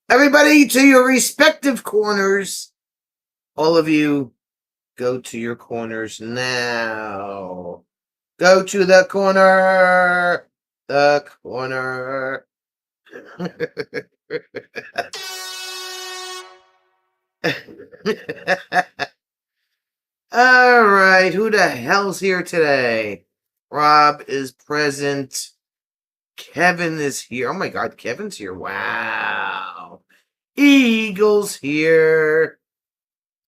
Everybody to your respective corners. All of you, go to your corners now. Go to the corner. The corner. All right, who the hell's here today? Rob is present. Kevin is here. Oh my God, Kevin's here. Wow. Eagle's here.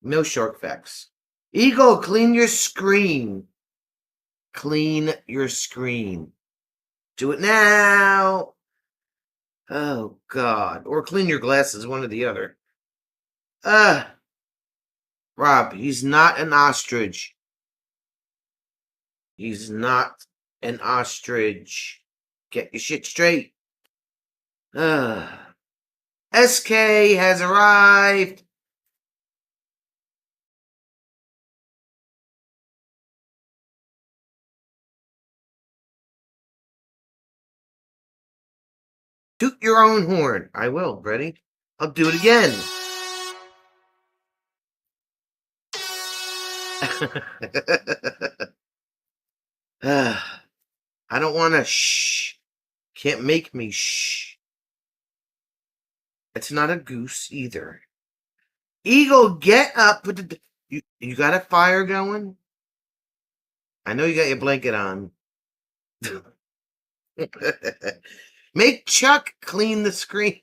No shark facts. Eagle, clean your screen. Clean your screen. Do it now. Oh God. Or clean your glasses, one or the other. Rob, he's not an ostrich. He's not an ostrich. Get your shit straight. SK has arrived. Toot your own horn. I will. Ready? I'll do it again. I don't want to shh. Can't make me shh. It's not a goose either. Eagle, get up. Put the, you got a fire going? I know you got your blanket on. Make Chuck clean the screen.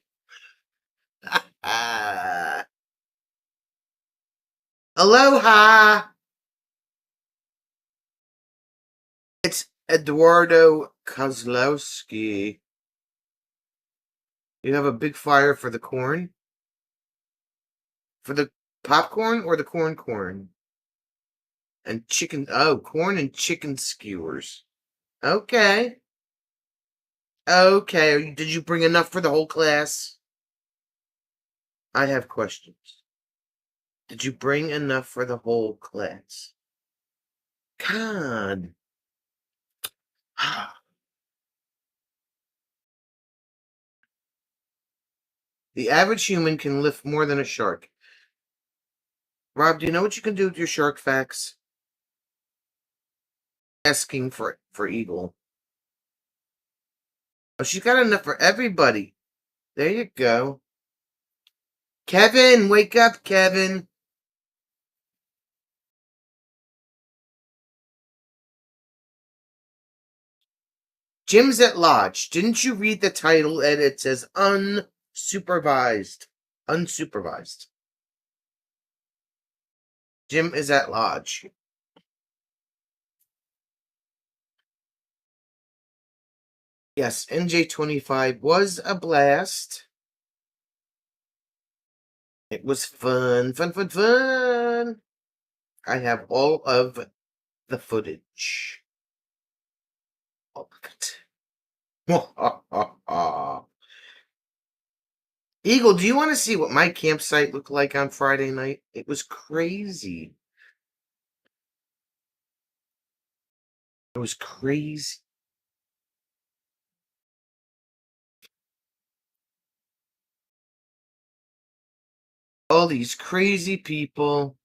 Aloha. It's Eduardo Kozlowski. You have a big fire for the corn? For the popcorn or the corn? And chicken. Oh, corn and chicken skewers. Okay. Okay. Did you bring enough for the whole class? I have questions. Did you bring enough for the whole class? God. The average human can lift more than a shark. Rob, do you know what you can do with your shark facts? Asking for Eagle. Oh, she's got enough for everybody. There you go. Kevin, wake up, Kevin. Jim's at Lodge. Didn't you read the title? And it says unsupervised. Unsupervised. Jim is at Lodge. Yes, NJ25 was a blast. It was fun. I have all of the footage. All of it. Eagle, do you want to see what my campsite looked like on Friday night? It was crazy. It was crazy. All these crazy people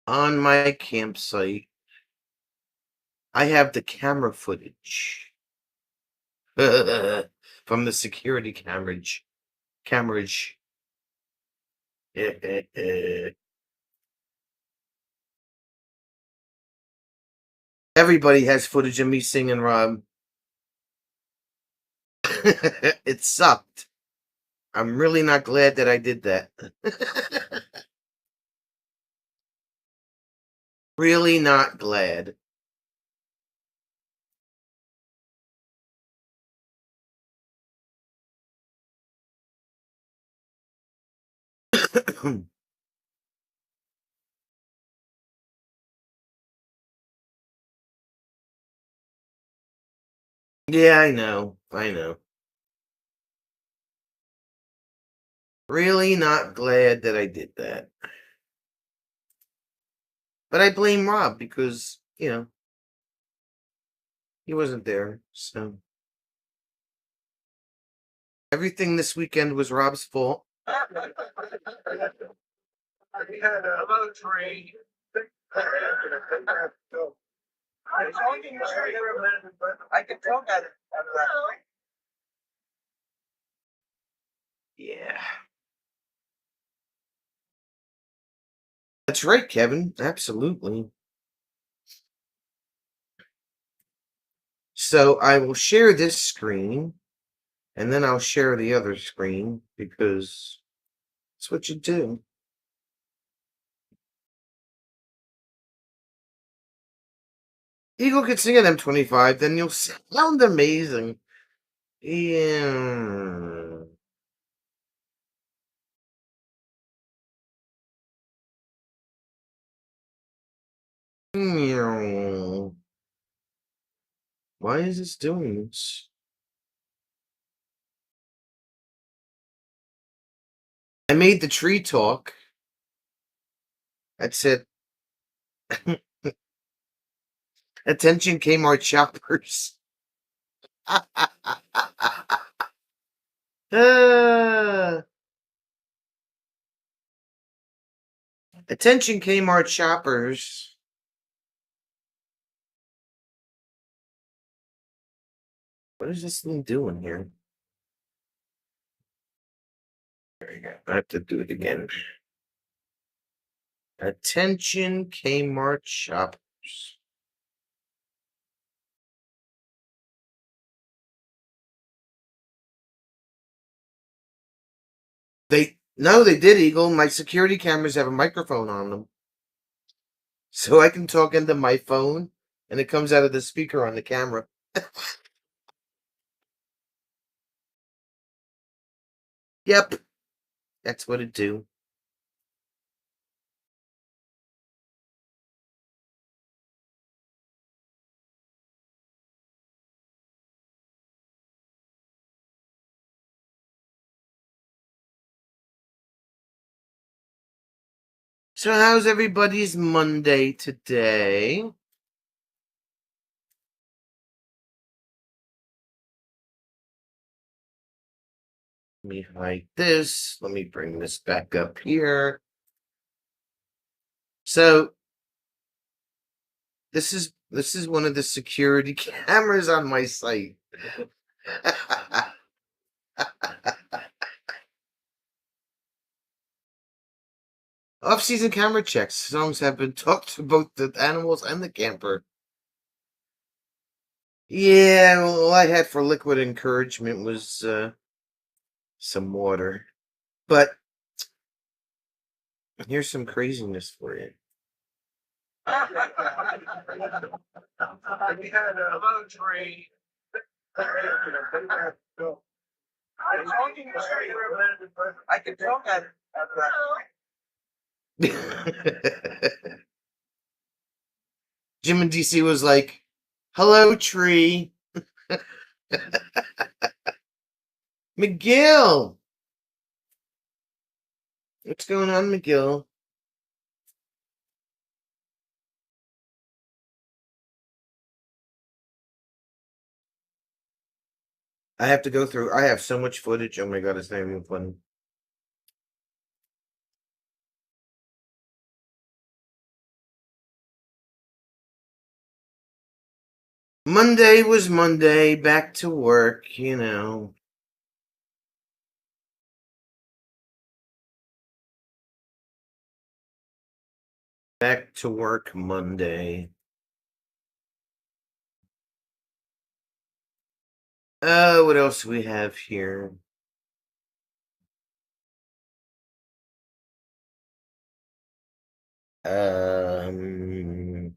on my campsite. I have the camera footage from the security camerage. Everybody has footage of me singing, Rob. It sucked. I'm really not glad that I did that. Really not glad. Yeah, I know. Really not glad that I did that. But I blame Rob because, he wasn't there, so. Everything this weekend was Rob's fault. Hello, tree. I can tell that. Yeah. That's right, Kevin. Absolutely. So I will share this screen, and then I'll share the other screen, because that's what you do. Eagle could sing an M25, then you'll sound amazing. Yeah. Meow. Why is this doing this? I made the tree talk. I said, attention Kmart shoppers. Ah. Attention Kmart shoppers. What is this thing doing here? There you go. I have to do it again. Attention Kmart shoppers. No, they did, Eagle. My security cameras have a microphone on them. So I can talk into my phone and it comes out of the speaker on the camera. Yep. That's what it do. So how's everybody's Monday today? Let me hide this. Let me bring this back up here. So this is one of the security cameras on my site. Off-season camera checks. Songs have been talked to both the animals and the camper. Yeah, well, all I had for liquid encouragement was some water. But here's some craziness for you. Hello, tree. I can tell that. Jim and DC was like, hello, tree. McGill. What's going on, McGill? I have to go through. I have so much footage. Oh my god, it's not even funny. Monday was Monday. Back to work, you know. Back to work Monday. What else do we have here? I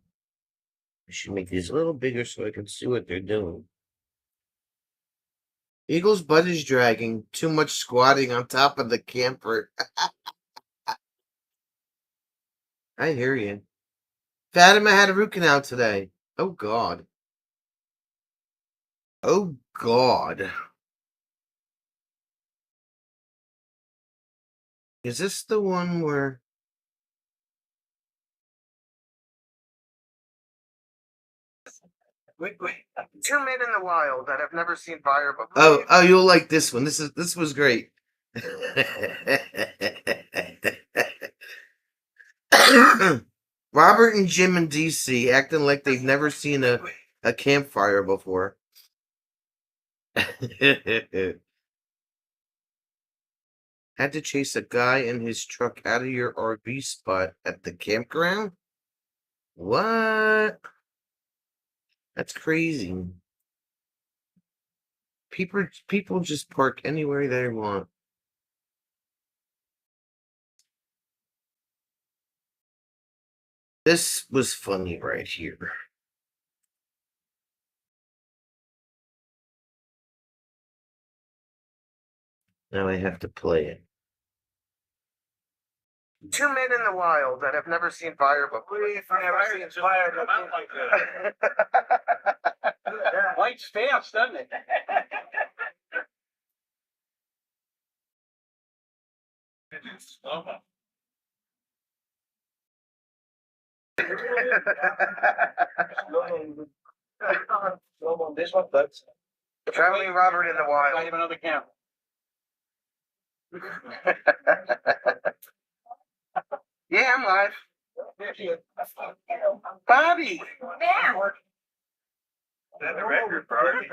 should make these a little bigger so I can see what they're doing. Eagle's butt is dragging. Too much squatting on top of the camper. I hear you. Fatima had a root canal today. Oh God. Oh God. Is this the one where... Wait. Two men in the wild that have never seen fire before. Oh, you'll like this one. This was great. Robert and Jim in DC acting like they've never seen a campfire before. Had to chase a guy in his truck out of your RV spot at the campground? What? That's crazy. People just park anywhere they want. This was funny right here. Now I have to play it. Two men in the wild that have never seen fire before. We've never seen fire like that. Lights fast, doesn't it? This one, folks. Traveling Robert in the wild. I have another camera. Yeah, I'm live. Bobby. Yeah. That's a record, Bobby.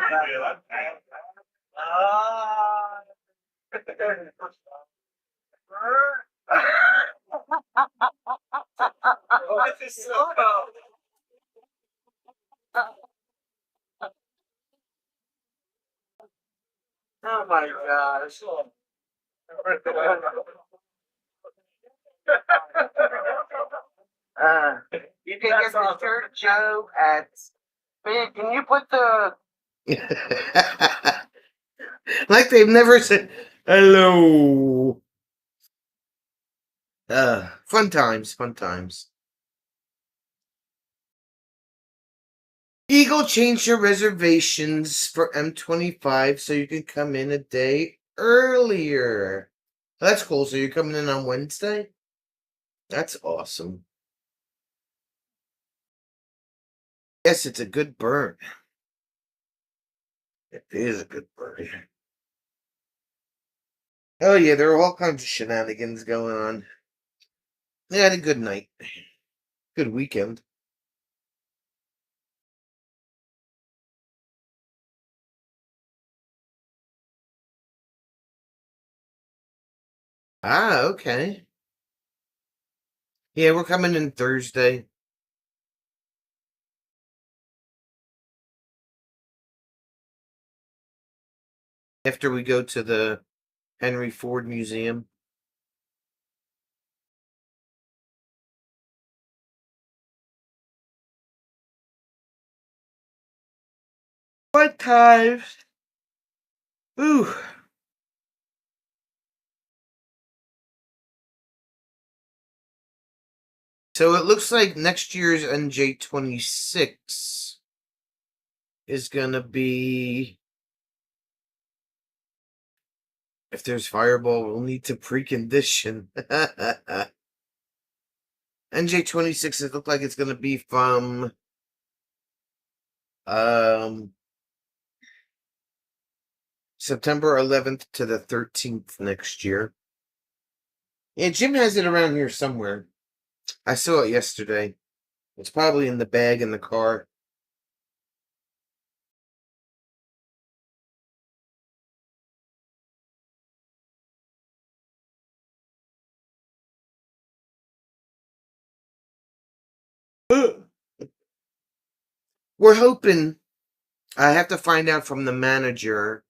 What is so Oh my gosh. You can get the shirt, Joe, at. Man, can you put the. Like they've never said hello. Fun times, fun times. Eagle changed your reservations for M25 so you can come in a day earlier. That's cool. So you're coming in on Wednesday? That's awesome. Yes, it's a good burn. It is a good burn. Oh yeah, there are all kinds of shenanigans going on. They had a good night. Good weekend. Ah, okay. Yeah, we're coming in Thursday. After we go to the Henry Ford Museum. What times? Ooh. So it looks like next year's NJ26 is gonna be, if there's Fireball, we'll need to precondition. NJ26, it looked like it's gonna be from September 11th to the 13th next year. Yeah, Jim has it around here somewhere. I saw it yesterday. It's probably in the bag in the car. We're hoping. I have to find out from the manager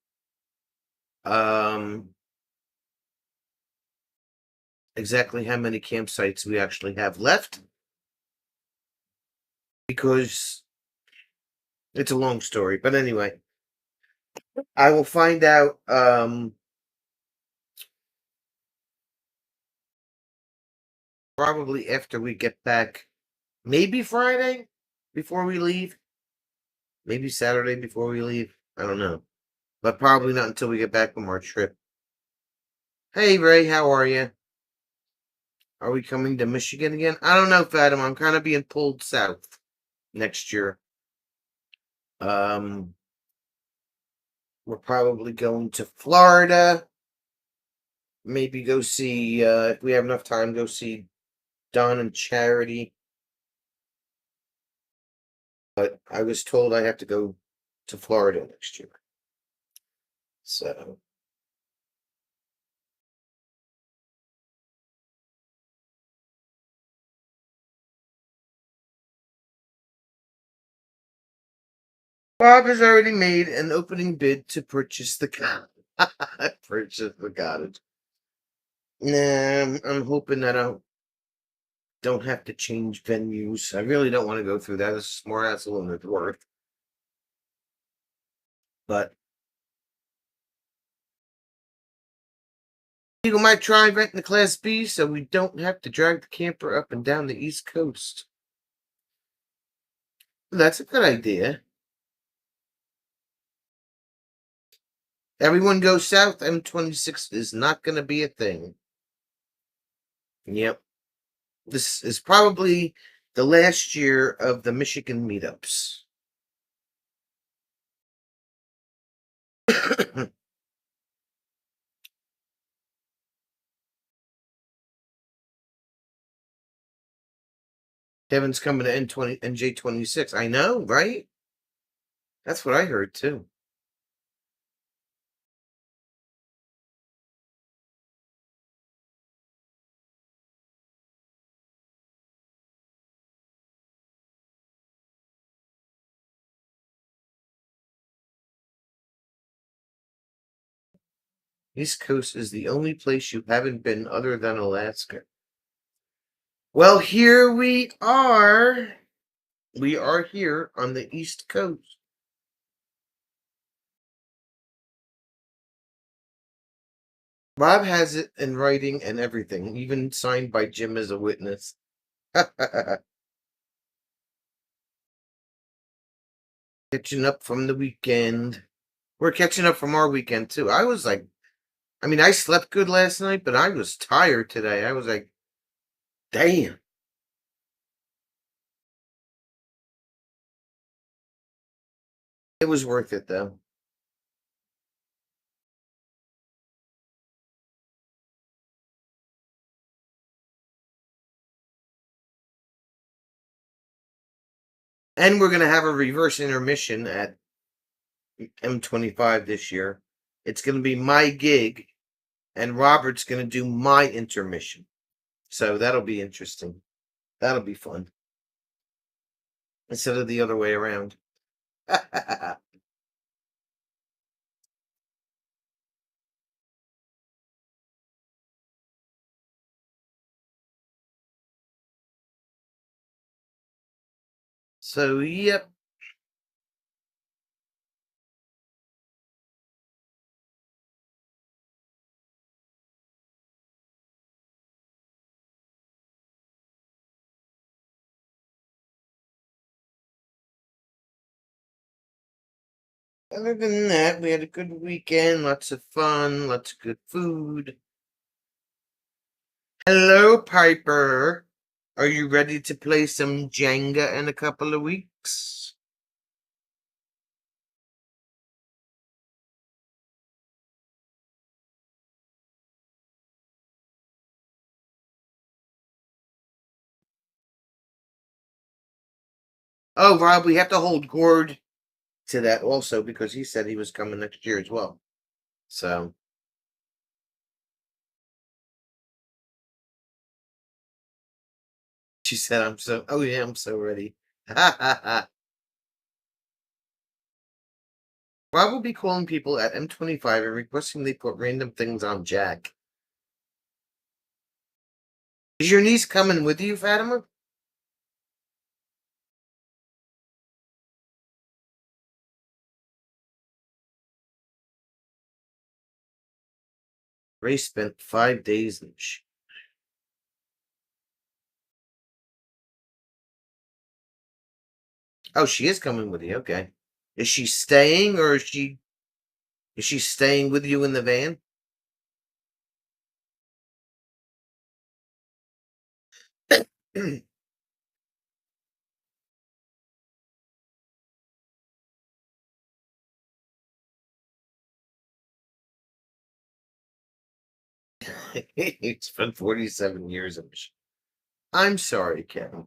exactly how many campsites we actually have left, because it's a long story. But anyway, I will find out probably after we get back. Maybe Friday before we leave. Maybe Saturday before we leave. I don't know. But probably not until we get back from our trip. Hey, Ray, how are you? Are we coming to Michigan again? I don't know, Fatima. I'm kind of being pulled south next year. We're probably going to Florida. Maybe go see, if we have enough time, go see Don and Charity. But I was told I have to go to Florida next year. So Bob has already made an opening bid to purchase the purchase the cottage. Nah, I'm hoping that I don't have to change venues. I really don't want to go through that. It's more hassle than it's worth. But you might try renting the Class B so we don't have to drag the camper up and down the East Coast. That's a good idea. Everyone goes south. M26 is not going to be a thing. Yep. This is probably the last year of the Michigan meetups. Kevin's coming to NJ26. I know, right? That's what I heard too. East Coast is the only place you haven't been other than Alaska. Well, here we are. We are here on the East Coast. Bob has it in writing and everything, even signed by Jim as a witness. Catching up from the weekend. We're catching up from our weekend too. I slept good last night, but I was tired today. I was like, damn. It was worth it though. And we're gonna have a reverse intermission at M25 this year. It's gonna be my gig, and Robert's gonna do my intermission. So that'll be interesting. That'll be fun. Instead of the other way around. So, yep. Other than that, we had a good weekend, lots of fun, lots of good food. Hello, Piper. Are you ready to play some Jenga in a couple of weeks? Oh, Rob, we have to hold Gord to that also because he said he was coming next year as well. So she said, oh yeah, I'm so ready. Rob will be calling people at M25 and requesting they put random things on Jack. Is your niece coming with you, Fatima? Ray spent 5 days in Oh, she is coming with you. Okay. Is she staying or is she staying with you in the van? He spent 47 years in Michigan. I'm sorry, Kevin.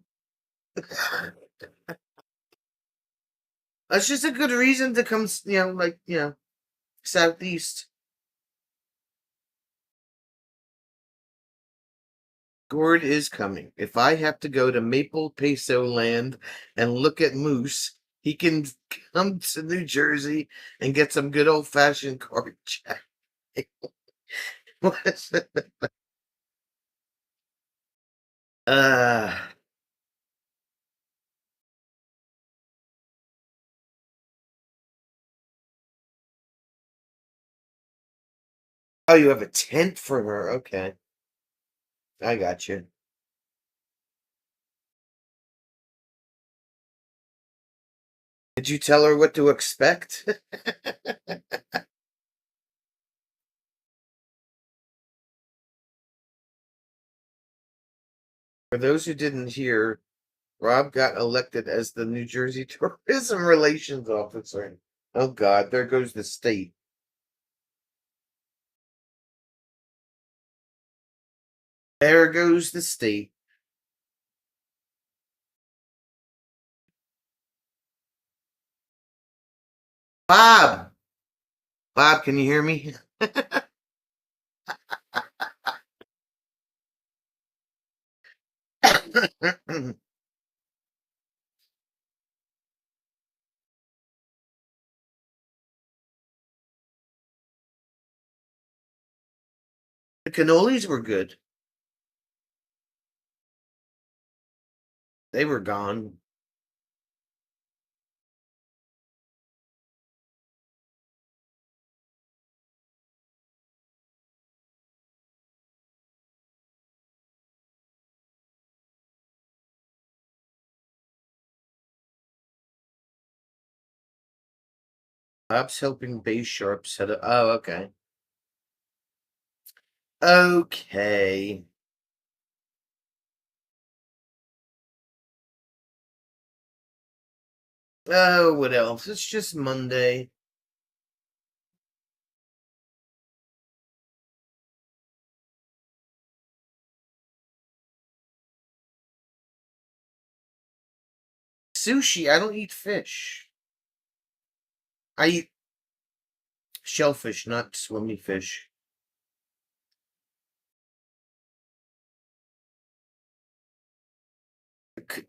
That's just a good reason to come, southeast. Gord is coming. If I have to go to Maple Peso Land and look at moose, he can come to New Jersey and get some good old fashioned corn jack. uh, oh, you have a tent for her. Okay. I got you. Did you tell her what to expect? For those who didn't hear, Rob got elected as the New Jersey Tourism Relations Officer. Oh, God, there goes the state. There goes the state. Bob! Bob, can you hear me? The cannolis were good. They were gone. Bob's helping Bay Sharp set up. Oh, okay. Okay. Oh, what else? It's just Monday. Sushi. I don't eat fish. I eat shellfish, not swimmy fish.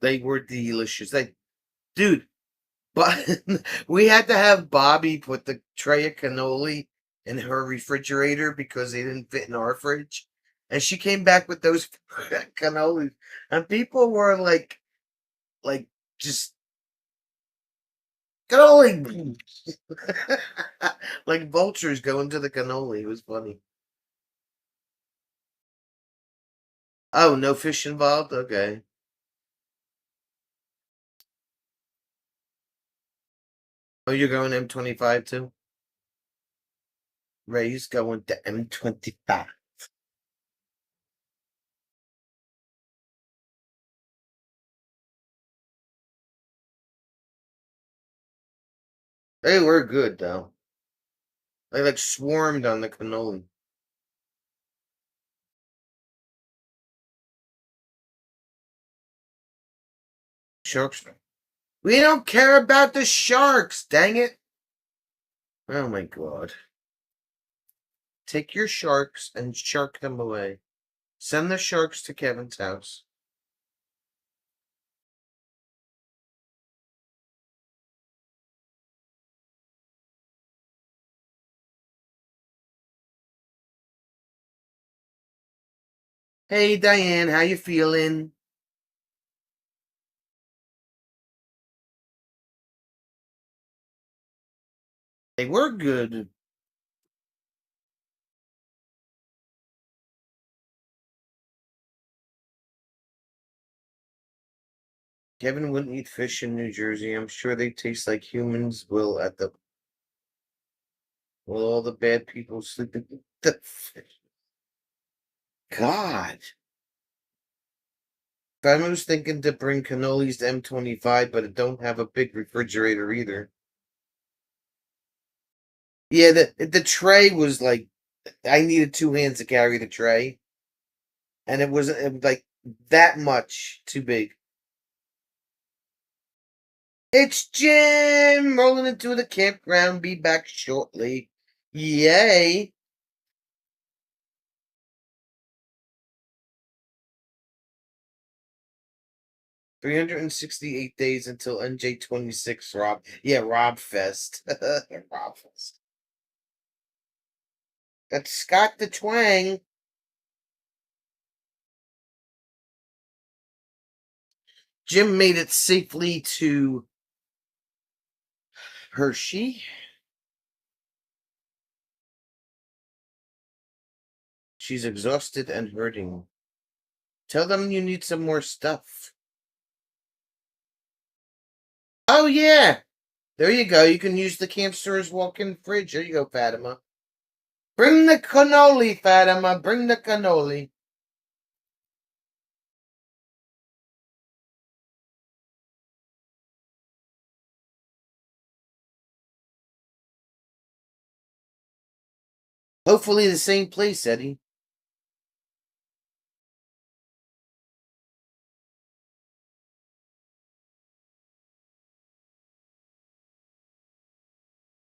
They were delicious. Dude, but we had to have Bobby put the tray of cannoli in her refrigerator because they didn't fit in our fridge. And she came back with those cannolis. And people were like just cannoli. Like vultures going to the cannoli. It was funny. Oh, no fish involved? Okay. Oh, you're going M25 too? Ray's going to M25. They were good though. They like swarmed on the cannoli. Sharks. We don't care about the sharks, dang it. Oh my god. Take your sharks and shark them away. Send the sharks to Kevin's house. Hey Diane, how you feeling? They were good. Kevin wouldn't eat fish in New Jersey. I'm sure they taste like humans will at the will all the bad people sleep in the fish. God. I was thinking to bring cannolis to M25, but it don't have a big refrigerator either. Yeah, the tray was like I needed 2 hands to carry the tray, and it was like that much too big. It's Jim rolling into the campground. Be back shortly. Yay! 368 days until NJ26, Rob. Yeah, Rob Fest. Rob Fest. That's Scott the Twang. Jim made it safely to Hershey. She's exhausted and hurting. Tell them you need some more stuff. Oh, yeah. There you go. You can use the camp store's walk-in fridge. There you go, Fatima. Bring the cannoli, Fatima. Bring the cannoli. Hopefully the same place, Eddie.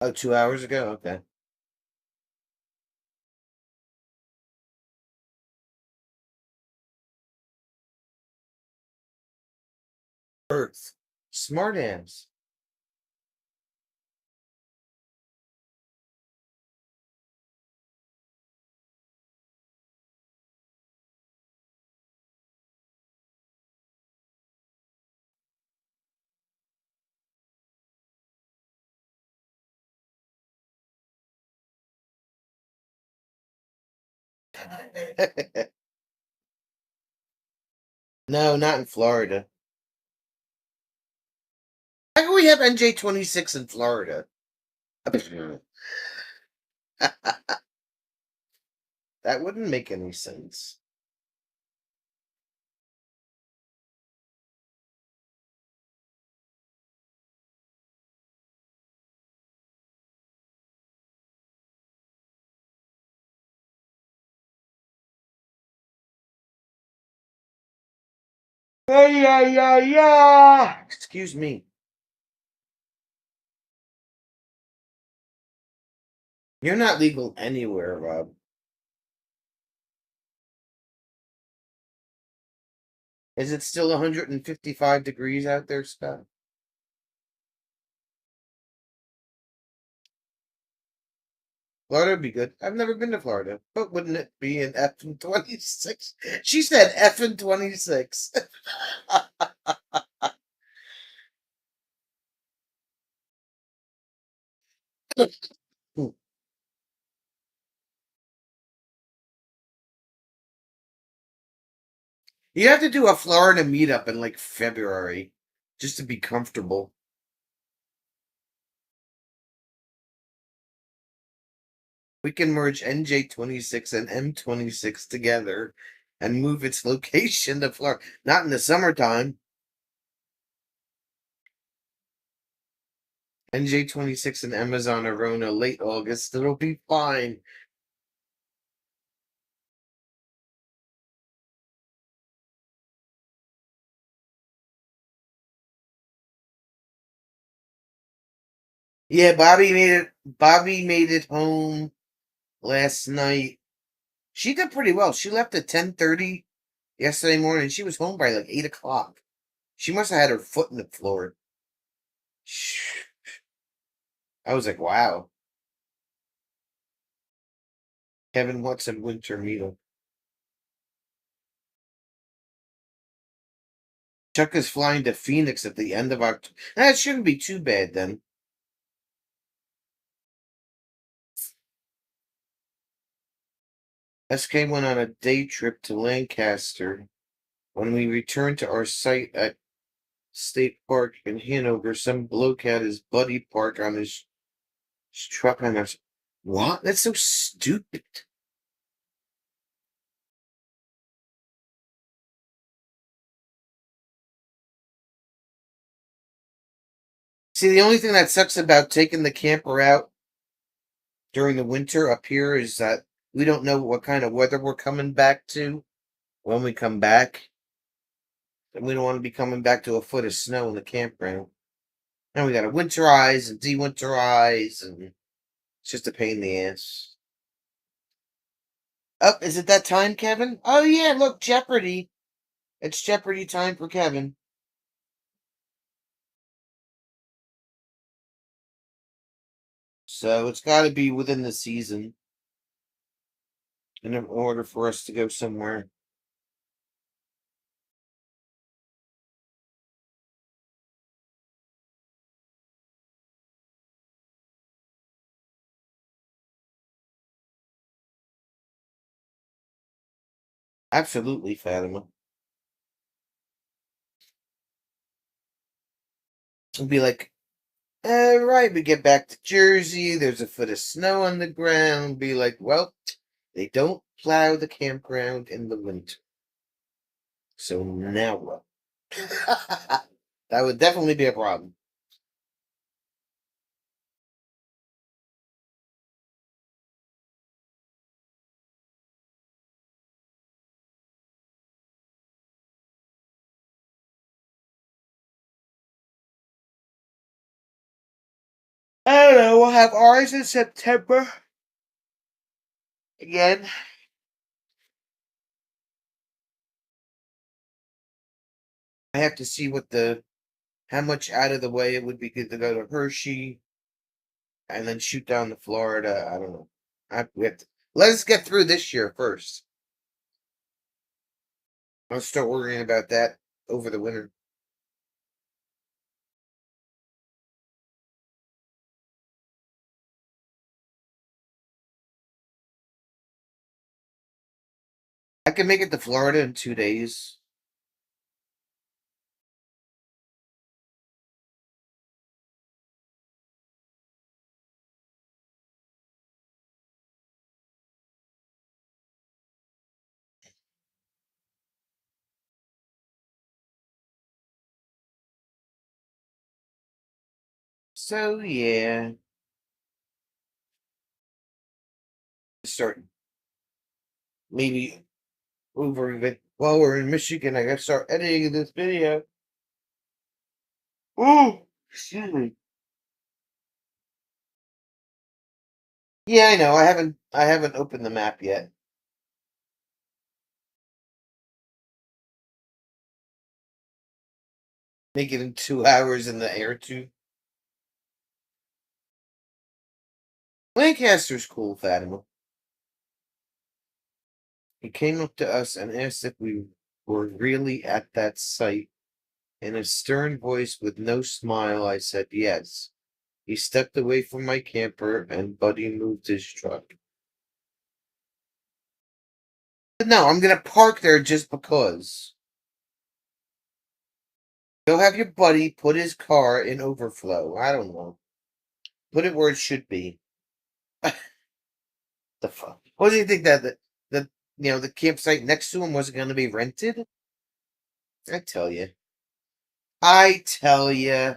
Oh, 2 hours ago? Okay. Earth. Smart ass. No, not in Florida. How can we have NJ26 in Florida? That wouldn't make any sense. Hey, yeah. Excuse me. You're not legal anywhere, Rob. Is it still 155 degrees out there, Scott? Florida would be good. I've never been to Florida, but wouldn't it be an F and 26? She said F and 26. You have to do a Florida meetup in like February just to be comfortable. We can merge NJ26 and M26 together and move its location to Florida. Not in the summertime. NJ26 and Amazon Arona late August. It'll be fine. Yeah, Bobby made it. Bobby made it home last night. She did pretty well. She left at 10:30 yesterday morning. She was home by like 8 o'clock. She must have had her foot in the floor. I was like, wow. Kevin wants some winter meal. Chuck is flying to Phoenix at the end of October. That shouldn't be too bad then. SK went on a day trip to Lancaster. When we returned to our site at State Park in Hanover, some bloke had his buddy park on his truck on us. What? That's so stupid. See, the only thing that sucks about taking the camper out during the winter up here is that we don't know what kind of weather we're coming back to when we come back. And we don't want to be coming back to a foot of snow in the campground. And we got to winterize and de-winterize, and it's just a pain in the ass. Oh, is it that time, Kevin? Oh, yeah, look, Jeopardy. It's Jeopardy time for Kevin. So it's got to be within the season in order for us to go somewhere. Absolutely, Fatima. It'll be like, all right, we get back to Jersey. There's a foot of snow on the ground. Be like, well, they don't plow the campground in the winter. So now what? That would definitely be a problem. I don't know. We'll have ours in September again. I have to see how much out of the way it would be good to go to Hershey and then shoot down to Florida. I don't know. Let us get through this year first. I'll start worrying about that over the winter. I can make it to Florida in 2 days. So yeah, start maybe over even while we're in Michigan. I gotta start editing this video. Oh, excuse me. Yeah, I know. I haven't opened the map yet. Make it in 2 hours in the air too. Lancaster's cool, Fatima. He came up to us and asked if we were really at that site. In a stern voice with no smile, I said yes. He stepped away from my camper and Buddy moved his truck. No, I'm gonna park there just because. Go have your buddy put his car in overflow. I don't know. Put it where it should be. The fuck? What do you think the campsite next to him wasn't going to be rented? I tell you. I tell you.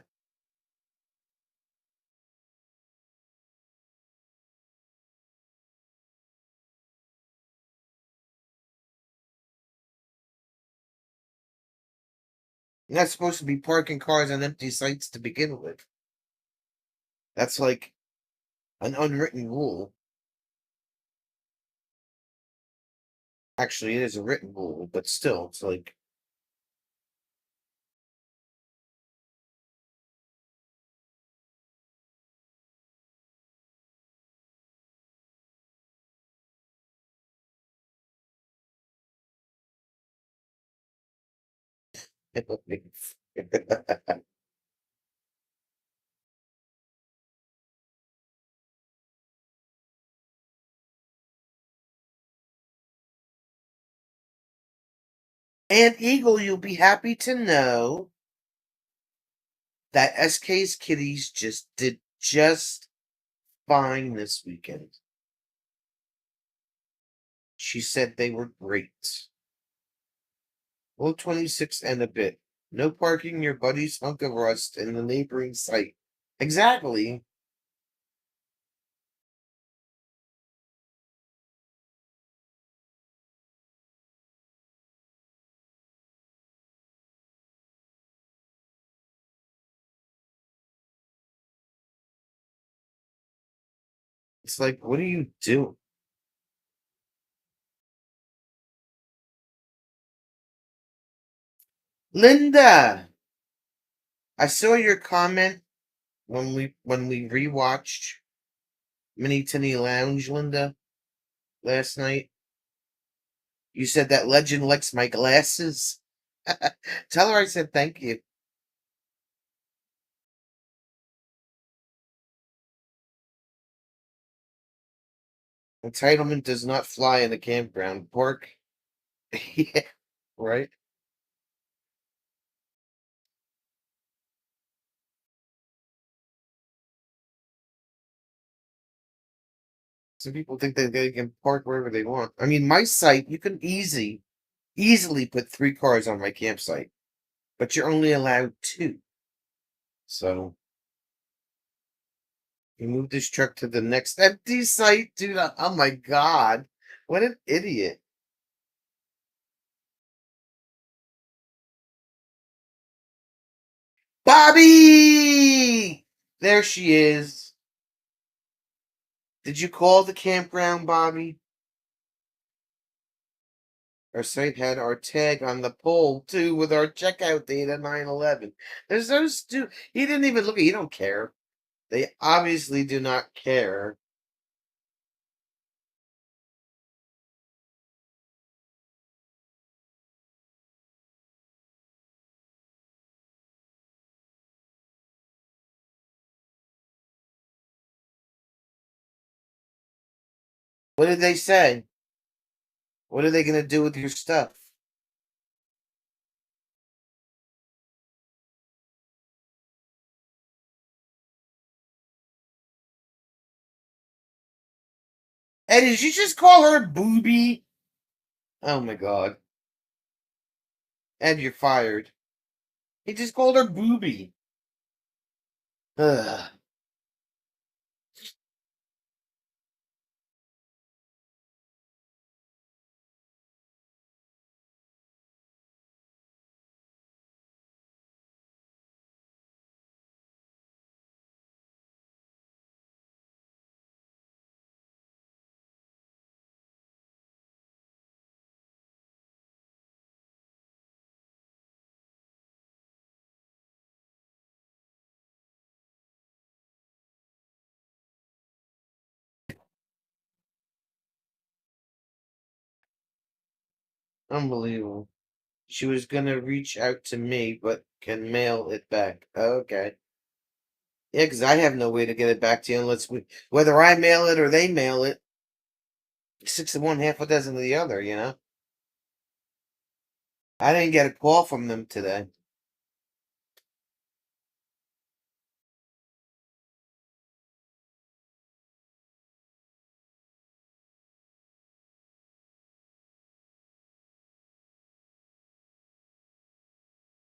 You're not supposed to be parking cars on empty sites to begin with. That's like an unwritten rule. Actually, it is a written rule, but still, it's like And Eagle, you'll be happy to know that SK's kitties did just fine this weekend. She said they were great. Well, 26 and a bit. No parking your buddy's hunk of rust in the neighboring site. Exactly. It's like, what are you doing? Linda, I saw your comment when we rewatched Mini Tinny Lounge, Linda, last night. You said that legend likes my glasses. Tell her I said thank you. Entitlement does not fly in a campground. Pork. Yeah, right? Some people think that they can park wherever they want. I mean, my site, you can easily put 3 cars on my campsite, but you're only allowed 2. So you move this truck to the next empty site, dude. Oh my god. What an idiot. Bobby! There she is. Did you call the campground, Bobby? Our site had our tag on the pole too, with our checkout date at 9/11. There's those two. He didn't even look at. You don't care. They obviously do not care. What did they say? What are they going to do with your stuff? And did you just call her booby? Oh my god. And you're fired. He just called her booby. Ugh. Unbelievable. She was going to reach out to me, but can mail it back. Okay. Yeah, because I have no way to get it back to you unless whether I mail it or they mail it. 6 of one, half a dozen of the other, you know? I didn't get a call from them today.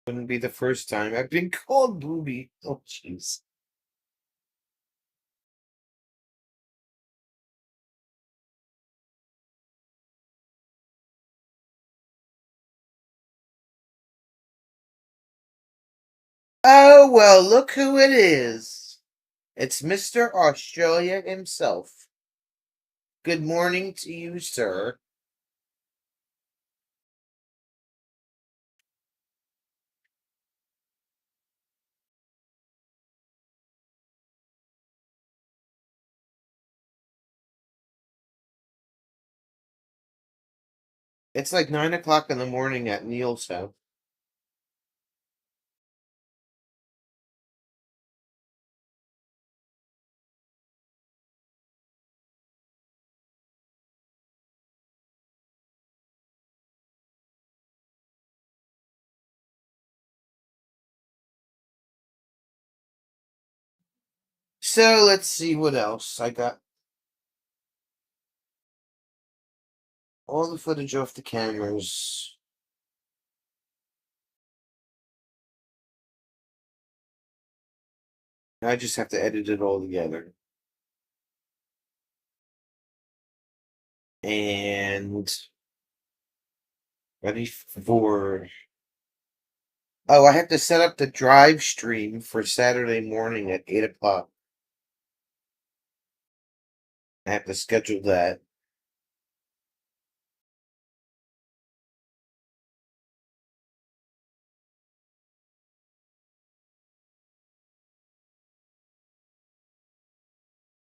Wouldn't be the first time I've been called booby. Oh, jeez. Oh, well, look who it is. It's Mr. Australia himself. Good morning to you, sir. It's like 9 o'clock in the morning at Neil's house. So let's see what else. I got all the footage off the cameras. I just have to edit it all together. And ready for. Oh, I have to set up the drive stream for Saturday morning at 8 o'clock. I have to schedule that.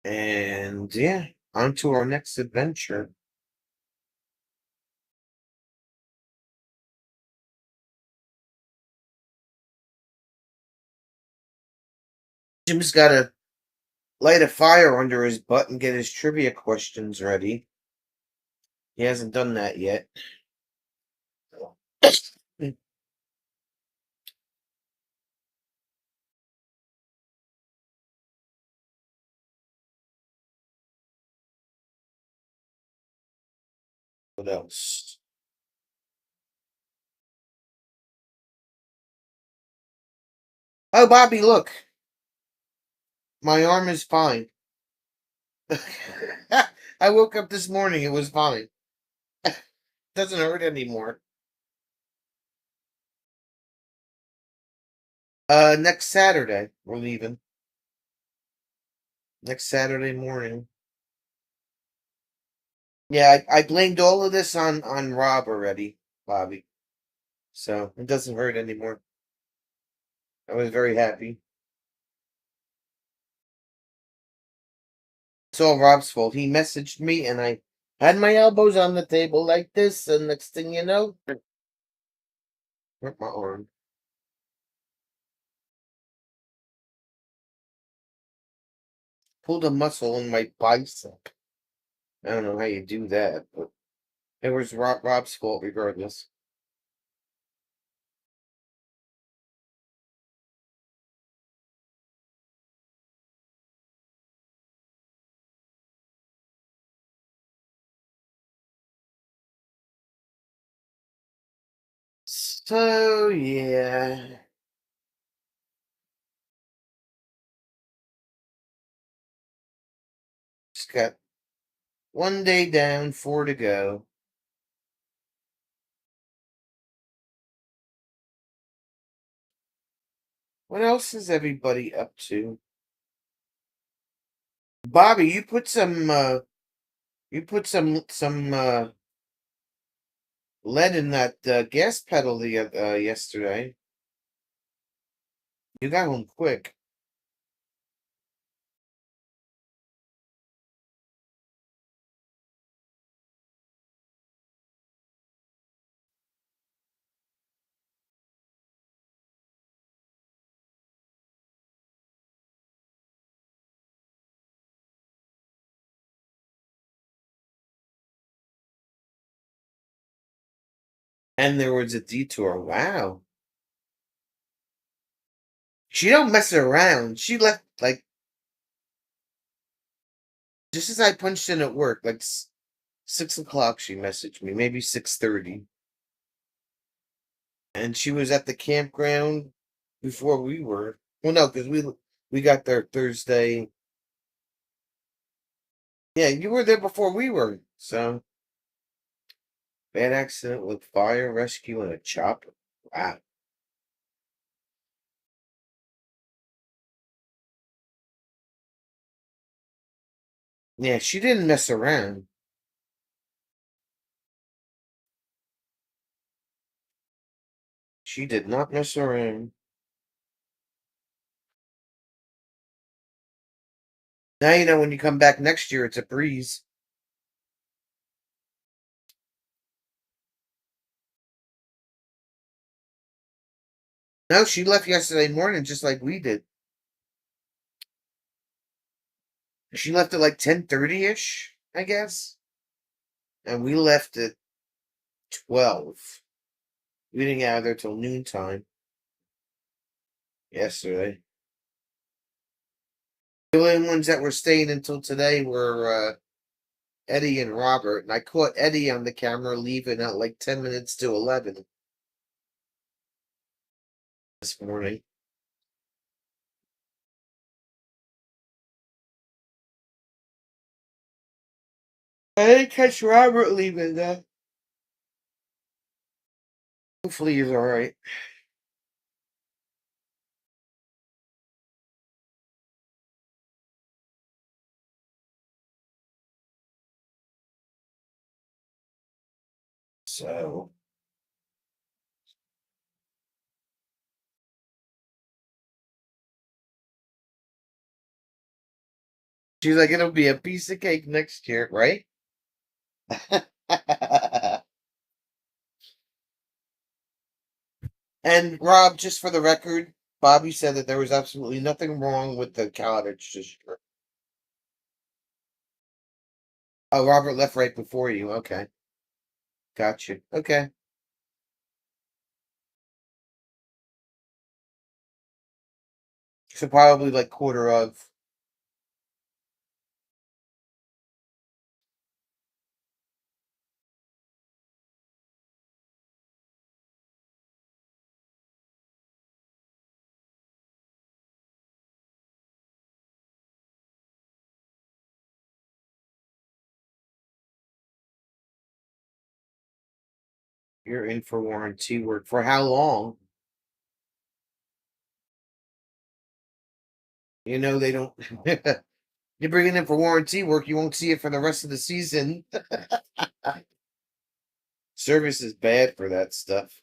And yeah, on to our next adventure. Jim's got to light a fire under his butt and get his trivia questions ready. He hasn't done that yet. What else? Oh, Bobby, look. My arm is fine. I woke up this morning. It was fine. Doesn't hurt anymore. Next Saturday, we're leaving. Next Saturday morning. Yeah, I blamed all of this on Rob already, Bobby. So it doesn't hurt anymore. I was very happy. It's all Rob's fault. He messaged me and I had my elbows on the table like this, and next thing you know, hurt my arm. Pulled a muscle in my bicep. I don't know how you do that, but it was Rob's fault regardless. So yeah. Just got one day down, 4 to go. What else is everybody up to? Bobby, you put some lead in that gas pedal yesterday. You got home quick. And there was a detour. Wow. She don't mess around. She left like just as I punched in at work, like 6 o'clock. She messaged me, maybe 6:30, and she was at the campground before we were. Well, no, because we got there Thursday. Yeah, you were there before we were. So bad accident with fire rescue and a chopper. Wow. Yeah, she didn't mess around. She did not mess around. Now you know when you come back next year, it's a breeze. No, she left yesterday morning just like we did. She left at like 10:30-ish, I guess. And we left at 12. We didn't get out of there till noontime yesterday. The only ones that were staying until today were Eddie and Robert. And I caught Eddie on the camera leaving at like 10 minutes to 11 this morning. I didn't catch Robert leaving though. Hopefully he's alright. So. She's like, it'll be a piece of cake next year, right? And Rob, just for the record, Bobby said that there was absolutely nothing wrong with the cottage this year. Oh, Robert left right before you. Okay. Got you. Okay. So probably like quarter of. You're in for warranty work. For how long? You know they don't. You're bringing in for warranty work. You won't see it for the rest of the season. Service is bad for that stuff.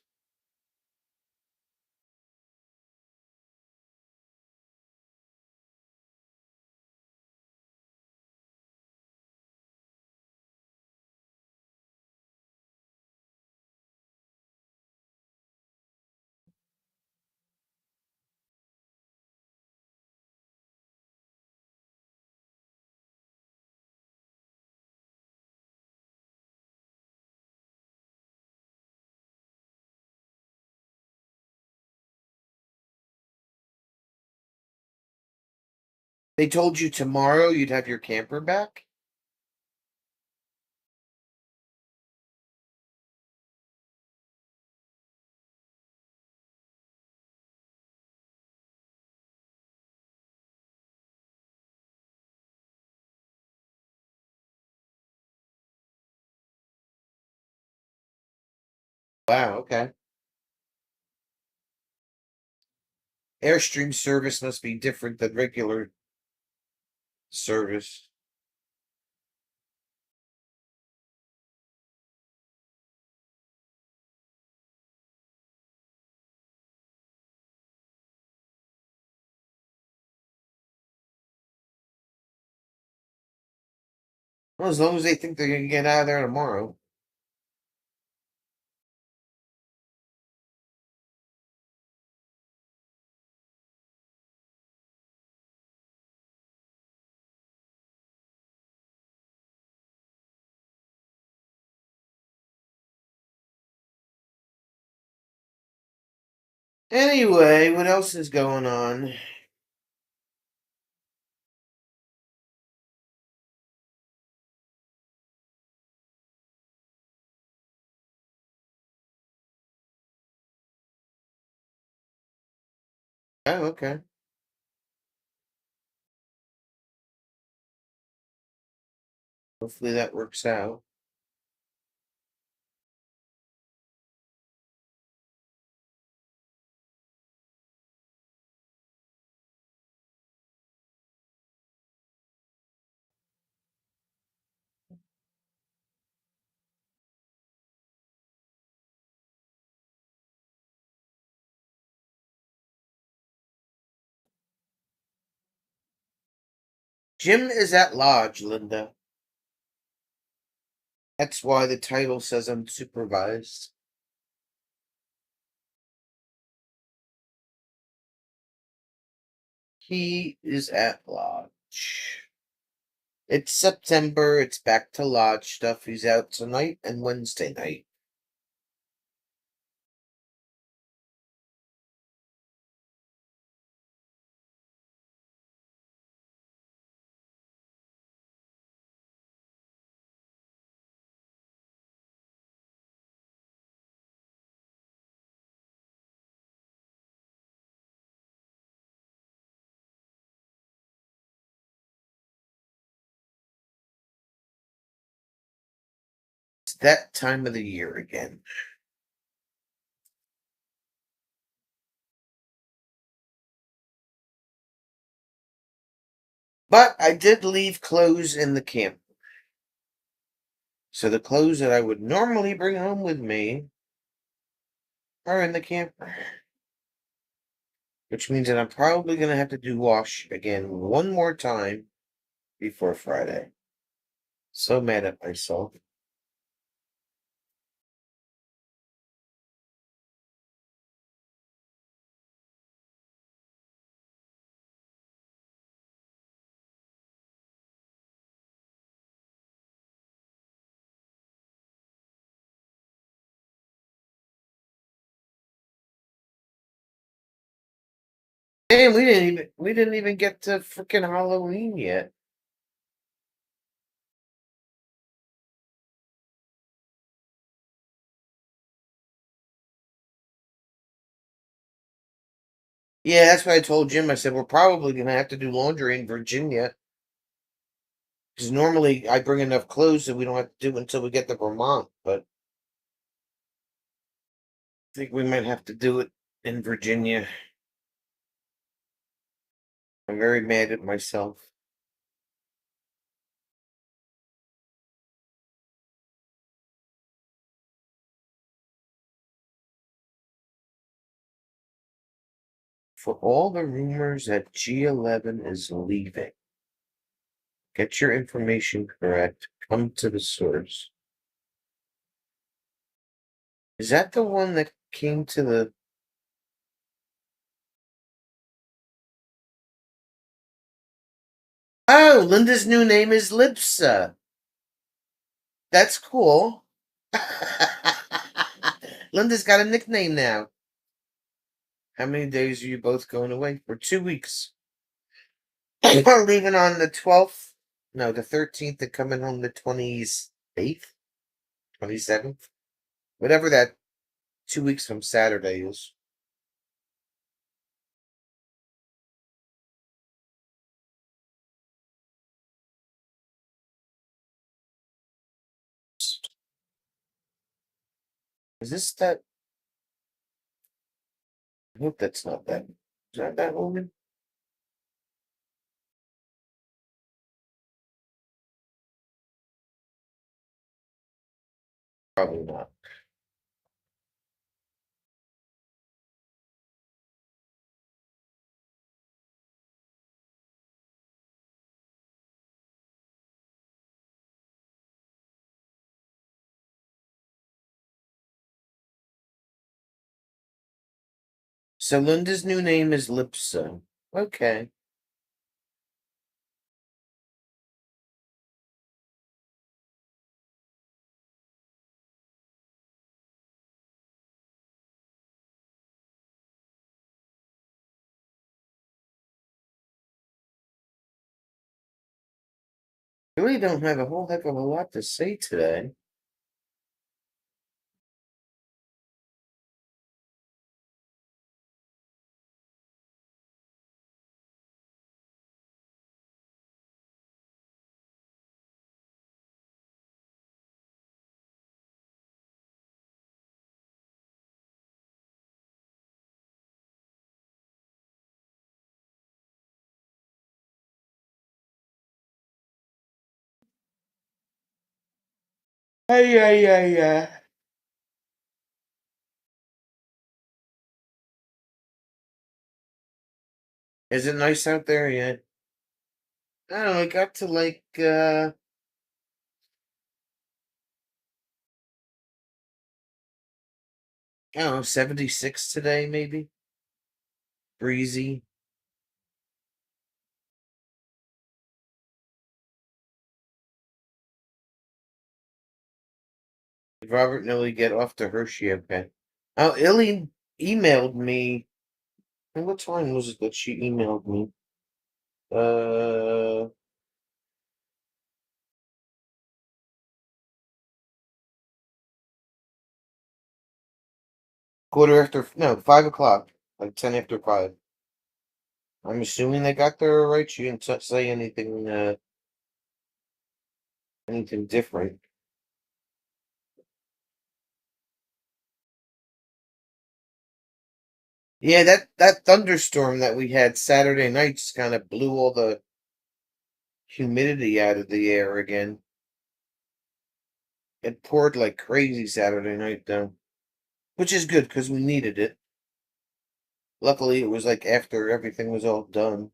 They told you tomorrow you'd have your camper back? Wow, okay. Airstream service must be different than regular service. Well, as long as they think they're gonna get out of there tomorrow. Anyway, what else is going on? Oh, okay. Hopefully that works out. Jim is at Lodge, Linda. That's why the title says unsupervised. He is at Lodge. It's September. It's back to Lodge stuff. He's out tonight and Wednesday night. It's that time of the year again. But I did leave clothes in the camp. So the clothes that I would normally bring home with me are in the camper. Which means that I'm probably going to have to do wash again one more time before Friday. So mad at myself. Man, we didn't even get to freaking Halloween yet. Yeah, that's what I told Jim. I said we're probably gonna have to do laundry in Virginia. Because normally I bring enough clothes that we don't have to do until we get to Vermont, but I think we might have to do it in Virginia. I'm very mad at myself. For all the rumors that G11 is leaving, get your information correct. Come to the source. Is that the one that came to the... Oh, Linda's new name is Lipsa. That's cool. Linda's got a nickname now. How many days are you both going away? For 2 weeks. We're leaving on the 12th. No, the 13th and coming home the 28th, 27th. Whatever that 2 weeks from Saturday is. Is this that? I hope that's not that. Is that woman? Probably not. So Linda's new name is Lipsa. Okay. I really don't have a whole heck of a lot to say today. Yeah. Is it nice out there yet? I don't know, it got to like I don't know, 76 today maybe. Breezy. Did Robert Nilly get off to Hershey okay? Oh, Illy emailed me. And what time was it that she emailed me? Uh, quarter after, no, 5 o'clock. Like 10 after 5. I'm assuming they got there all right. She didn't say anything different. Yeah, that thunderstorm that we had Saturday night just kind of blew all the humidity out of the air again. It poured like crazy Saturday night, though, which is good because we needed it. Luckily, it was like after everything was all done.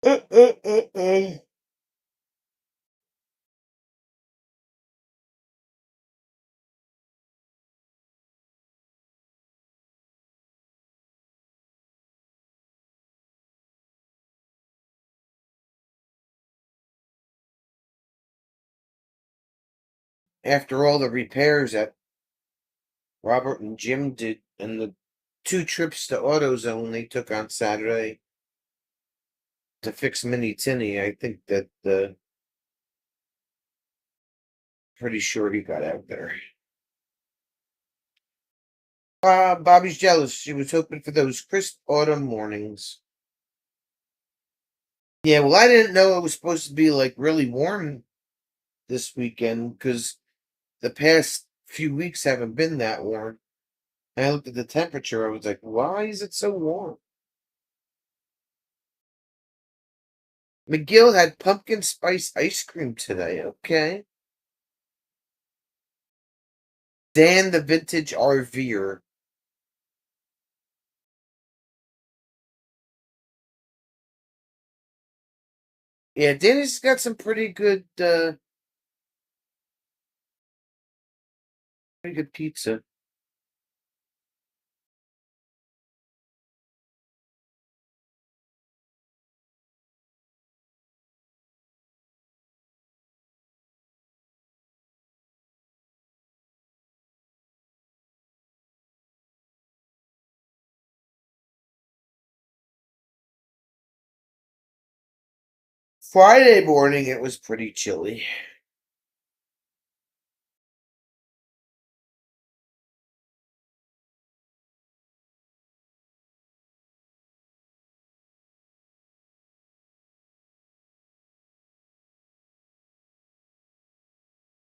Uh, uh, uh, uh. After all the repairs that Robert and Jim did, and the 2 trips to AutoZone they took on Saturday to fix Mini Tinny, I think that pretty sure he got out there. Bobby's jealous. She was hoping for those crisp autumn mornings. Yeah, well, I didn't know it was supposed to be like really warm this weekend because the past few weeks haven't been that warm. And I looked at the temperature. I was like, why is it so warm? McGill had pumpkin spice ice cream today. Okay. Dan the vintage RVer. Yeah, Danny's got some pretty good pizza. Friday morning, it was pretty chilly.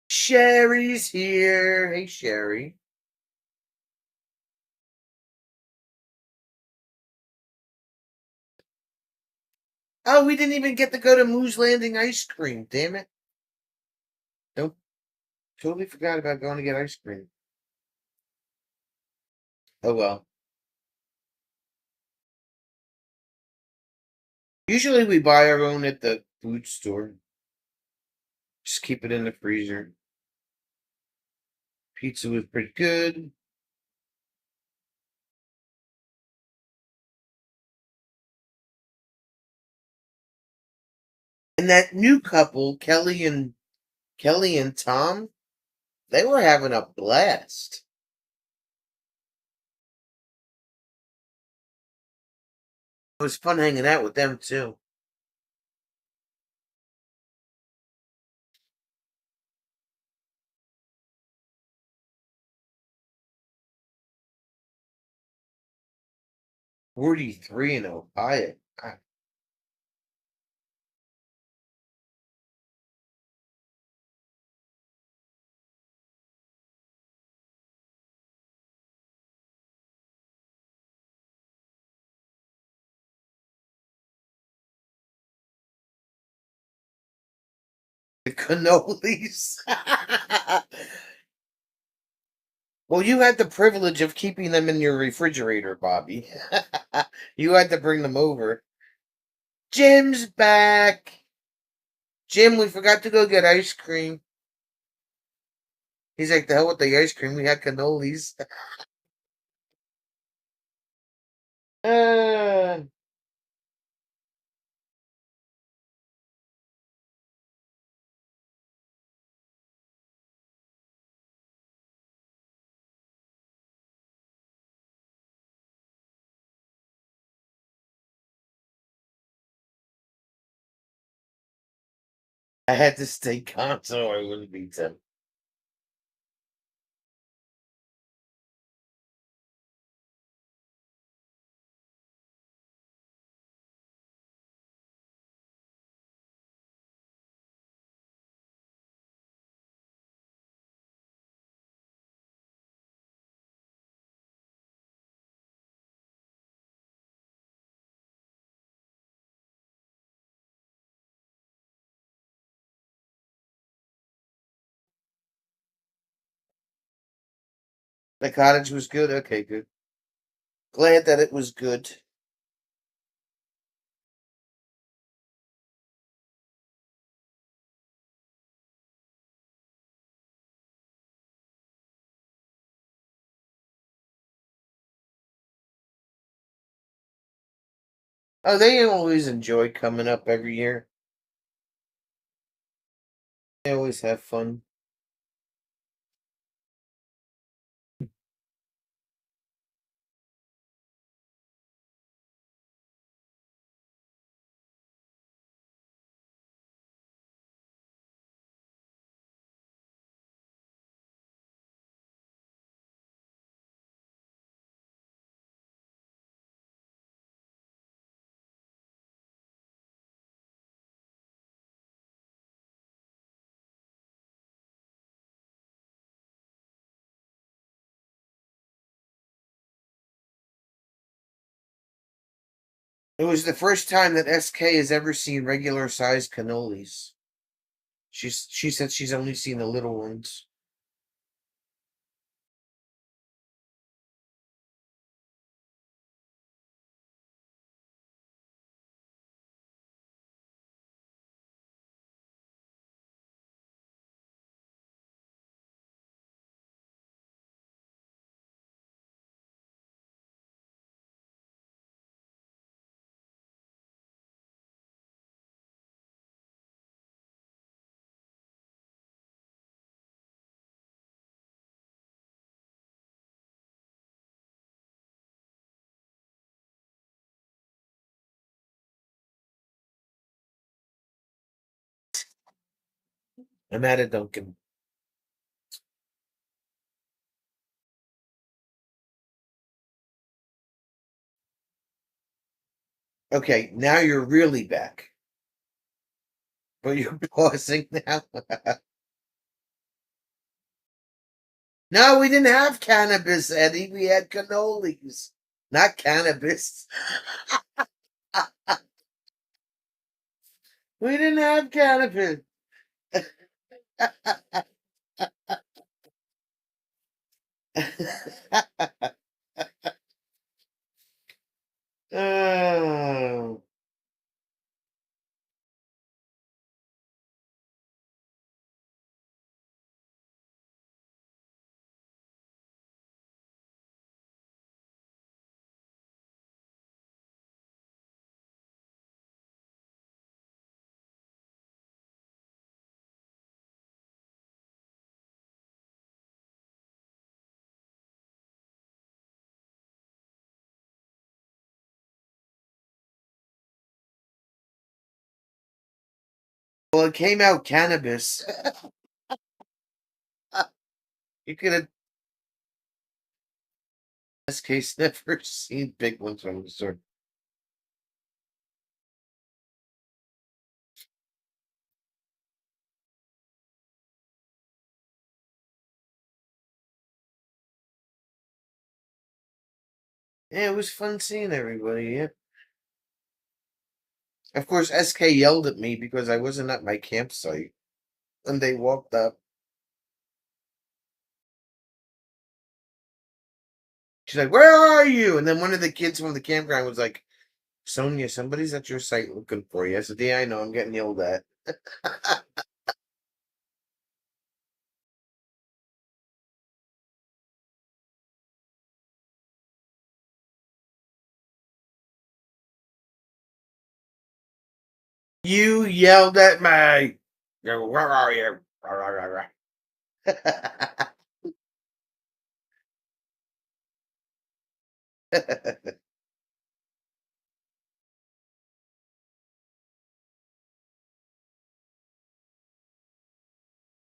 Sherry's here. Hey, Sherry. Oh, we didn't even get to go to Moose Landing ice cream. Damn it. Nope. Totally forgot about going to get ice cream. Oh, well. Usually we buy our own at the food store. Just keep it in the freezer. Pizza was pretty good. And that new couple, Kelly and Tom, they were having a blast. It was fun hanging out with them too. 43 in Ohio. God. The cannolis. Well, you had the privilege of keeping them in your refrigerator, Bobby. You had to bring them over. Jim's back. Jim, we forgot to go get ice cream. He's like, the hell with the ice cream. We had cannolis. uh, I had to stay calm so I wouldn't beat them. The cottage was good? Okay, good. Glad that it was good. Oh, they always enjoy coming up every year. They always have fun. It was the first time that SK has ever seen regular sized cannolis. She said she's only seen the little ones. I'm at a Dunkin'. Okay, now you're really back. But you're pausing now. No, we didn't have cannabis, Eddie. We had cannolis, not cannabis. We didn't have cannabis. Oh, well, it came out cannabis. You could have, in this case, never seen big ones from the store. Yeah, it was fun seeing everybody. Yeah. Of course, SK yelled at me because I wasn't at my campsite, and they walked up. She's like, "Where are you?" And then one of the kids from the campground was like, "Sonia, somebody's at your site looking for you." I said, "Yeah, I know. I'm getting yelled at." You yelled at me. Where are you?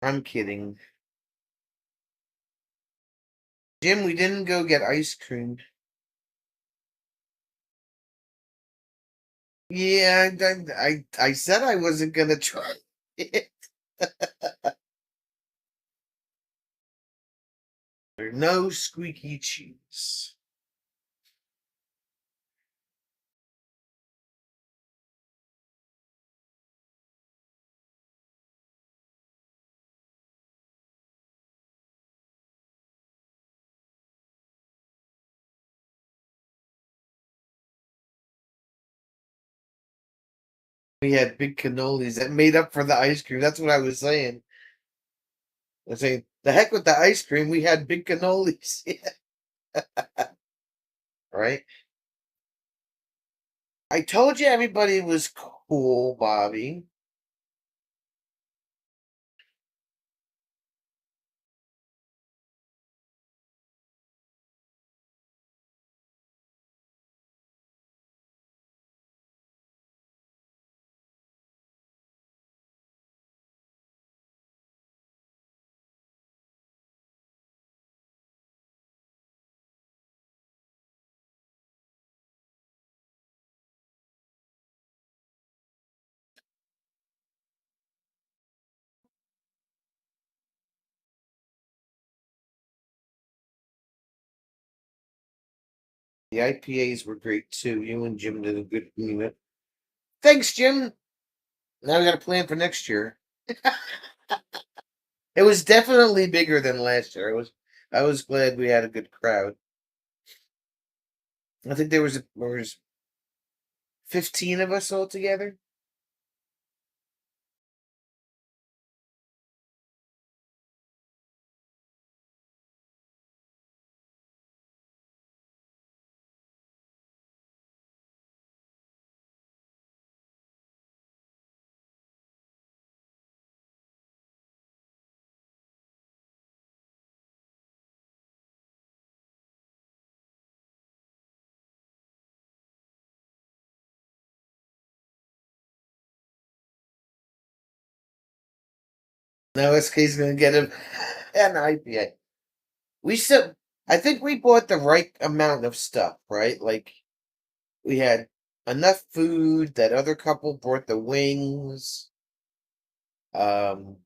I'm kidding. Jim, we didn't go get ice cream. Yeah, I said I wasn't gonna try it. No squeaky cheese. We had big cannolis that made up for the ice cream. That's what I was saying. I was saying, the heck with the ice cream. We had big cannolis. Right? I told you everybody was cool, Bobby. The IPAs were great too. You and Jim did a good unit. Thanks, Jim. Now we got a plan for next year. It was definitely bigger than last year. I was glad we had a good crowd. I think there was 15 of us all together. Now SK's gonna get an IPA. We still, I think we bought the right amount of stuff, right? Like we had enough food. That other couple brought the wings. Um,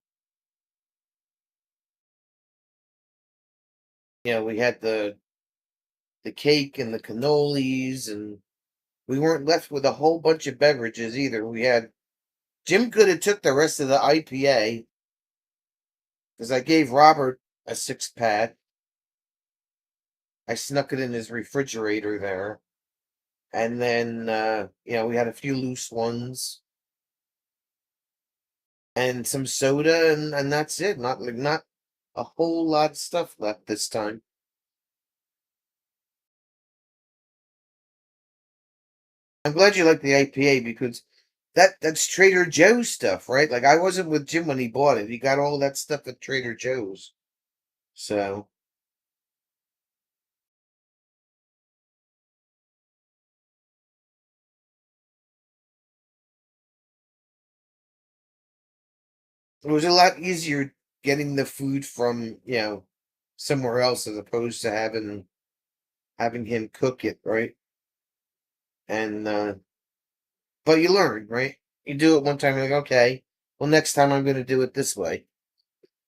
we had the cake and the cannolis, and we weren't left with a whole bunch of beverages either. We had Jim could have took the rest of the IPA because I gave Robert a 6 pack. I snuck it in his refrigerator there, and then we had a few loose ones and some soda, and that's it. Not a whole lot of stuff left this time. I'm glad you like the IPA because that's Trader Joe's stuff, right? Like I wasn't with Jim when he bought it. He got all that stuff at Trader Joe's. So it was a lot easier getting the food from, somewhere else as opposed to having him cook it, right? And but you learn, right? You do it one time, you're like, okay, well next time I'm gonna do it this way.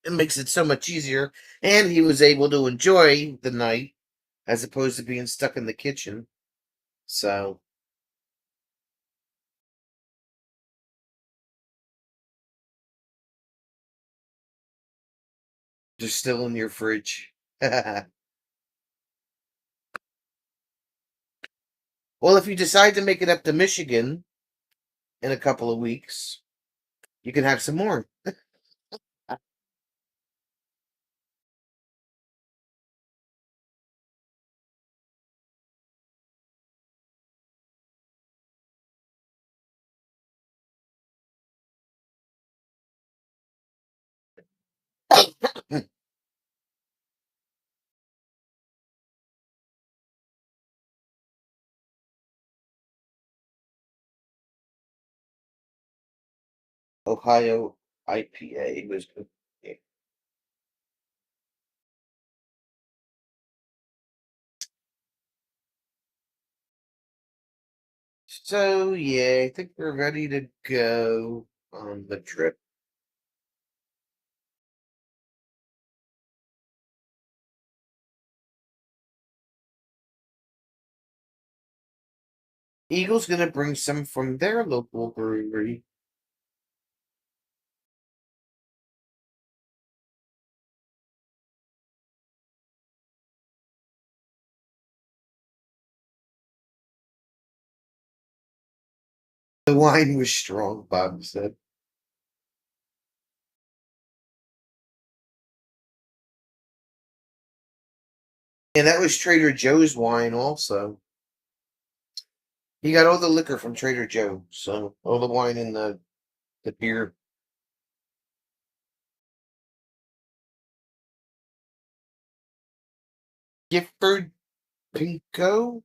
It makes it so much easier. And he was able to enjoy the night as opposed to being stuck in the kitchen. So they're still in your fridge. Well, if you decide to make it up to Michigan in a couple of weeks, you can have some more. Ohio IPA was good. So yeah, I think we're ready to go on the trip. Eagle's gonna bring some from their local brewery. The wine was strong, Bob said. And that was Trader Joe's wine also. He got all the liquor from Trader Joe, so all the wine and the beer. Gifford Pinko?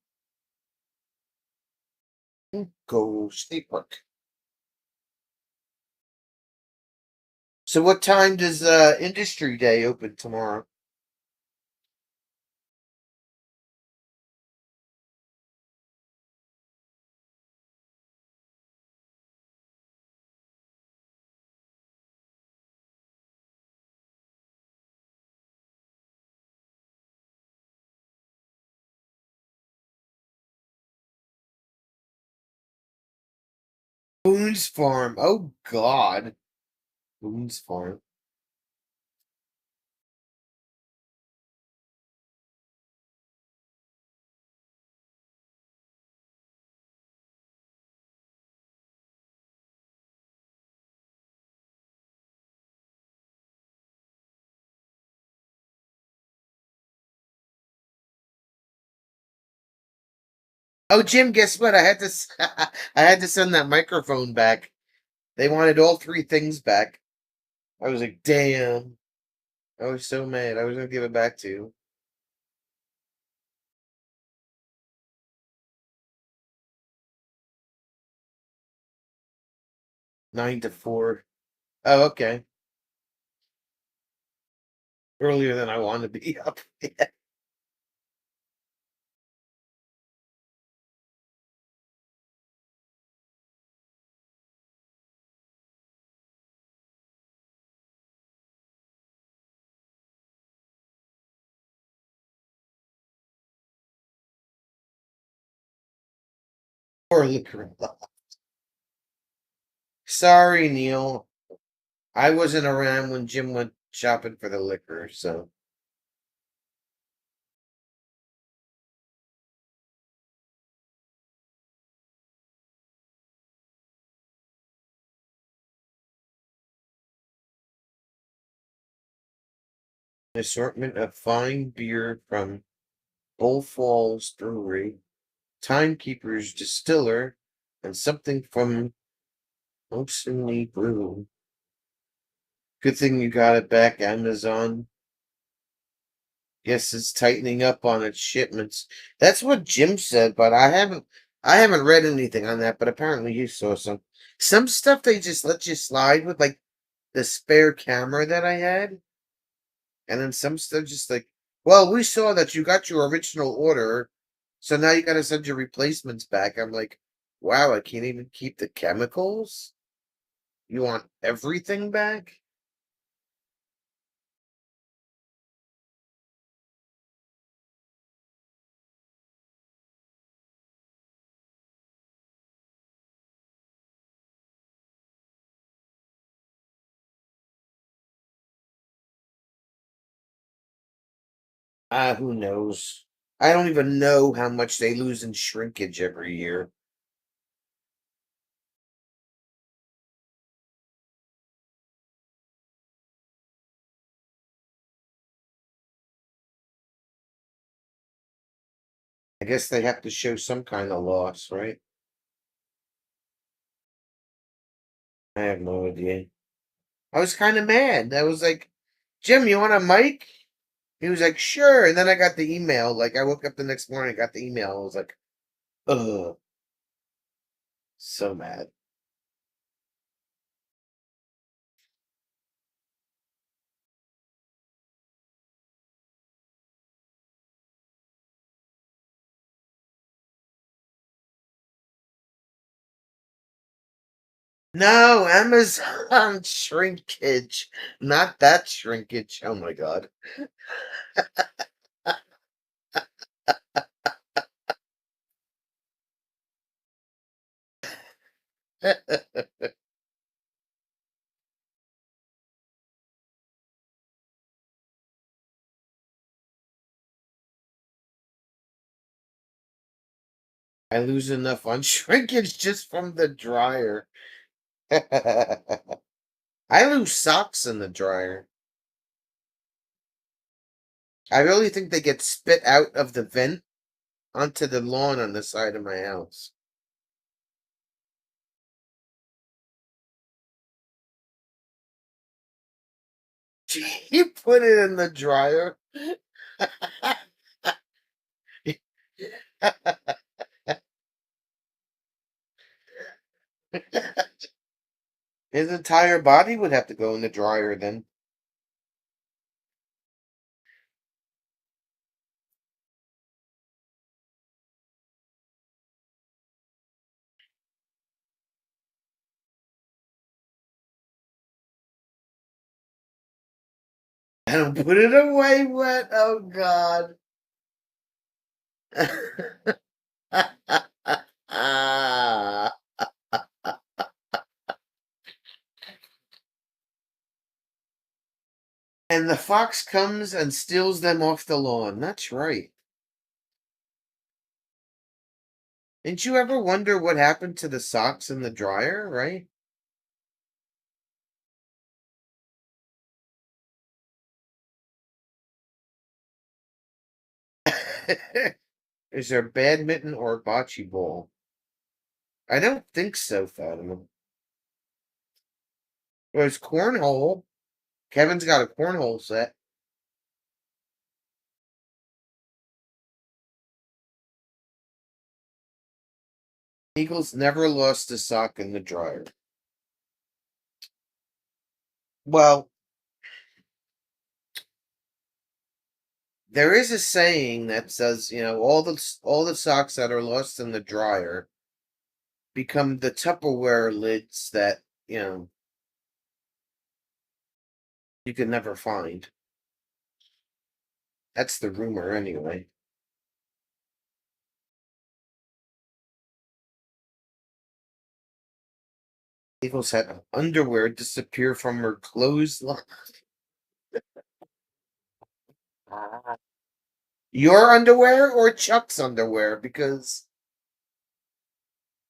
Pinko State Park. So what time does Industry Day open tomorrow? Boone's Farm. Oh God. Boone's Farm. Oh, Jim, guess what? I had to I had to send that microphone back. They wanted all three things back. I was like, damn. I was so mad. I was gonna give it back to you. 9 to 4. Oh, okay. Earlier than I wanted to be up. Poor liquor. Sorry, Neil. I wasn't around when Jim went shopping for the liquor, so an assortment of fine beer from Bull Falls Brewery, Timekeeper's Distiller, and something from Oaksley Brew. Good thing you got it back, Amazon. Guess it's tightening up on its shipments. That's what Jim said, but I haven't read anything on that, but apparently you saw some stuff they just let you slide with, like the spare camera that I had. And then some stuff just like, well, we saw that you got your original order, so now you got to send your replacements back. I'm like, wow, I can't even keep the chemicals. You want everything back? Who knows? I don't even know how much they lose in shrinkage every year. I guess they have to show some kind of loss, right? I have no idea. I was kind of mad. I was like, Jim, you want a mic? He was like, sure. And then I got the email. Like, I woke up the next morning, I got the email. I was like, ugh, so mad. No, Amazon shrinkage, not that shrinkage. Oh my God. I I lose enough on shrinkage just from the dryer. I lose socks in the dryer. I really think they get spit out of the vent onto the lawn on the side of my house. You put it in the dryer? His entire body would have to go in the dryer then. And put it away wet. Oh God. And the fox comes and steals them off the lawn. That's right. Didn't you ever wonder what happened to the socks in the dryer, right? Is there badminton or bocce ball? I don't think so, Fatima. There's cornhole. Kevin's got a cornhole set. Eagles never lost a sock in the dryer. Well, there is a saying that says, all the socks that are lost in the dryer become the Tupperware lids that, you could never find. That's the rumor anyway. Eagles had underwear disappear from her clothesline. Your underwear or Chuck's underwear? Because,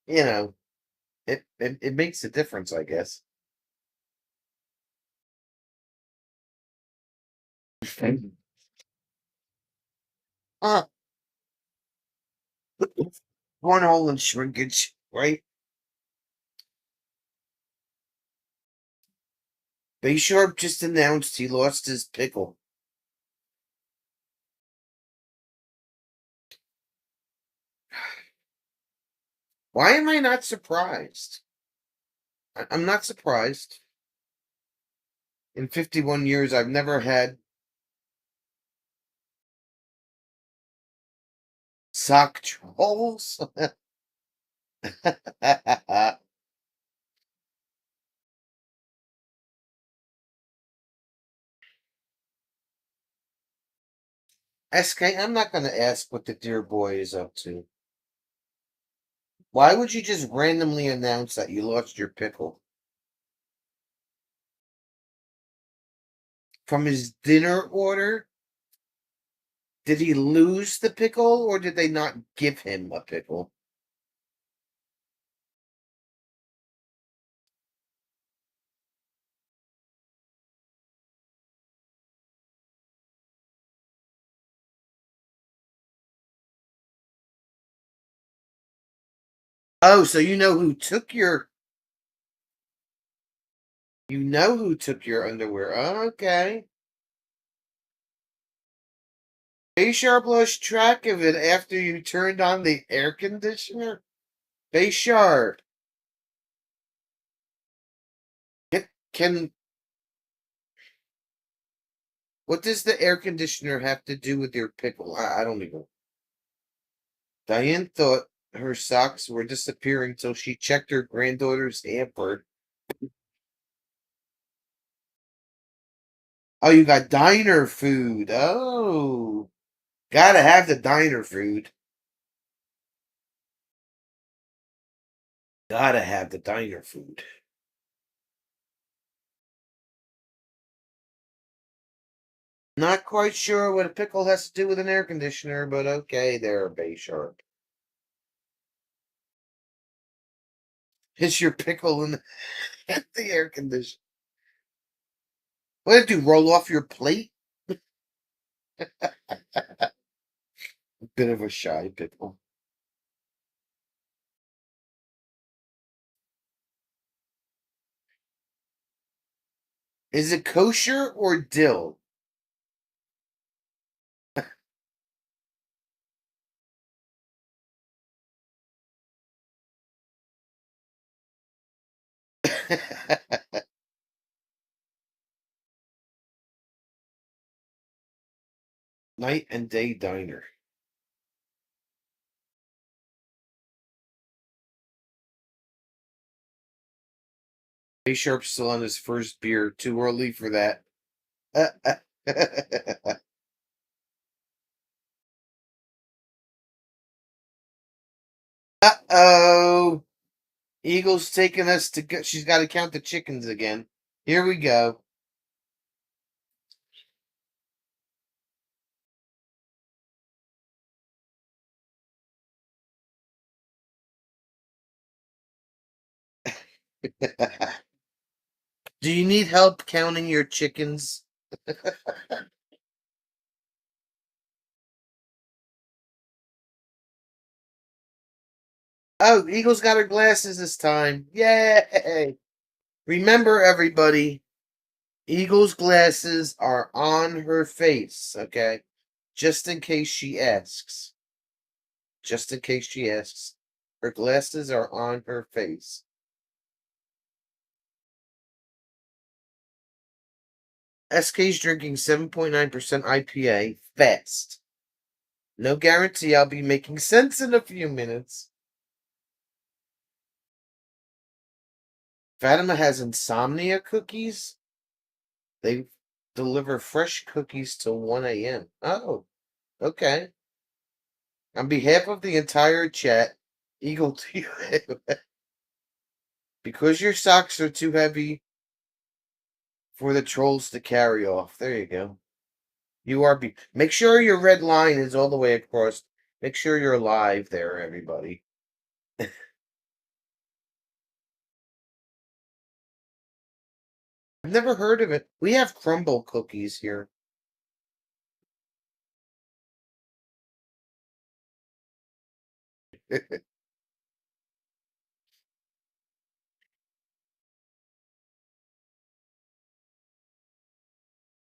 you know, it makes a difference, I guess. Ah, cornhole and shrinkage, right? Bay Sharp just announced he lost his pickle. Why am I not surprised? I'm not surprised. In 51 years, I've never had sock trolls. SK, I'm not going to ask what the dear boy is up to. Why would you just randomly announce that you lost your pickle? From his dinner order? Did he lose the pickle or did they not give him a pickle? Oh, so you know who took your underwear. Okay. Bay Sharp lost track of it after you turned on the air conditioner? Bay Sharp. Can what does the air conditioner have to do with your pickle? I don't even. Diane thought her socks were disappearing till she checked her granddaughter's hamper. Oh, you got diner food. Oh, gotta have the diner food. Gotta have the diner food. Not quite sure what a pickle has to do with an air conditioner, but okay, there, Bay Sharp. It's your pickle in the air conditioner. What did you do? Roll off your plate? A bit of a shy pickle. Is it kosher or dill? Night and day diner. A Sharp's still on his first beer. Too early for that. Uh-oh. Eagle's taking us to go. She's got to count the chickens again. Here we go. Do you need help counting your chickens? Oh, Eagle's got her glasses this time. Yay! Remember, everybody, Eagle's glasses are on her face, okay? Just in case she asks. Just in case she asks. Her glasses are on her face. SK's drinking 7.9% IPA fast. No guarantee I'll be making sense in a few minutes. Fatima has insomnia cookies. They deliver fresh cookies till 1 a.m. Oh, okay. On behalf of the entire chat, Eagle to you. Because your socks are too heavy for the trolls to carry off. There you go. You are make sure your red line is all the way across. Make sure you're live there, everybody. I've never heard of it. We have crumble cookies here.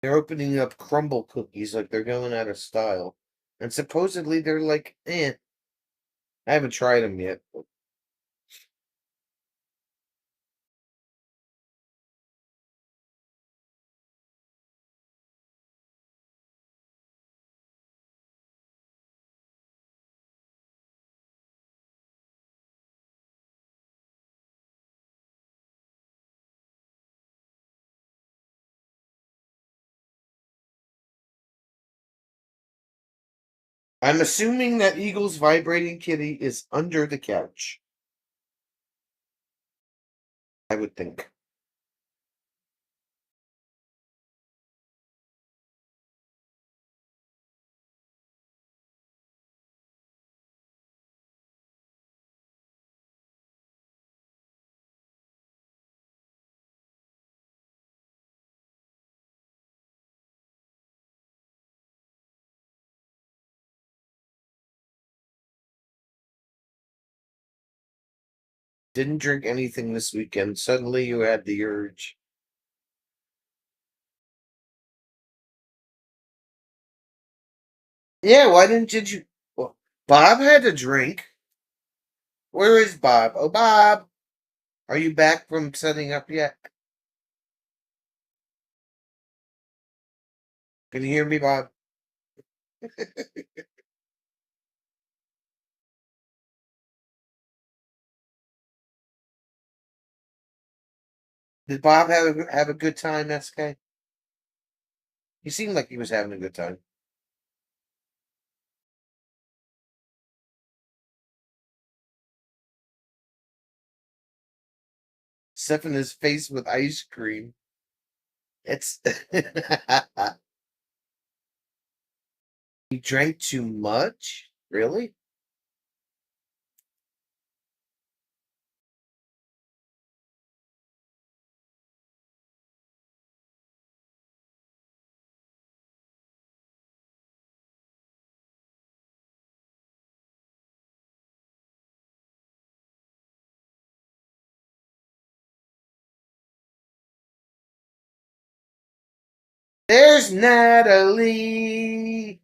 They're opening up crumble cookies like they're going out of style. And supposedly they're like, eh. I haven't tried them yet. I'm assuming that Eagle's vibrating kitty is under the couch. I would think. Didn't drink anything this weekend. Suddenly you had the urge. Yeah, why didn't you? Well, Bob had a drink. Where is Bob? Oh, Bob, are you back from setting up yet? Can you hear me, Bob? Did Bob have a good time, SK? He seemed like he was having a good time. Stuffing his face with ice cream. It's he drank too much? Really? There's Natalie.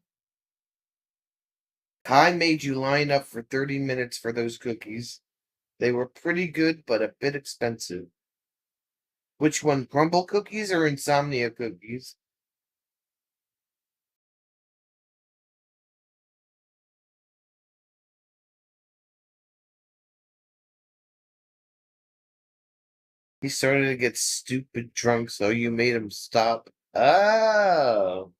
Kai made you line up for 30 minutes for those cookies. They were pretty good, but a bit expensive. Which one, crumble cookies or insomnia cookies? He started to get stupid drunk, so you made him stop. Oh.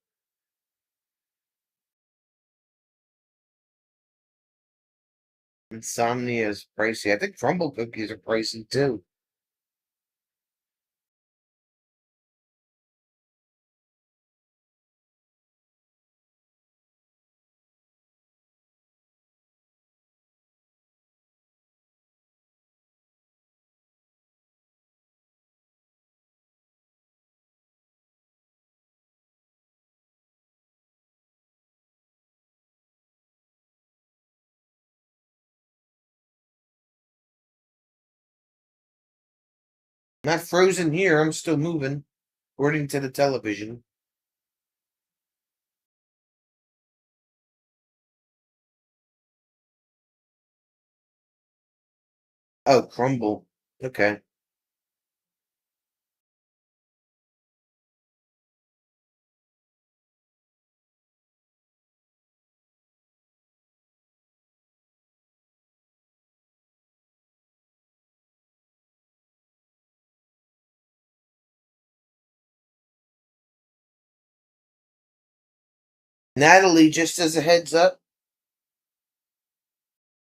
Insomnia is pricey. I think crumble cookies are pricey too. Not frozen here. I'm still moving, according to the television. Oh, crumble. Okay. Natalie, just as a heads up,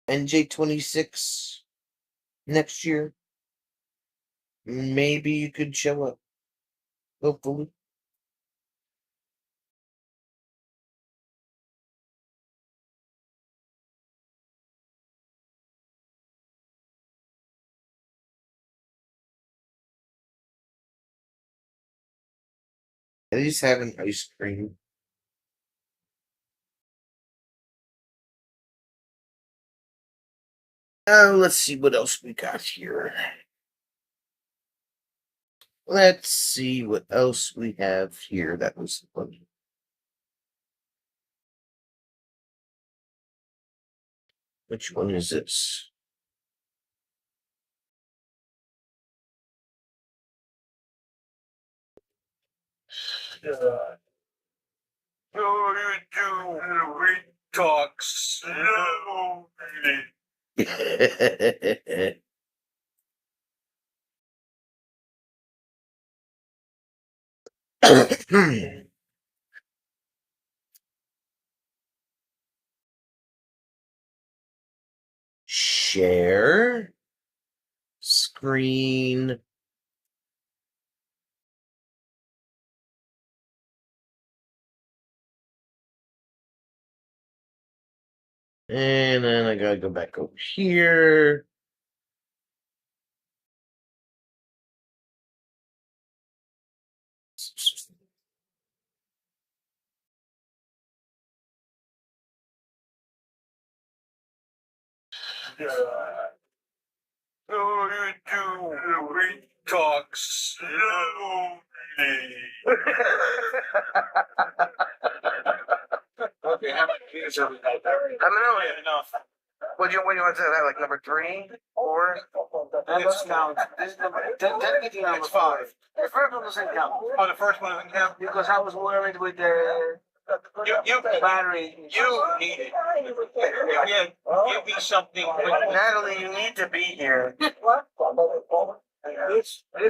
NJ26 next year. Maybe you could show up. Hopefully. At least having ice cream. Let's see what else we got here. Let's see what else we have here. That was fun. Which one is this? We talk slowly. Share screen. And then I gotta go back over here. We talk slowly. Okay, how many pieces have we had? How many? Enough. What do you want to say? Like number 3, 4? Let's count. This is number. Technically number 5. The first one doesn't count. Oh, the first one doesn't count because I was worried with the. You battery. You need it. Yeah, give me something. Natalie, you need to be here. This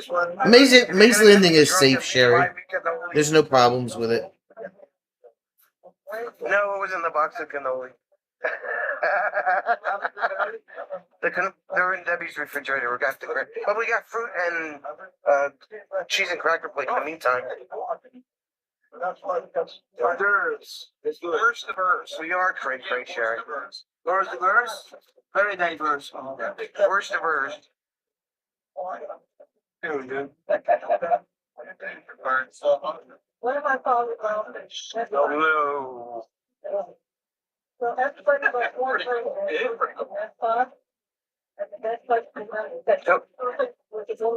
one. Maze Landing is safe, Sherry. There's no problems with it. No, it was in the box of cannoli. They're in Debbie's refrigerator. But we got fruit and cheese and cracker plate in the meantime. Diverse. Diverse, diverse. We are cray, Sherry. Diverse, diverse. Very diverse. Diverse, diverse. Here we go. What am I calling about? Hello. So everybody but one person that's fun. And the best place to run is that.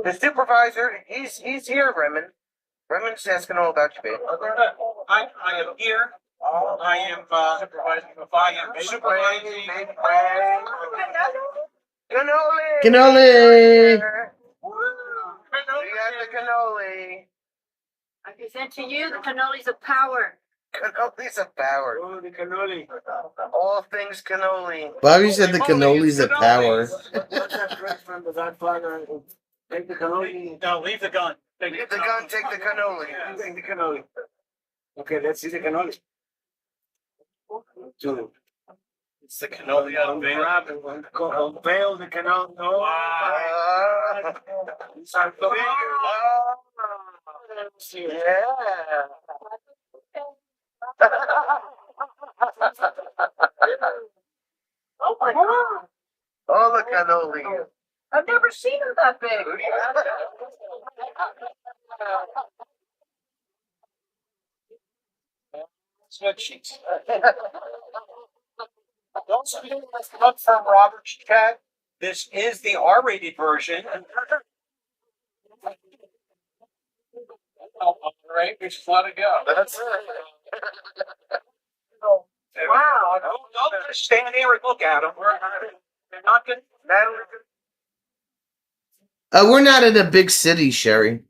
The supervisor, he's here, Raymond. Redmond's asking all about you, babe. I am here. I am supervising. I am supervising. Cannoli! Cannoli! We got the cannoli. I present to you the cannolis of power. Cannoli's a power. Oh, the cannoli. All things cannoli. Bobby said the cannoli's a power. What's that trick from the Godfather? Take the cannoli. No, leave the gun. Leave the gun, take the cannoli. Take the cannoli. Okay, let's see the cannoli. Two. It's the cannoli out of Unveil the cannoli. Oh, yeah. Oh my God. All the cannoli. I've never seen them that big. Spreadsheets. Don't speak up from Robert's chat. This is the R-rated version. Right, we just let it go. That's Wow. Don't just stand here and look at them. We're not going We're not in a big city, Sherry.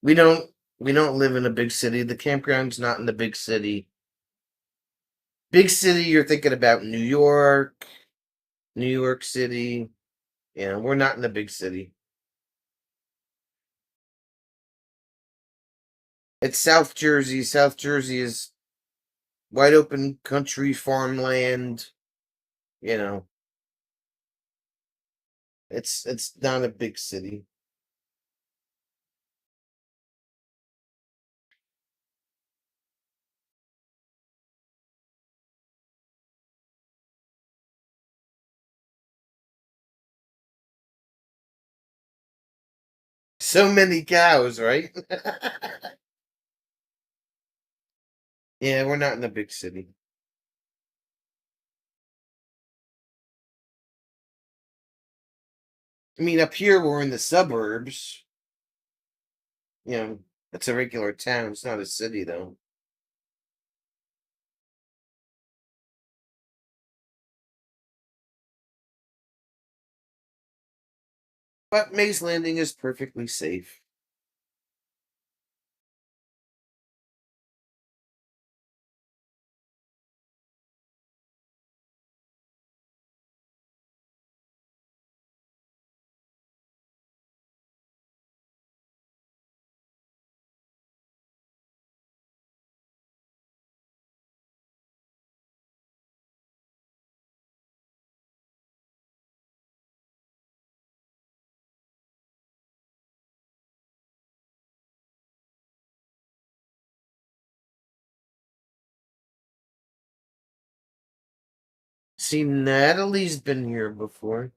We don't live in a big city. The campground's not in the big city. Big city, you're thinking about New York City. Yeah, we're not in a big city. It's South Jersey. South Jersey is wide open country, farmland. You know, it's not a big city. So many cows, right? Yeah, we're not in a big city. I mean, up here we're in the suburbs. You know, it's a regular town. It's not a city, though. But Maze Landing is perfectly safe. See, Natalie's been here before.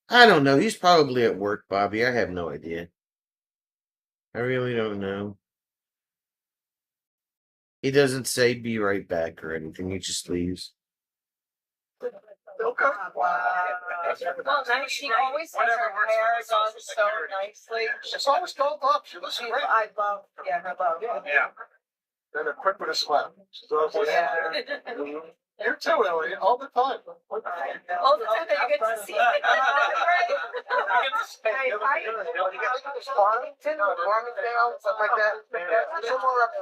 I don't know. He's probably at work, Bobby. I have no idea. I really don't know. He doesn't say be right back or anything. He just leaves. Well, nice. She always has her hair done so nicely. It's always dolled up. She looks great. I love, her love. Yeah. Then a quick with a slap. Yeah. You too, Ellie, all the time. All the time that you get to see it. Right? Hey, Farmington, Farmingdale, something like that. Somewhere up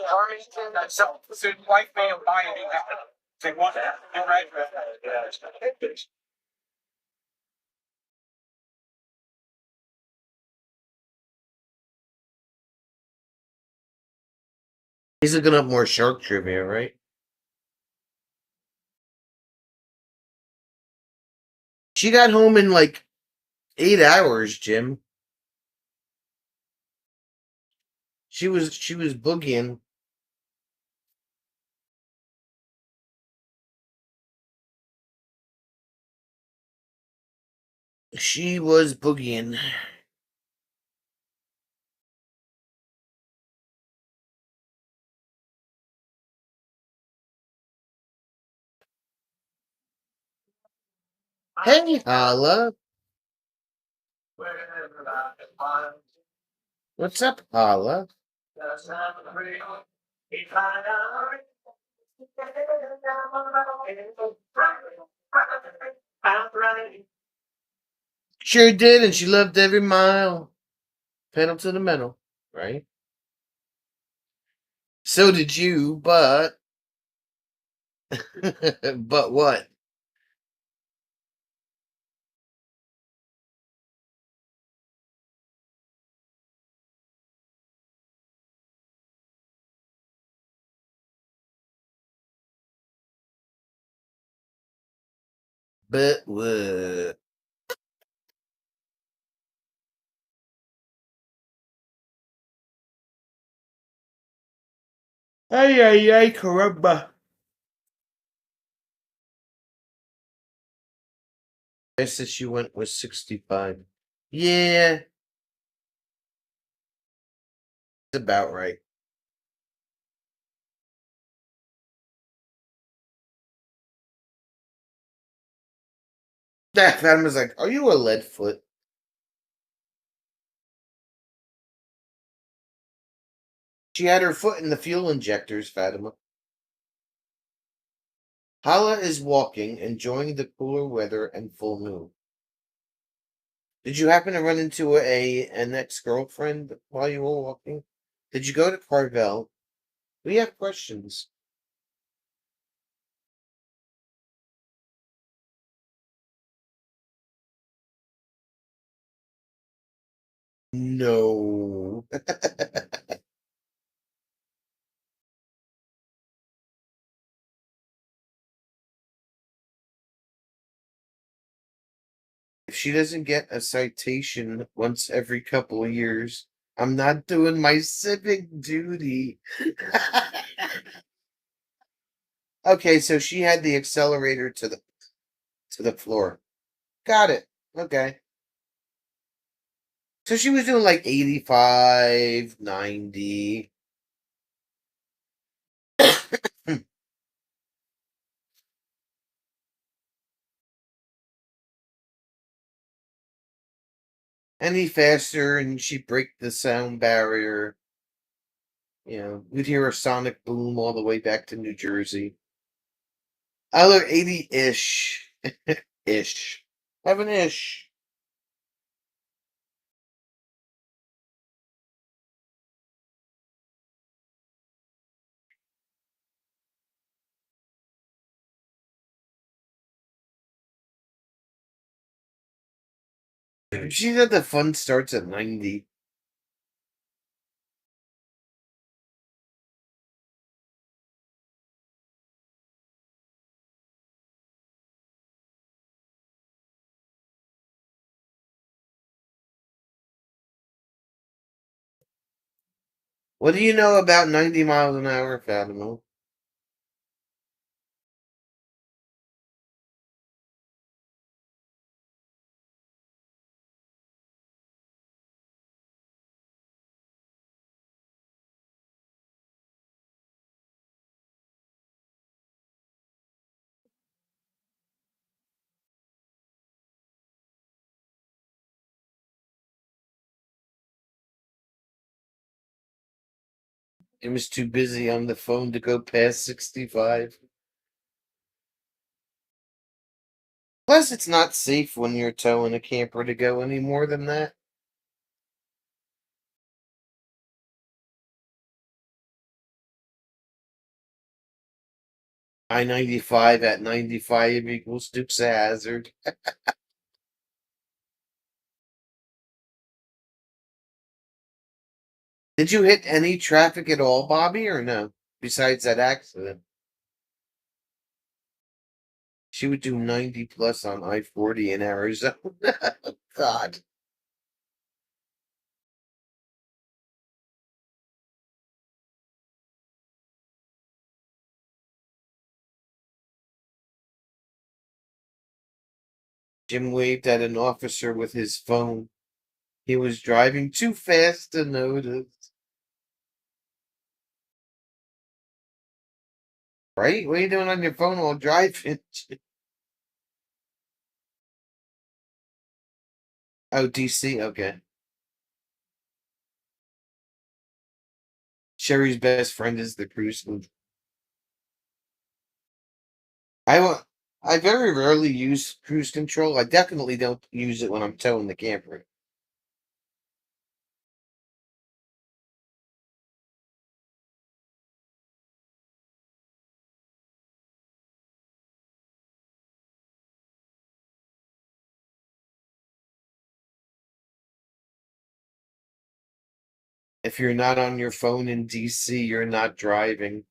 Farmington. So white man buy a new house. They want that. You're right. He's looking up more shark trivia, right? She got home in like 8 hours, Jim. She was boogieing. She was boogieing. Hey, Hala. What's up, Paula? Sure did, and she loved every mile. Pedal to the metal, right? So did you, but but what? But what? Ay, ay, ay, caramba. I said she went with 65. Yeah, it's about right. That Fatima's like, are you a lead foot? She had her foot in the fuel injectors, Fatima. Hala is walking, enjoying the cooler weather and full moon. Did you happen to run into an ex-girlfriend while you were walking? Did you go to Carvel? We have questions. No. If she doesn't get a citation once every couple of years, I'm not doing my civic duty. Okay, so she had the accelerator to the floor. Got it. Okay. So she was doing like 85, 90. Any faster and she'd break the sound barrier. You know, we'd hear a sonic boom all the way back to New Jersey. I look 80-ish. Ish. Have an ish. She said the fun starts at 90. What do you know about 90 miles an hour, Fatima? It was too busy on the phone to go past 65. Plus, it's not safe when you're towing a camper to go any more than that. I-95 at 95 equals Dukes of Hazard. Did you hit any traffic at all, Bobby, or no? Besides that accident. She would do 90 plus on I-40 in Arizona. God. Jim waved at an officer with his phone. He was driving too fast to notice. Right? What are you doing on your phone while driving? Oh, DC? Okay. Sherry's best friend is the cruise control. I very rarely use cruise control. I definitely don't use it when I'm towing the camper. If you're not on your phone in DC, you're not driving.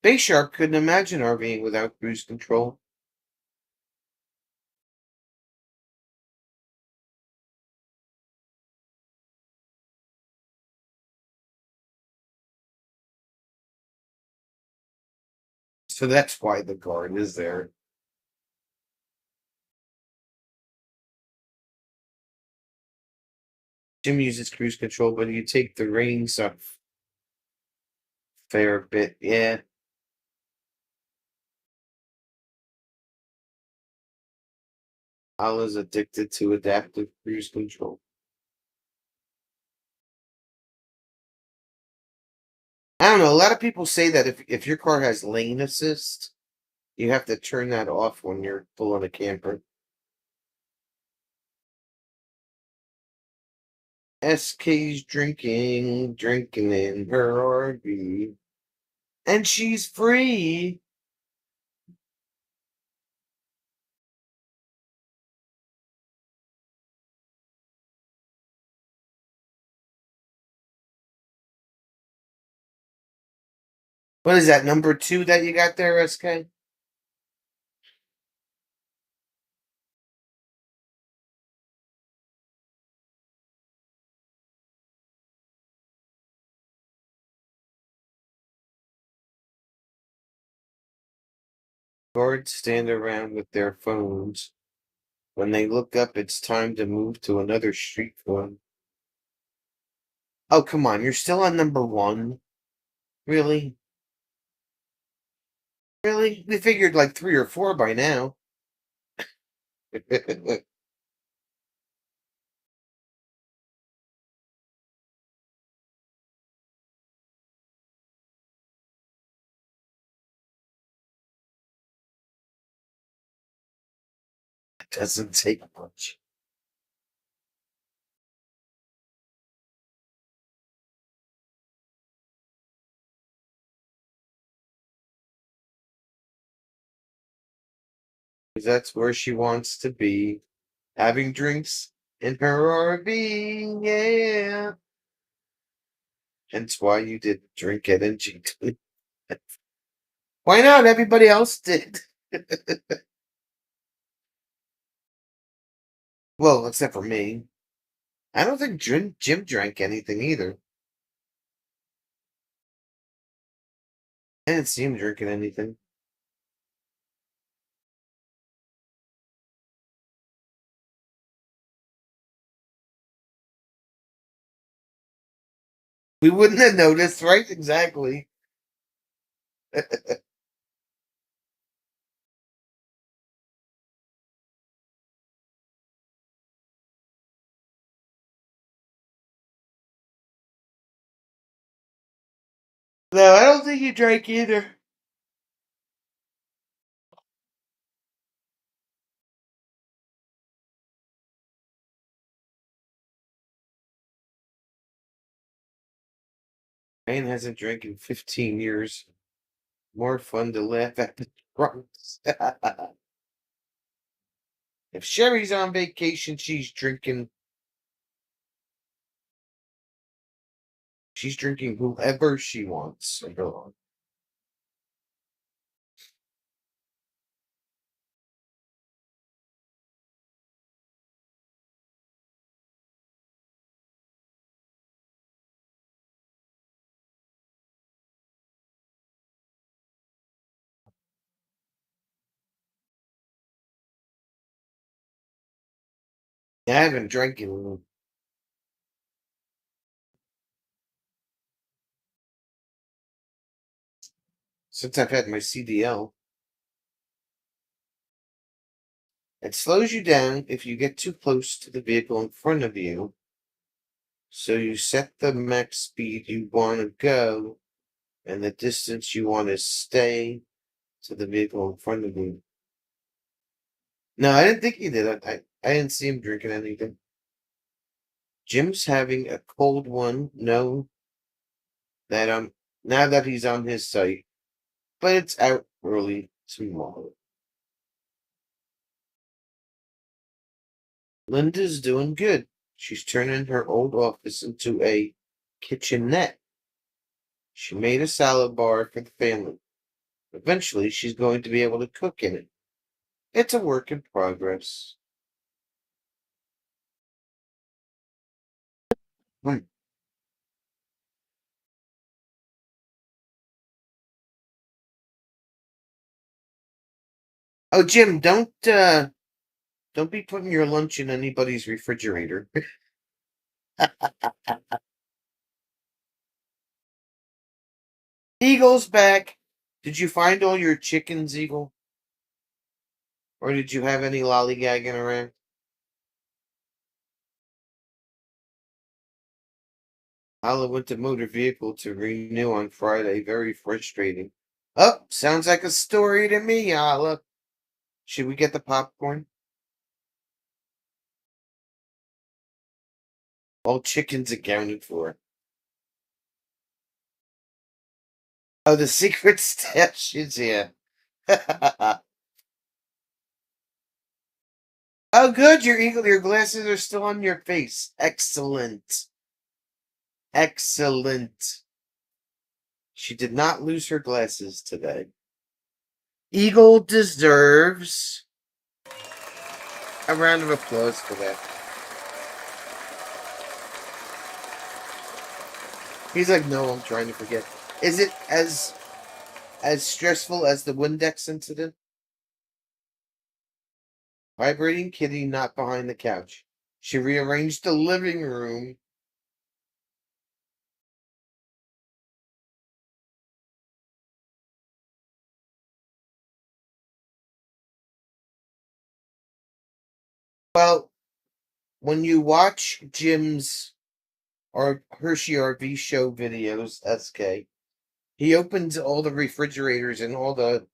Bay Shark couldn't imagine RVing without cruise control. So that's why the guard is there. Jim uses cruise control, but you take the reins off fair bit. Yeah. Al is addicted to adaptive cruise control. I don't know. A lot of people say that if your car has lane assist, you have to turn that off when you're pulling a camper. SK's drinking in her RV, and she's free. What is that, number 2 that you got there, SK? Guards stand around with their phones. When they look up, it's time to move to another street for them. Oh, come on. You're still on number 1? Really? Really? We figured like 3 or 4 by now. It doesn't take much. That's where she wants to be. Having drinks in her RV, yeah. Hence why you didn't drink energy. Why not? Everybody else did. Well, except for me. I don't think Jim drank anything either. I didn't see him drinking anything. We wouldn't have noticed, right? Exactly. No, I don't think he drank either. Man hasn't drank in 15 years. More fun to laugh at the drunks. If Sherry's on vacation, she's drinking. She's drinking whoever she wants. I haven't drank in since I've had my CDL. It slows you down if you get too close to the vehicle in front of you. So you set the max speed you want to go and the distance you want to stay to the vehicle in front of you. No, I didn't think he did. I didn't see him drinking anything. Jim's having a cold one. No, that now that he's on his site, but it's out early tomorrow. Linda's doing good. She's turning her old office into a kitchenette. She made a salad bar for the family. Eventually, she's going to be able to cook in it. It's a work in progress. Hmm. Oh, Jim, don't be putting your lunch in anybody's refrigerator. Eagle's back. Did you find all your chickens, Eagle? Or did you have any lollygagging around? Hala went to motor vehicle to renew on Friday. Very frustrating. Oh, sounds like a story to me, Hala. Should we get the popcorn? All chickens accounted for. Oh, the secret stash is here. Oh, good. Your glasses are still on your face. Excellent. Excellent. She did not lose her glasses today. Eagle deserves a round of applause for that. He's like, no, I'm trying to forget. Is it as stressful as the Windex incident? Vibrating kitty not behind the couch. She rearranged the living room. Well, when you watch Jim's or Hershey RV show videos, SK, he opens all the refrigerators and all the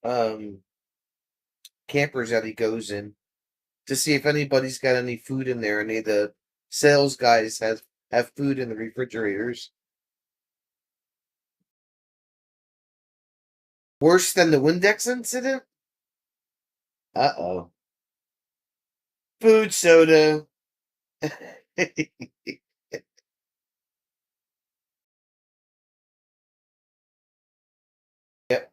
um campers that he goes in to see if anybody's got any food in there. Any of the sales guys have food in the refrigerators. Worse than the Windex incident? Uh-oh. Food soda. Yep.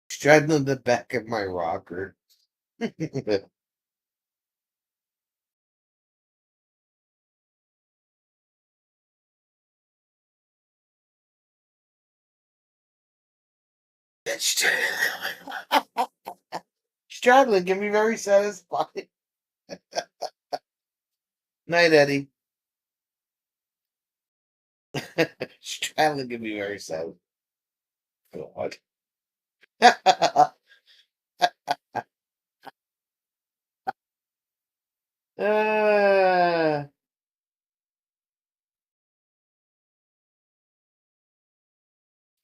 Straddling the back of my rocker. Straddling can be very satisfying. Night, Eddie. Straddling can be very satisfying. God. uh,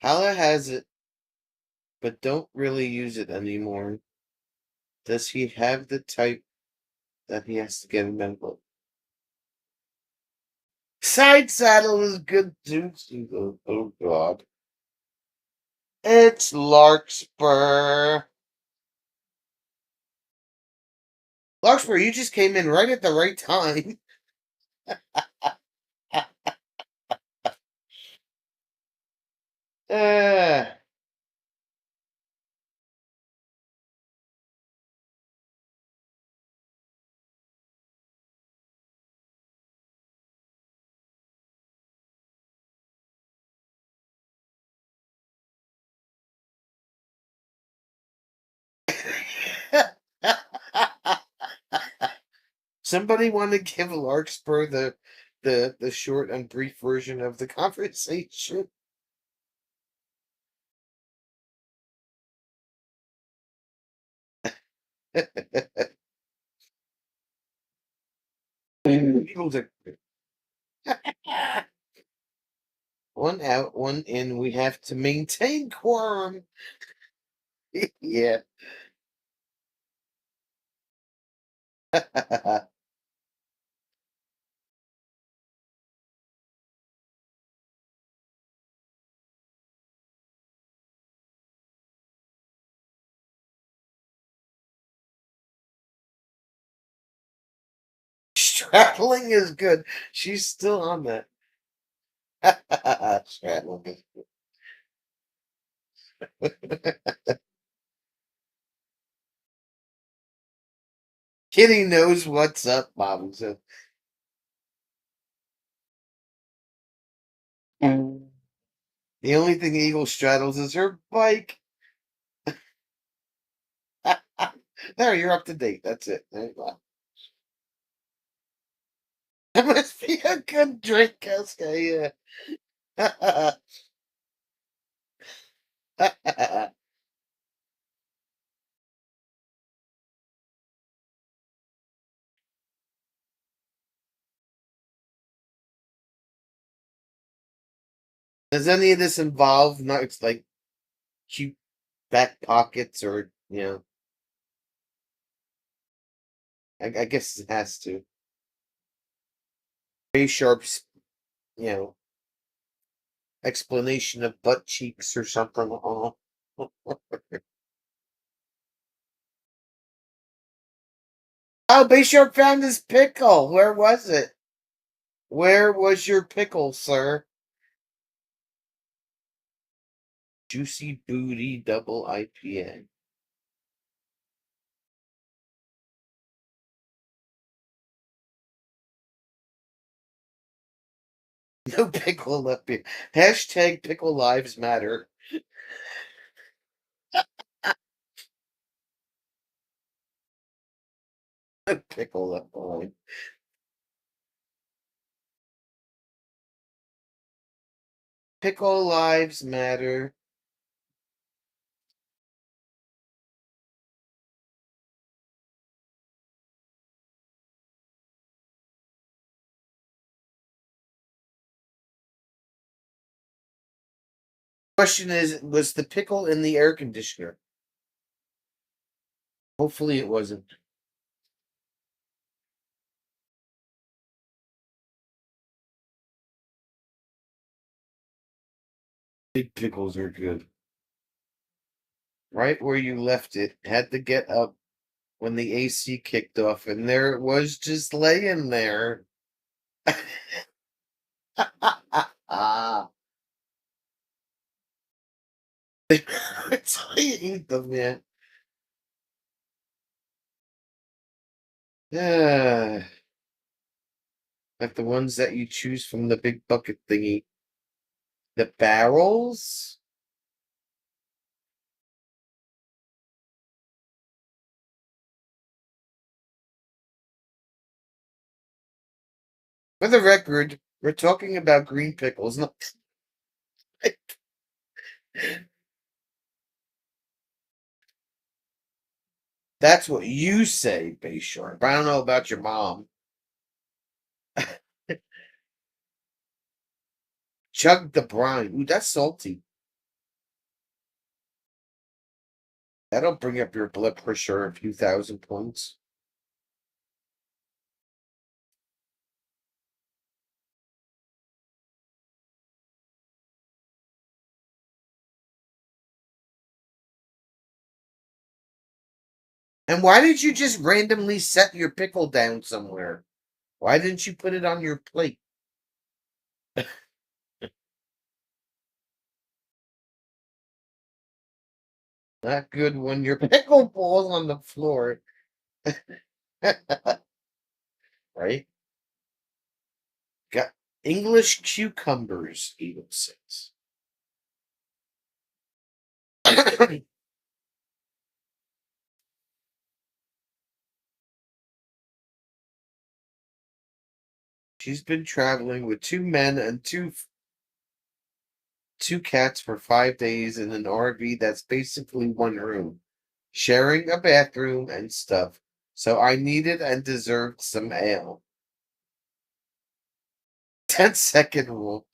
Hala has it, but don't really use it anymore. Does he have the type that he has to get a medical? Side saddle is good too. Oh God. It's Larkspur. Larkspur, you just came in right at the right time. uh, somebody want to give Larkspur the short and brief version of the conversation? Eagles are one out, one in. We have to maintain quorum. Yeah. Straddling is good. She's still on that. Straddling is good. Kitty knows what's up, Bobby said. The only thing Eagle straddles is her bike. There, you're up to date. That's it. There you go. That must be a good drink, Casca. Yeah. Does any of this involve not it's like cute back pockets or I guess it has to. Very sharp, you know, explanation of butt cheeks or something. Oh. Oh, Bayshark found his pickle. Where was it? Where was your pickle, sir? Juicy Booty Double IPA. No pickle left here. Hashtag pickle lives matter. No pickle left behind. Pickle lives matter. Question is, was the pickle in the air conditioner? Hopefully it wasn't. Big pickles are good. Right where you left it, had to get up when the AC kicked off, and there it was just laying there. That's how you eat them, man. Yeah. Like the ones that you choose from the big bucket thingy. The barrels? For the record, we're talking about green pickles. Not that's what you say, Bay Sharp. I don't know about your mom. Chug the brine. Ooh, that's salty. That'll bring up your blood pressure a few thousand points. And why did you just randomly set your pickle down somewhere? Why didn't you put it on your plate? Not good when your pickle falls on the floor. Right? Got English cucumbers, Eagle says. She's been traveling with two men and two cats for 5 days in an RV that's basically one room, sharing a bathroom and stuff. So I needed and deserved some ale. 10-second rule.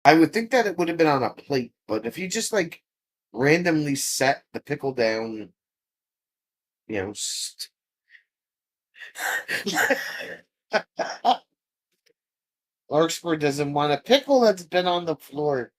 I would think that it would have been on a plate, but if you just like randomly set the pickle down, you know. Larkspur doesn't want a pickle that's been on the floor.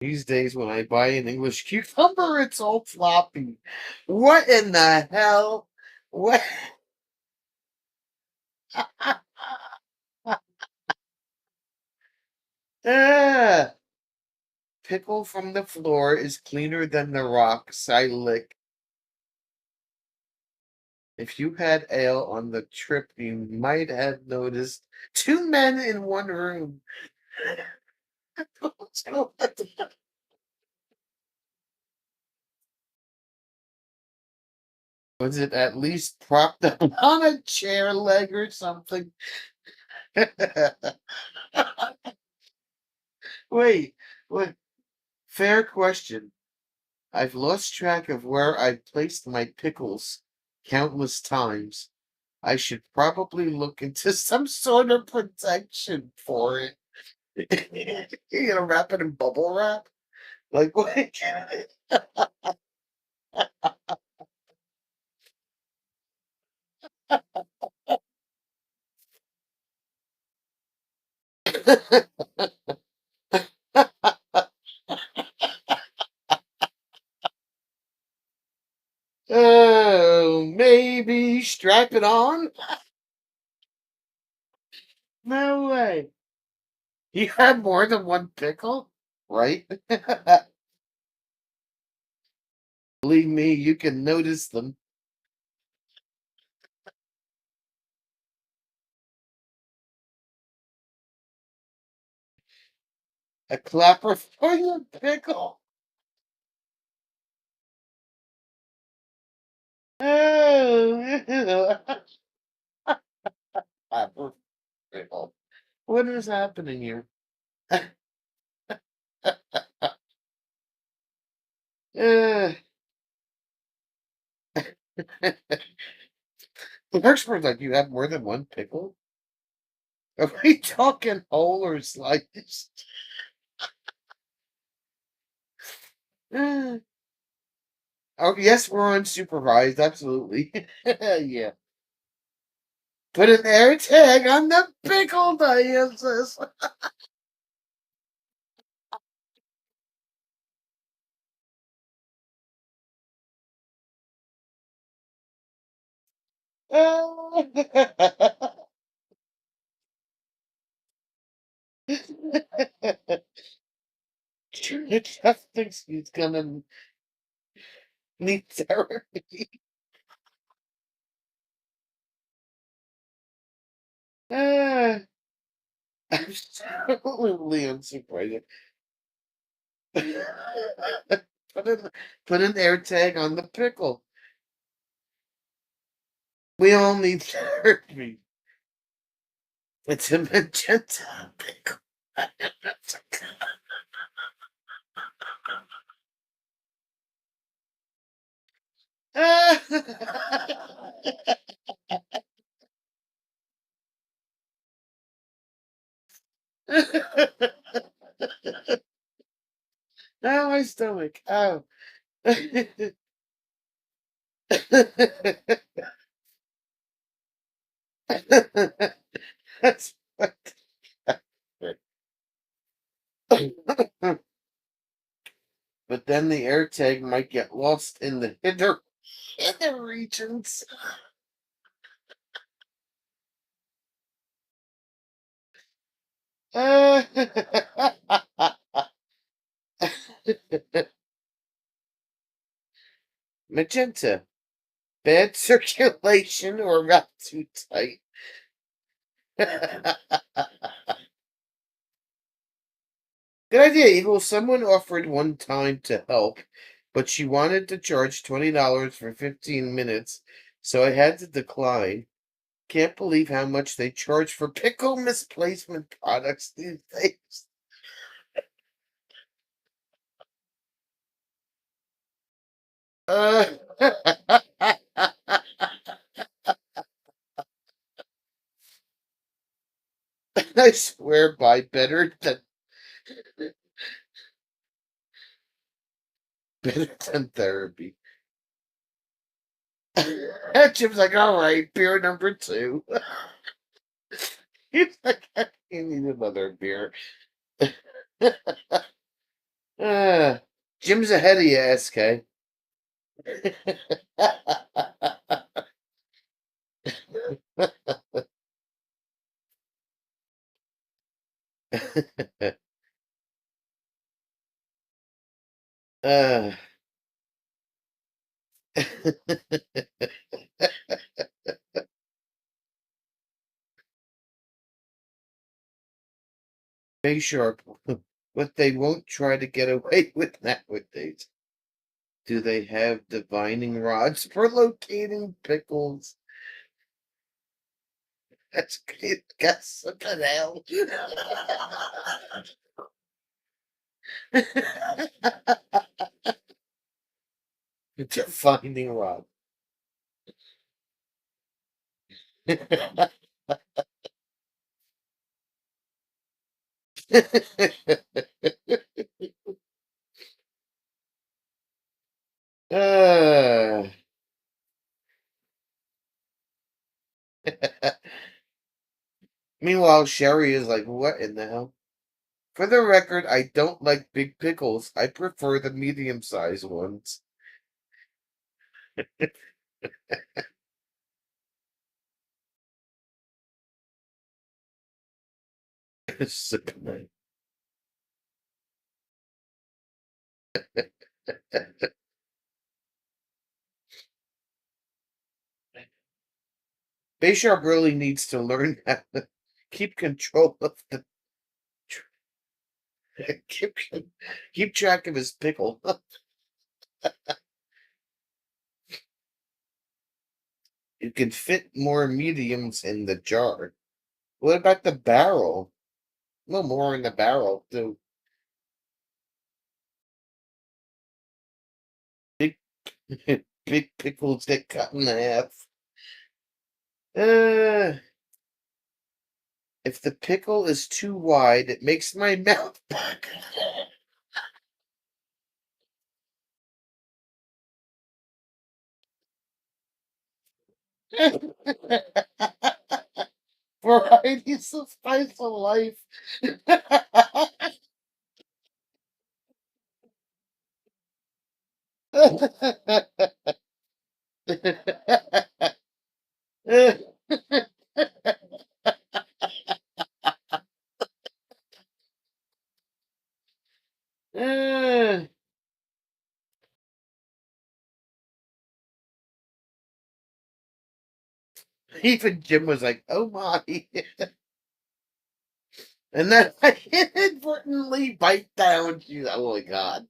These days, when I buy an English cucumber, it's all floppy. What in the hell? What? Ah, pickle from the floor is cleaner than the rocks I lick. If you had ale on the trip, you might have noticed two men in one room. Was it at least propped up on a chair leg or something? Wait, wait. Fair question. I've lost track of where I've placed my pickles countless times. I should probably look into some sort of protection for it. You gonna wrap it in bubble wrap? Like what? Oh, maybe strap it on? No way. You had more than one pickle? Right? Believe me, you can notice them. A clapper for your pickle. Oh, clapper pickle. What is happening here? Uh, the first word like you have more than one pickle? Are we talking whole or sliced? Uh, oh yes, we're unsupervised, absolutely. Yeah. Put an air tag on the pickle dialysis. It just thinks he's gonna need therapy. Ah, absolutely unsurprising. Put an put an air tag on the pickle. We all need therapy. It's a magenta pickle. Oh, my stomach. Oh. That's what. But then the air tag might get lost in the hither regions. Magenta. Bad circulation or wrapped too tight. Good idea, Eagle. Someone offered one time to help, but she wanted to charge $20 for 15 minutes, so I had to decline. Can't believe how much they charge for pickle misplacement products these days. Uh, I swear by better than therapy. Jim's like, all right, beer number 2. He's like, I need another beer. uh, Jim's ahead of you, SK. uh, Bay Sharp, but they won't try to get away with nowadays. Do they have divining rods for locating pickles? That's good. Guess what the hell? Divining rod. uh, Meanwhile, Sherry is like, what in the hell? For the record, I don't like big pickles. I prefer the medium-sized ones. Bishop really needs to learn how to keep control of the keep keep track of his pickle. You can fit more mediums in the jar. What about the barrel? No more in the barrel, too. Big big pickles get cut in half. Uh, if the pickle is too wide, it makes my mouth back. Varieties of spice of life. Even Jim was like, "Oh my!" And then I inadvertently bite down. She's like, "Oh my god!"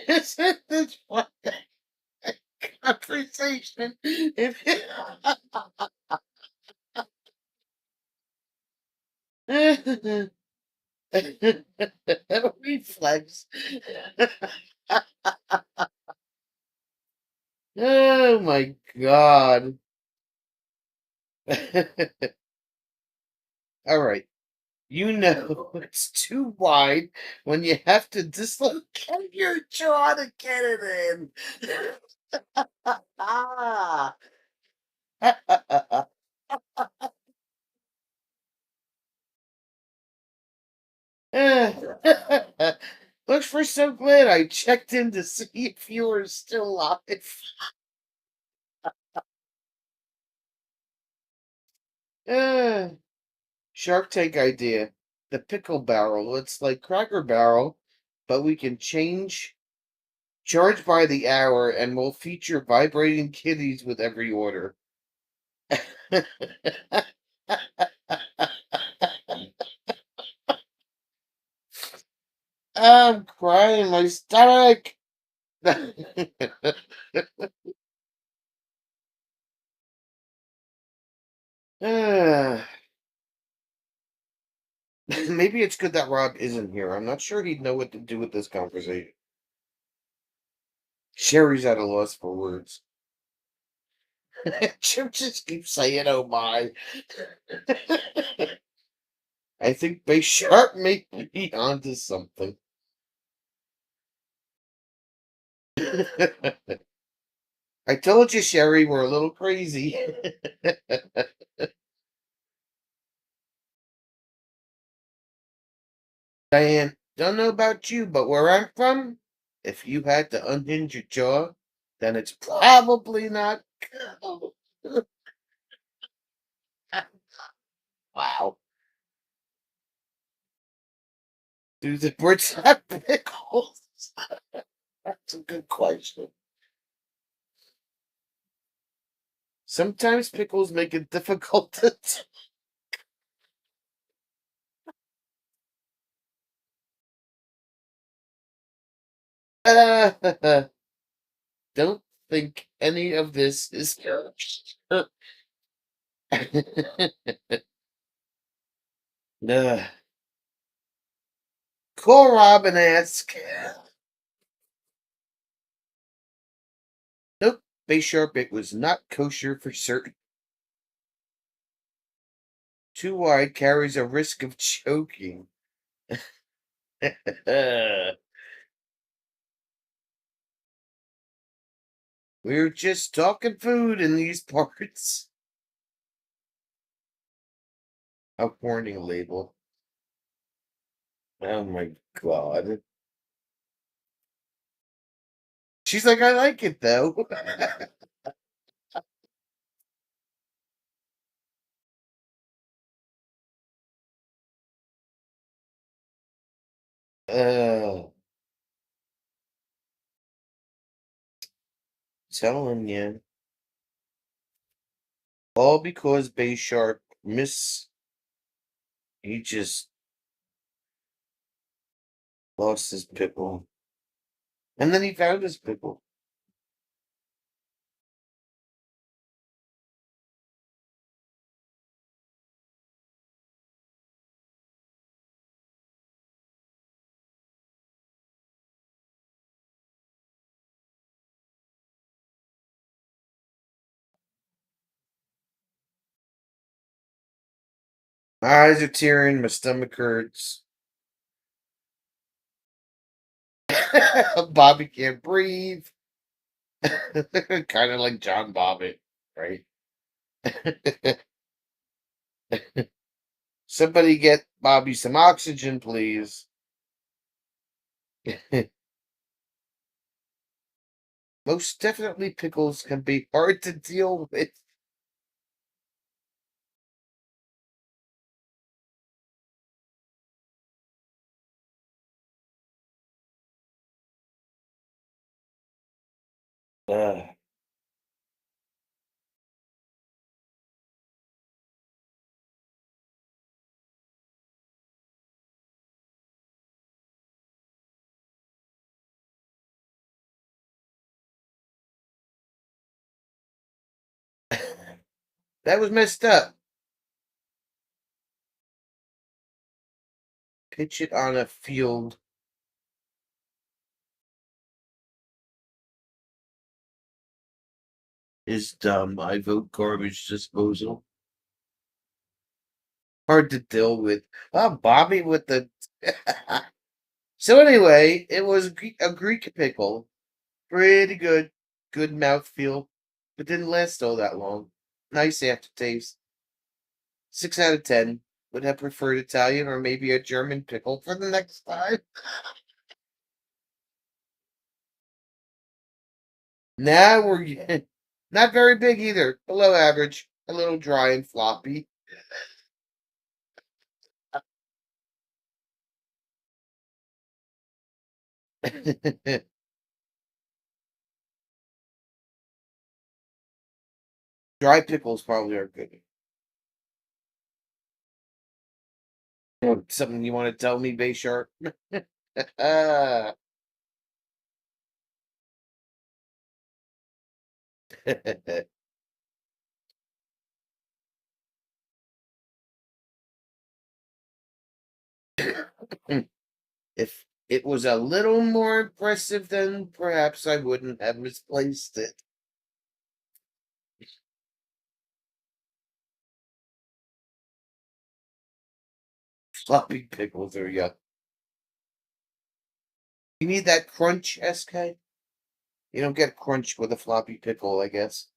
Isn't this what conversation? Reflex. Oh my god. All right. You know it's too wide when you have to dislocate your jaw to get it in. Ah. Looks for so glad I checked in to see if you were still alive. Uh, Shark Tank idea. The pickle barrel. It's like Cracker Barrel, but we can change Charge by the hour and will feature vibrating kitties with every order. I'm crying my stomach. Maybe it's good that Rob isn't here. I'm not sure he'd know what to do with this conversation. Sherry's at a loss for words. Jim just keeps saying, oh my. I think Bay Sharp may be onto something. I told you, Sherry, we're a little crazy. Diane, don't know about you, but where I'm from, if you had to unhinge your jaw, then it's probably not. Wow. Do the Brits have pickles? That's a good question. Sometimes pickles make it difficult to. Don't think any of this is. Ugh. Call Rob and ask. Nope, Bay Sharp, it was not kosher for certain. Too wide carries a risk of choking. We're just talking food in these parts. A warning label. Oh my god. She's like, I like it though. uh, telling you. All because Bay Sharp he just lost his pickle. And then he found his pickle. My eyes are tearing, my stomach hurts. Bobby can't breathe. Kind of like John Bobbitt, right? Somebody get Bobby some oxygen, please. Most definitely, pickles can be hard to deal with. Uh, that was messed up. Pitch it on a field is dumb. I vote garbage disposal. Hard to deal with. Oh, Bobby with the. So anyway, it was a Greek pickle. Pretty good. Good mouthfeel. But didn't last all that long. Nice aftertaste. 6 out of 10. Would have preferred Italian or maybe a German pickle for the next time. Now we're not very big either. Below average. A little dry and floppy. Dry pickles probably are good. Something you want to tell me, Bay Shark? If it was a little more impressive, then perhaps I wouldn't have misplaced it. Floppy pickles are yuck. You need that crunch, SK? You don't get crunch with a floppy pickle, I guess.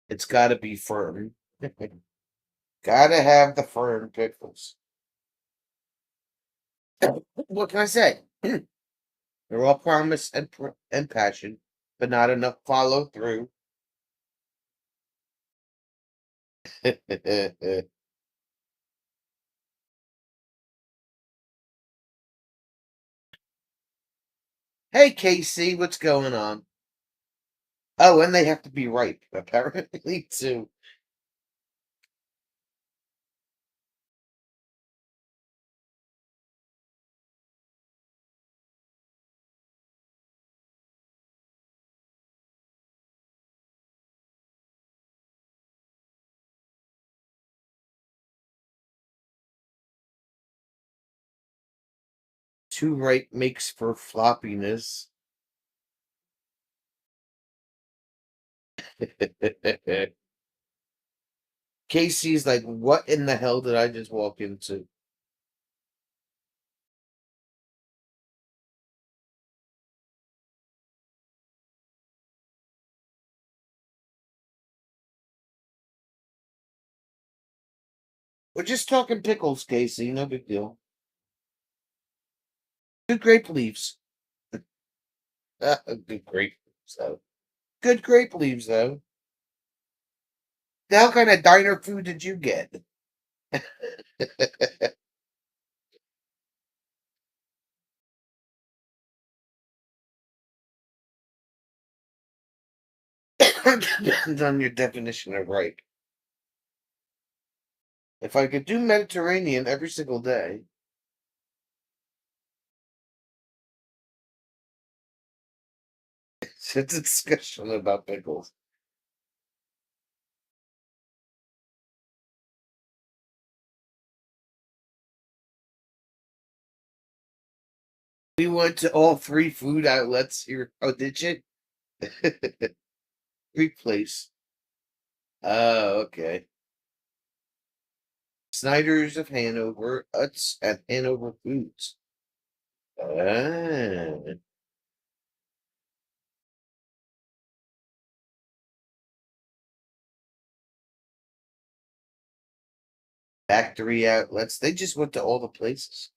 It's gotta be firm. Gotta have the firm pickles. What can I say? They're all promise and passion, but not enough follow through. Hey, Casey, what's going on? Oh, and they have to be ripe, apparently, too. Too ripe makes for floppiness. Casey's like, what in the hell did I just walk into? We're just talking pickles, Casey. No big deal. Good grape leaves. Good grape leaves, though. Good grape leaves, though. Now, what kind of diner food did you get? Depends on your definition of ripe. If I could do Mediterranean every single day, it's a discussion about pickles. We went to all three food outlets here. Oh, did you? Greek place. Oh, okay. Snyder's of Hanover, Utz, and Hanover Foods. Ah. Factory outlets. They just went to all the places.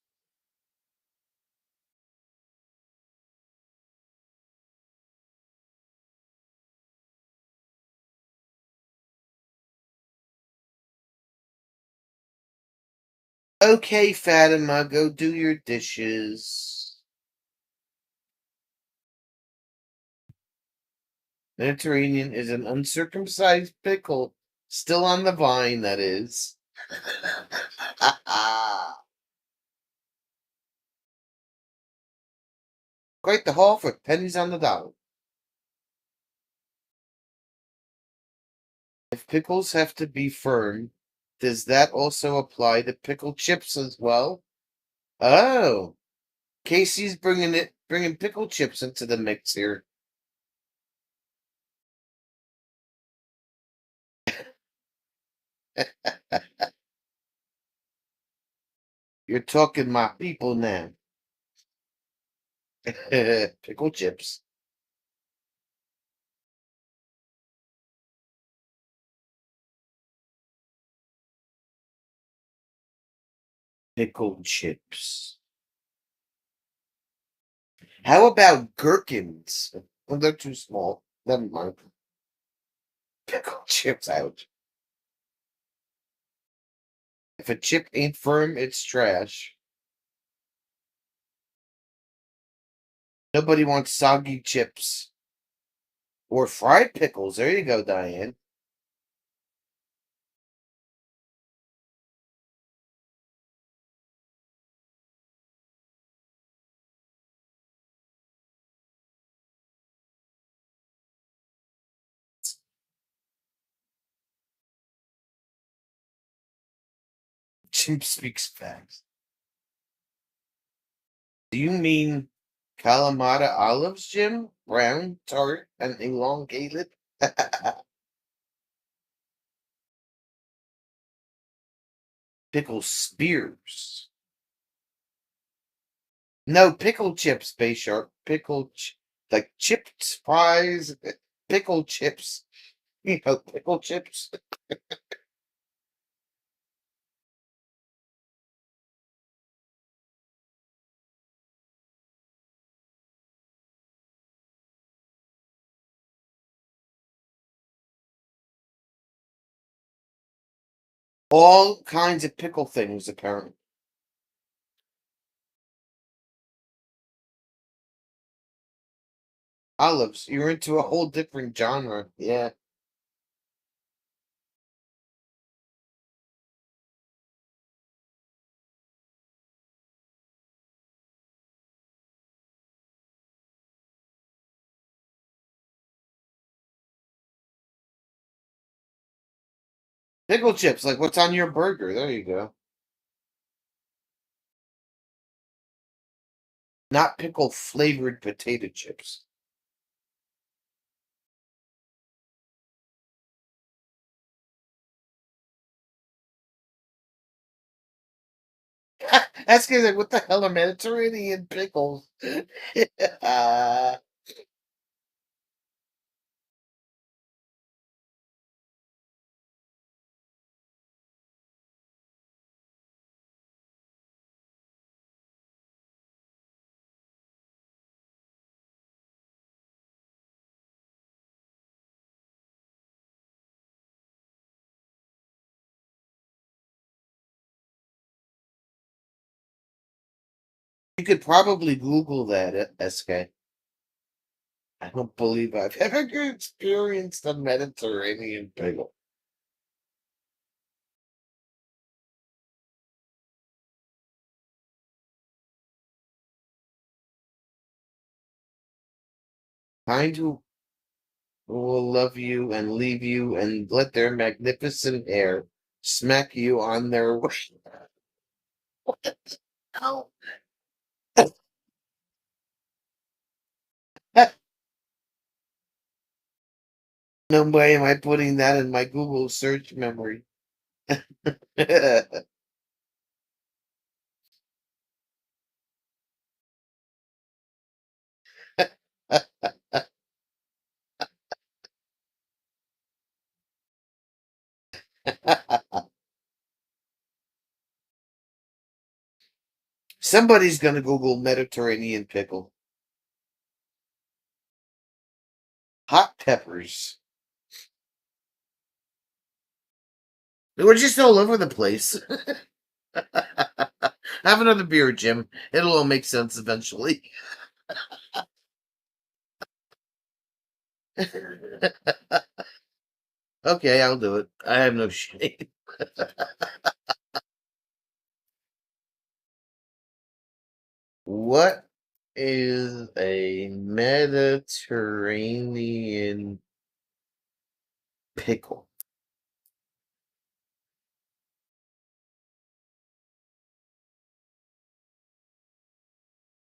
Okay, Fatima, go do your dishes. Mediterranean is an uncircumcised pickle, still on the vine, that is. Quite the haul for pennies on the dollar. If pickles have to be firm, does that also apply to pickle chips as well? Oh, Casey's bringing pickle chips into the mix here. You're talking my people now. Pickle chips. Pickled chips. How about gherkins? Well, they're too small. Never mind. Pickled chips, ouch. If a chip ain't firm, it's trash. Nobody wants soggy chips. Or fried pickles. There you go, Diane. Jim speaks facts. Do you mean Kalamata olives, Jim? Brown, tart, and elongated? Pickle spears. No, pickle chips, Bay Shark. Like chipped fries, pickle chips. You know, pickle chips. All kinds of pickle things, apparently. Olives. You're into a whole different genre. Yeah. Pickle chips, like what's on your burger. There you go. Not pickle flavored potato chips. That's because like, what the hell are Mediterranean pickles? You could probably Google that, SK. I don't believe I've ever experienced a Mediterranean pickle. Kind who will love you and leave you and let their magnificent hair smack you on their way. Oh. No way am I putting that in my Google search memory. Somebody's gonna Google Mediterranean pickle. Hot peppers. We're just all over the place. Have another beer, Jim. It'll all make sense eventually. Okay, I'll do it. I have no shame. What is a Mediterranean pickle?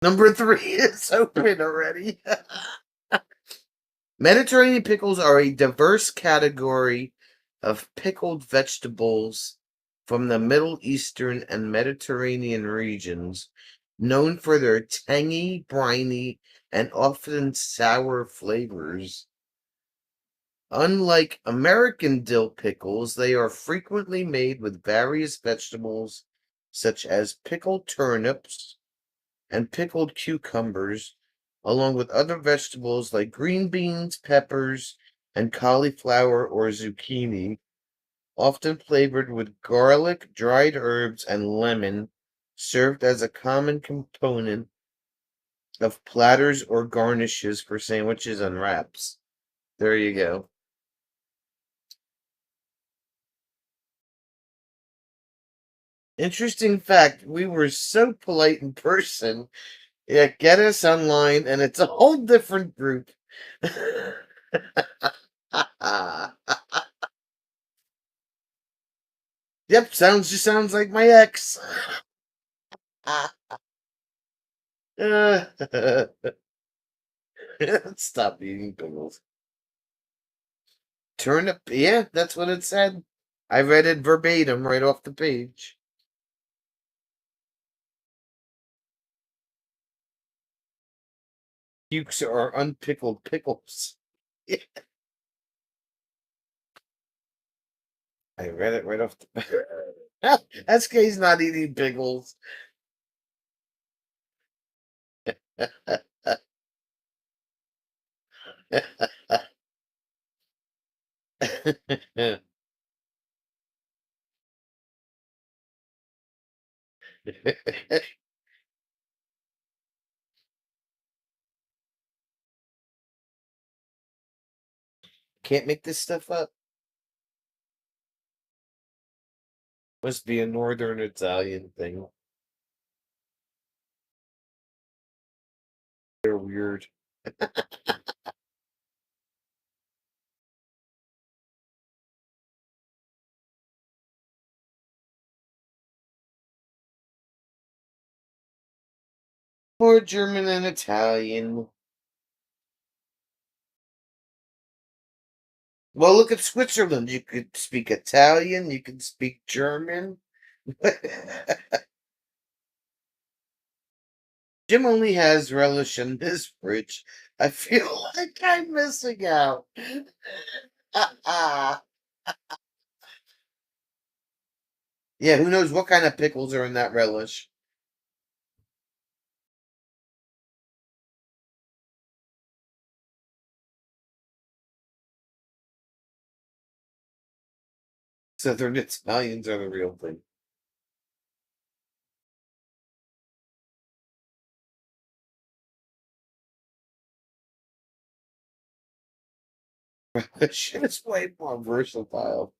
Number 3 is open already. Mediterranean pickles are a diverse category of pickled vegetables from the Middle Eastern and Mediterranean regions, known for their tangy, briny, and often sour flavors. Unlike American dill pickles, they are frequently made with various vegetables such as pickled turnips and pickled cucumbers, along with other vegetables like green beans, peppers, and cauliflower or zucchini, often flavored with garlic, dried herbs, and lemon, served as a common component of platters or garnishes for sandwiches and wraps. There you go. Interesting fact, we were so polite in person. Yeah, get us online, and it's a whole different group. Yep, sounds like my ex. Stop eating pickles. Turnip, yeah, that's what it said. I read it verbatim right off the page. Cukes are unpickled pickles. I read it right off the SK's not eating pickles. Can't make this stuff up. Must be a northern Italian thing. They're weird. Or German and Italian. Well, look at Switzerland. You could speak Italian, you can speak German. Jim only has relish in his fridge. I feel like I'm missing out. Yeah, who knows what kind of pickles are in that relish? Southern Italians are the real thing. Relish is way more versatile.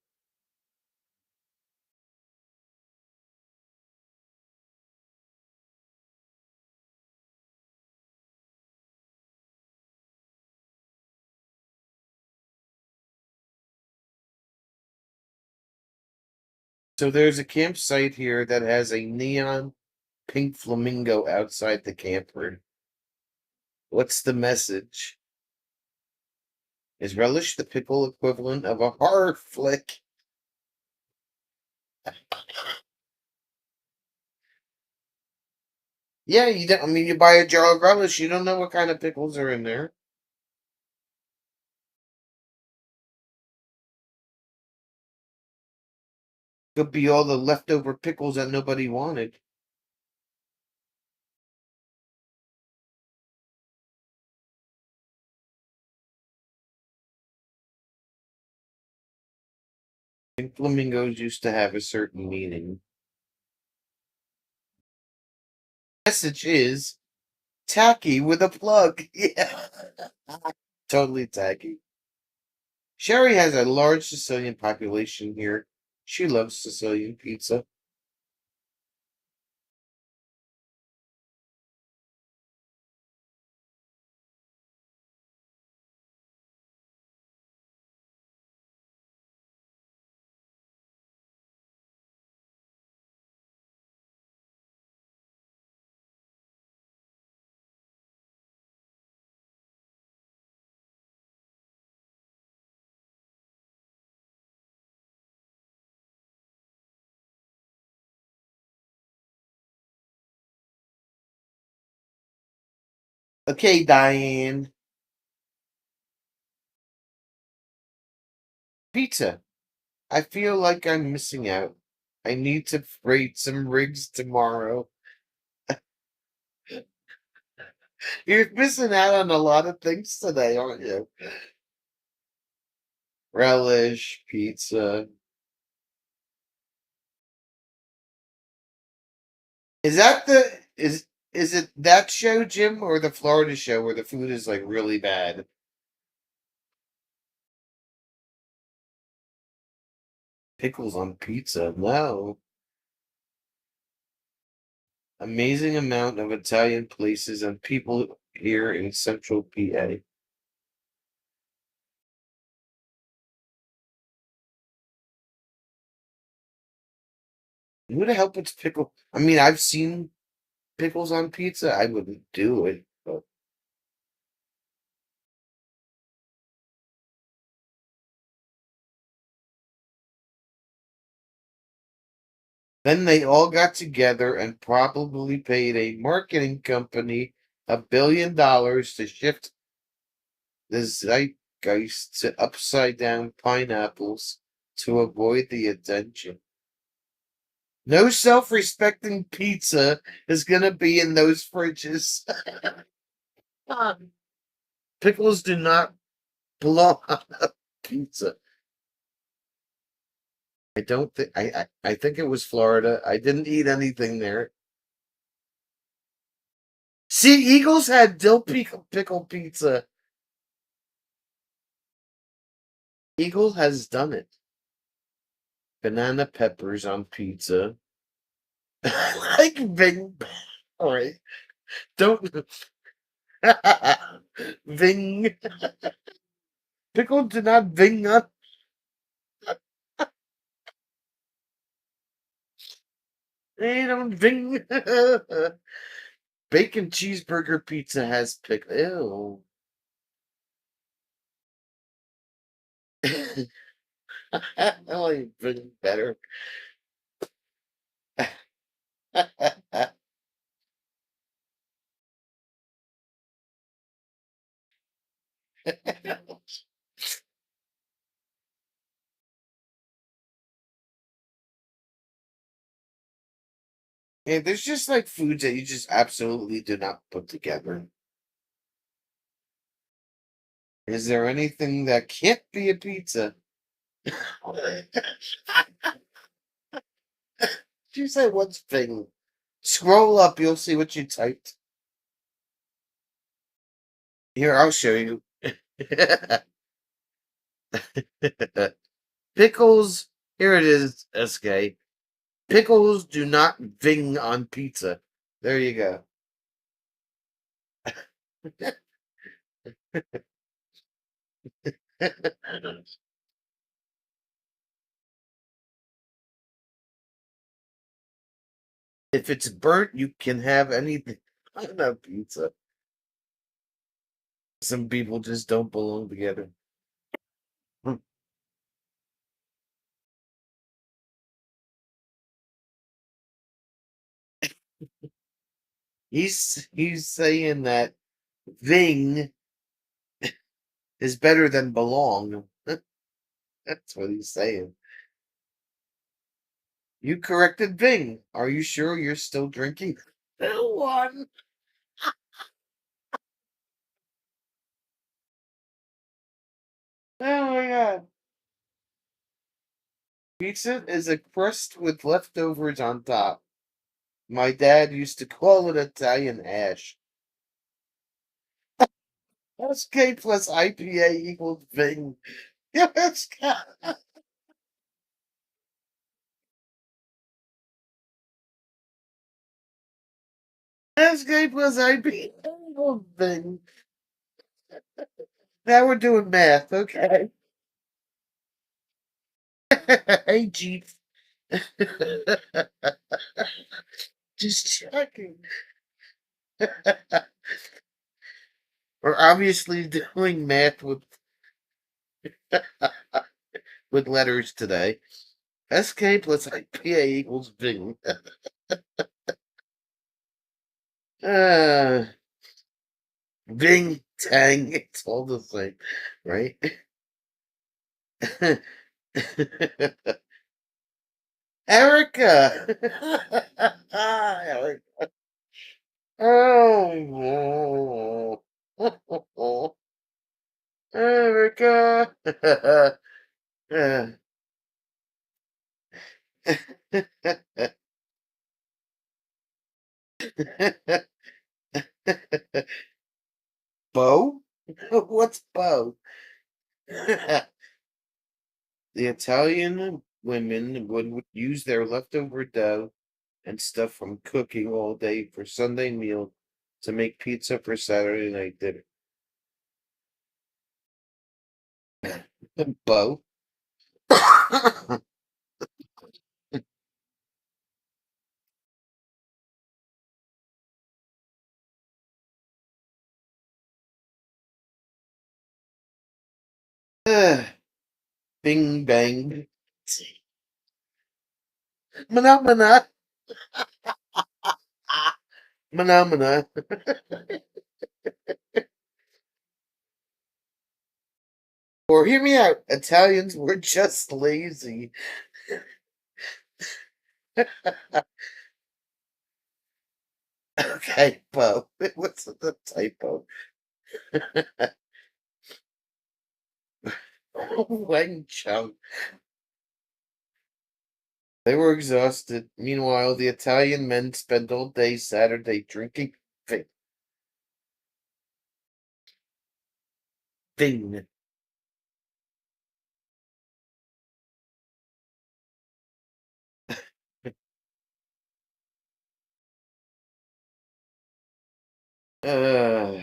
So there's a campsite here that has a neon pink flamingo outside the camper. What's the message? Is relish the pickle equivalent of a horror flick? Yeah, you don't. I mean, you buy a jar of relish, you don't know what kind of pickles are in there. Could be all the leftover pickles that nobody wanted. And flamingos used to have a certain meaning. Message is tacky with a plug. Yeah, totally tacky. Sherry has a large Sicilian population here. She loves Sicilian pizza. Okay, Diane. Pizza. I feel like I'm missing out. I need to freight some rigs tomorrow. You're missing out on a lot of things today, aren't you? Relish, pizza. Is that the is it that show, Jim, or the Florida show where the food is like really bad? Pickles on pizza? No. Amazing amount of Italian places and people here in central PA. Who the hell puts pickle? I mean, I've seen pickles on pizza. I wouldn't do it, but then they all got together and probably paid a marketing company $1 billion to shift the zeitgeist to upside down pineapples to avoid the attention. No self respecting pizza is going to be in those fridges. Pickles do not belong on a pizza. I don't think I think it was Florida. I didn't eat anything there. See, Eagles had pickle pizza. Eagle has done it. Banana peppers on pizza. Like Ving. All right. Don't Ving. Pickle did not Ving on. They don't Ving. Bacon cheeseburger pizza has pickle. Ew. Only Ving better. Yeah, there's just like foods that you just absolutely do not put together. Is there anything that can't be a pizza? You say what's thing? Scroll up, you'll see what you typed. Here, I'll show you. Pickles. Here it is, SK. Pickles do not ving on pizza. There you go. If it's burnt, you can have anything on a pizza. Some people just don't belong together. He's saying that Ving is better than belong. That's what he's saying. You corrected Ving. Are you sure you're still drinking? One. Oh my god. Pizza is a crust with leftovers on top. My dad used to call it Italian ash. SK plus IPA equals Ving. SK plus IPA equals Ving. Now we're doing math, okay? Hey, Chief. Just checking. We're obviously doing math with letters today. SK plus IPA equals Ving. Uh, Ving, Tang, it's all the same, right? Erica. Erica. Oh, Erica. Bo? What's Bo? The Italian women would use their leftover dough and stuff from cooking all day for Sunday meal to make pizza for Saturday night dinner. Bo? Bing bang. Mana mana. Mana mana. Or hear me out. Italians were just lazy. Okay, Bo. What's the typo? Wang Chung. They were exhausted. Meanwhile, the Italian men spent all day Saturday drinking vin. Uh,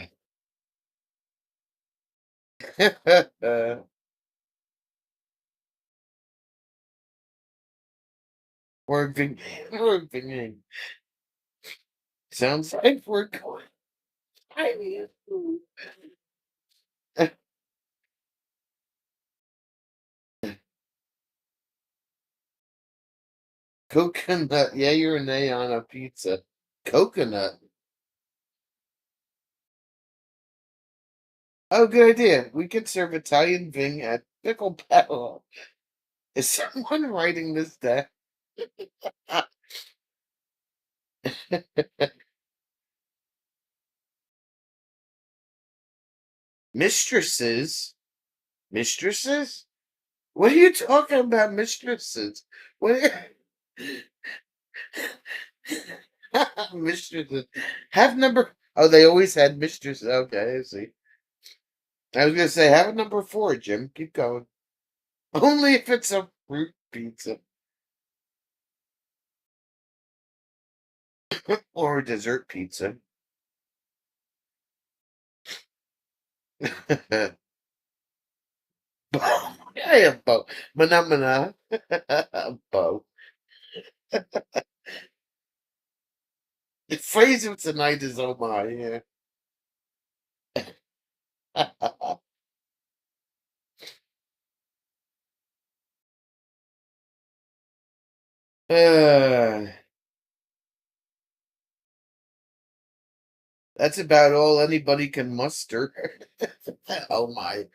working, working. Sounds like we're going. Coconut, yeah, you're an A on a pizza. Coconut. Oh, good idea. We could serve Italian Ving at Pickle Battle. Is someone writing this down? Mistresses? Mistresses? What are you talking about, mistresses? What? Mistresses. Have number. Oh, they always had mistresses. Okay, I see. I was gonna say have a number 4, Jim. Keep going. Only if it's a fruit pizza or a dessert pizza. Bo. Yeah, Bo. Mana mana. Bo. The phrase of tonight is oh my, yeah. Uh, that's about all anybody can muster. Oh my.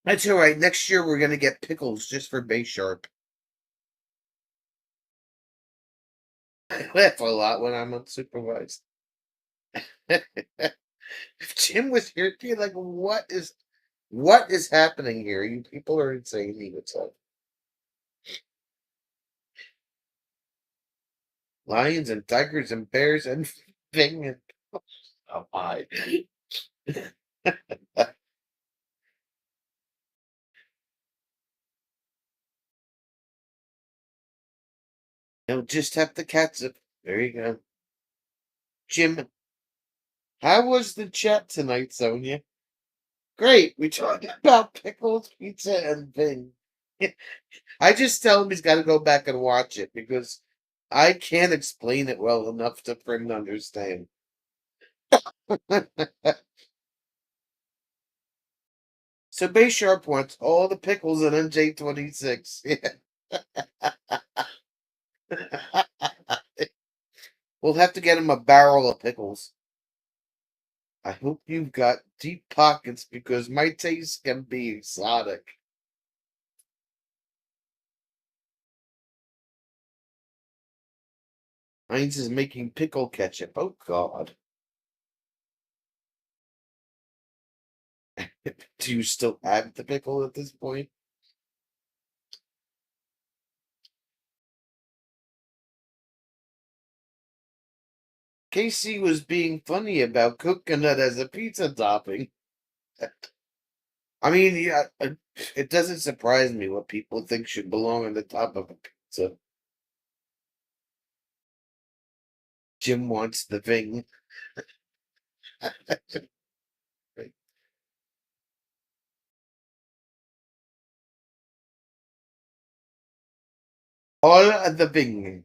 That's all right. Next year we're gonna get pickles just for Bay Sharp. I laugh a lot when I'm unsupervised. If Jim was here, he'd be like, what is happening here? You people are insane, he would say. Lions and tigers and bears and thing and oh my. You'll just have the catsup. There you go. Jim, how was the chat tonight, Sonia? Great. We talked about pickles, pizza, and thing. I just tell him he's got to go back and watch it because I can't explain it well enough for him to understand. So Bay Sharp wants all the pickles in NJ26. We'll have to get him a barrel of pickles. I hope you've got deep pockets because my taste can be exotic. Heinz is making pickle ketchup. Oh, God. Do you still have the pickle at this point? Casey was being funny about coconut as a pizza topping. I mean, yeah, it doesn't surprise me what people think should belong on the top of a pizza. Jim wants the thing. All of the thing.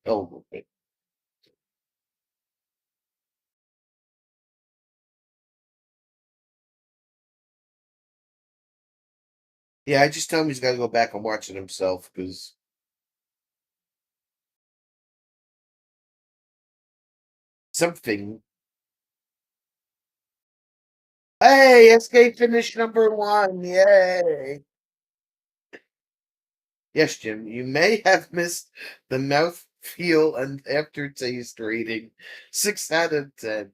Oh, yeah, I just tell him he's got to go back and watch it himself because something. Hey, SK finished #1. Yay. Yes, Jim, you may have missed the mouth feel and aftertaste rating. 6 out of 10.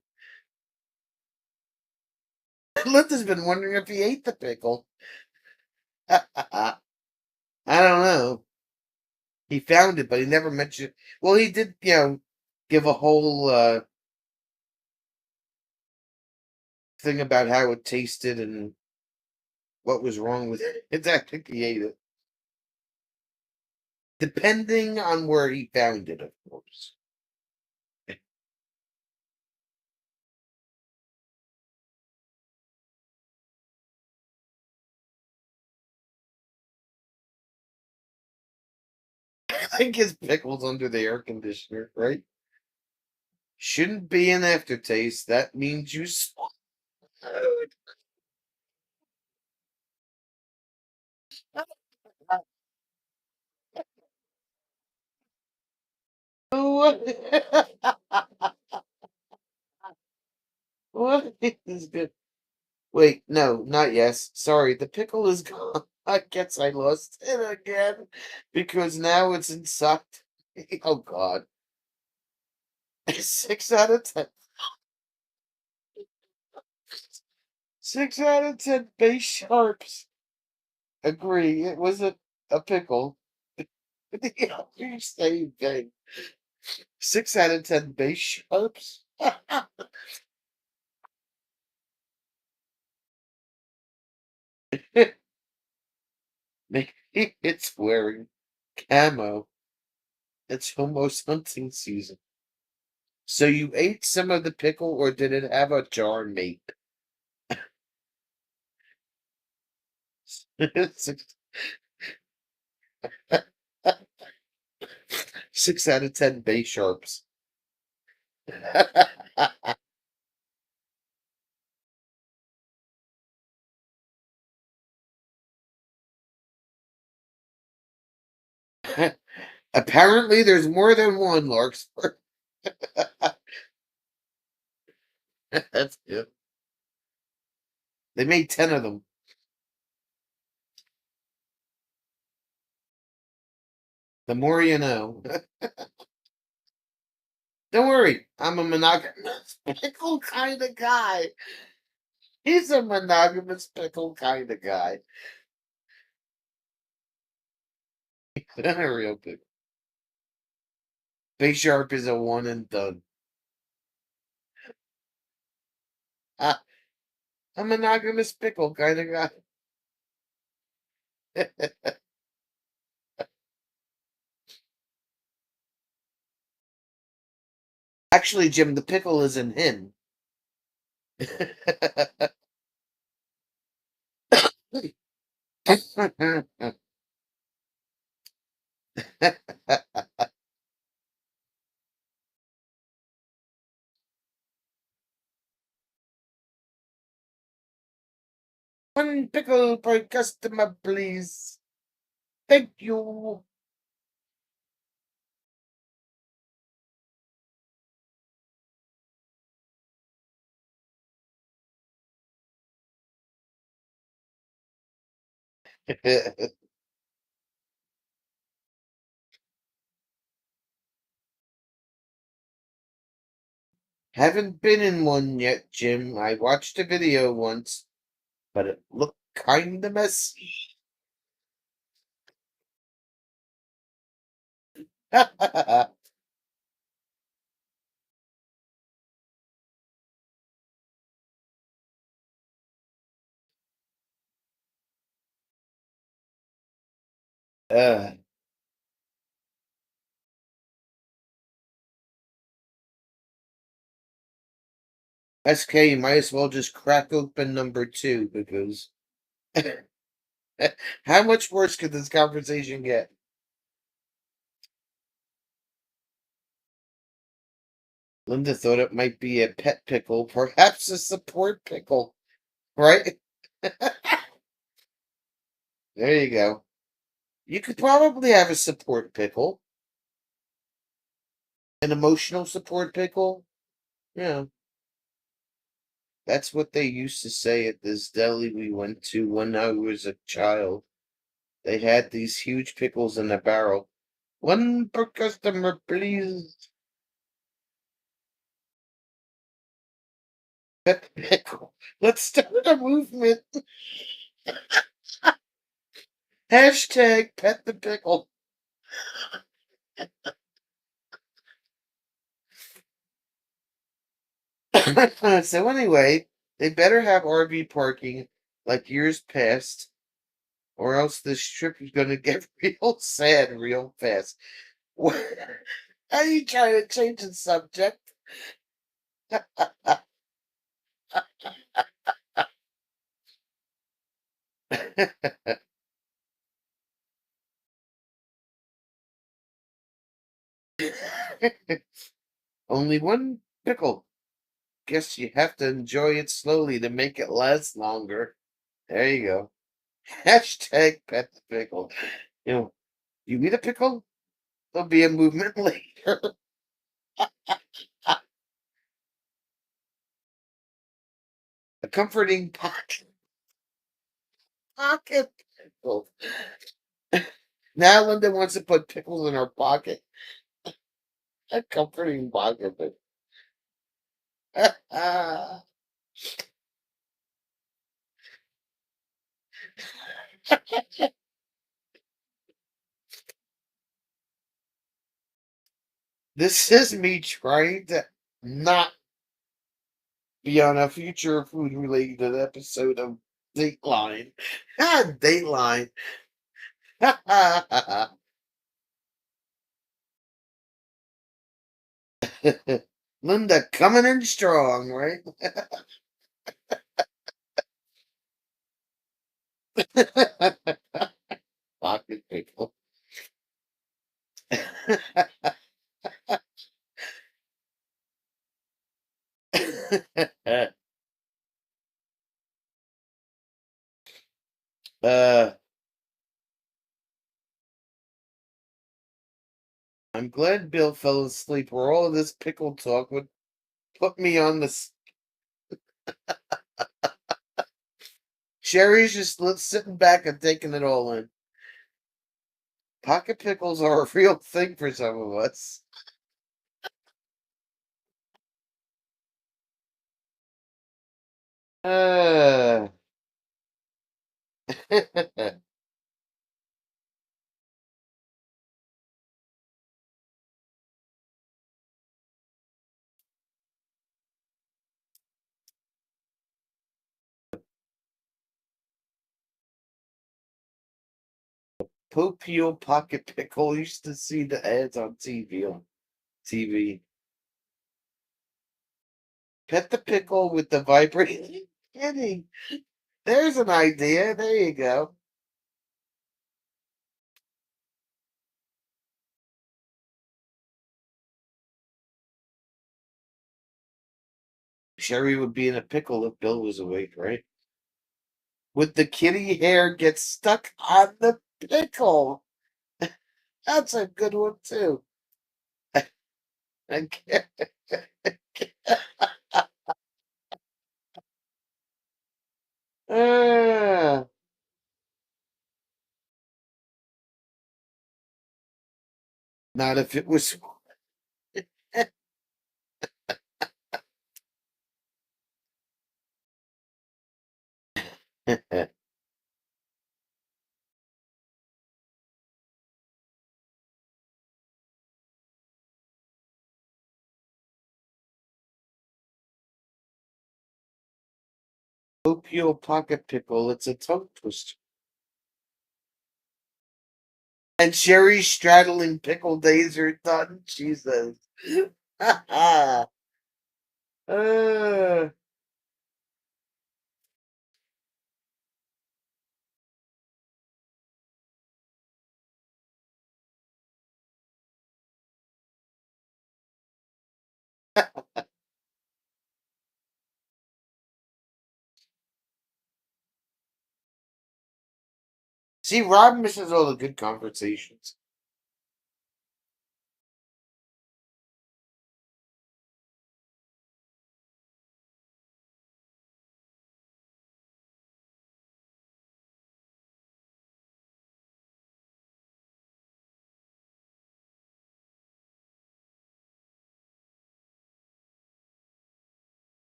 Linda's been wondering if he ate the pickle. I don't know. He found it, but he never mentioned. Well, he did, give a whole thing about how it tasted and what was wrong with it. It's actually he ate it, depending on where he found it, of course. I think his pickles under the air conditioner, right? Shouldn't be an aftertaste. That means you swallowed. What is good? Wait, no, not yes. Sorry, the pickle is gone. I guess I lost it again because now it's inside. Oh God. 6 out of 10. 6 out of 10 base sharps. Agree. It was a pickle. Yeah, you same thing. 6 out of 10 base sharps. Maybe it's wearing camo. It's almost hunting season. So you ate some of the pickle, or did it have a jar mate? 6, 6 out of 10 base sharps. Apparently, there's more than one Larkspur. That's good. They made 10 of them. The more you know. Don't worry, I'm a monogamous pickle kind of guy. He's a monogamous pickle kind of guy. Not a real pickle. Big Sharp is a one and done. Ah, a monogamous pickle kind of guy. Actually, Jim, the pickle is in him. 1 pickle per customer, please. Thank you. Haven't been in one yet, Jim. I watched a video once, but it looked kinda messy. uh, SK, you might as well just crack open number 2 because how much worse could this conversation get? Linda thought it might be a pet pickle, perhaps a support pickle, right? There you go. You could probably have a support pickle, an emotional support pickle. Yeah, that's what they used to say at this deli we went to when I was a child. They had these huge pickles in a barrel. 1 per customer, please. Pet the pickle. Let's start a movement. Hashtag pet the pickle. So anyway, they better have RV parking like years past, or else this trip is gonna get real sad real fast. Are you trying to change the subject? Only 1 pickle. Guess you have to enjoy it slowly to make it last longer. There you go. Hashtag pet the pickle. You know, you eat a pickle, there'll be a movement later. A comforting pocket pickle. Now Linda wants to put pickles in her pocket. A comforting pocket pickle. This is me trying to not be on a future food related episode of Dateline. Dateline. Linda coming in strong, right? Pocket pickle. uh, I'm glad Bill fell asleep, or all of this pickle talk would put me on this. Sherry's just sitting back and taking it all in. Pocket pickles are a real thing for some of us. Uh, Popio pocket pickle. Used to see the ads on TV. Pet the pickle with the vibrating kitty. There's an idea. There you go. Sherry would be in a pickle if Bill was awake, right? with the kitty hair gets stuck on the pickle. That's a good one too. Okay. Ah, not if it was. Opio pocket pickle. It's a tongue twister. And Sherry straddling pickle days are done. Jesus. uh, see, Rob misses all the good conversations.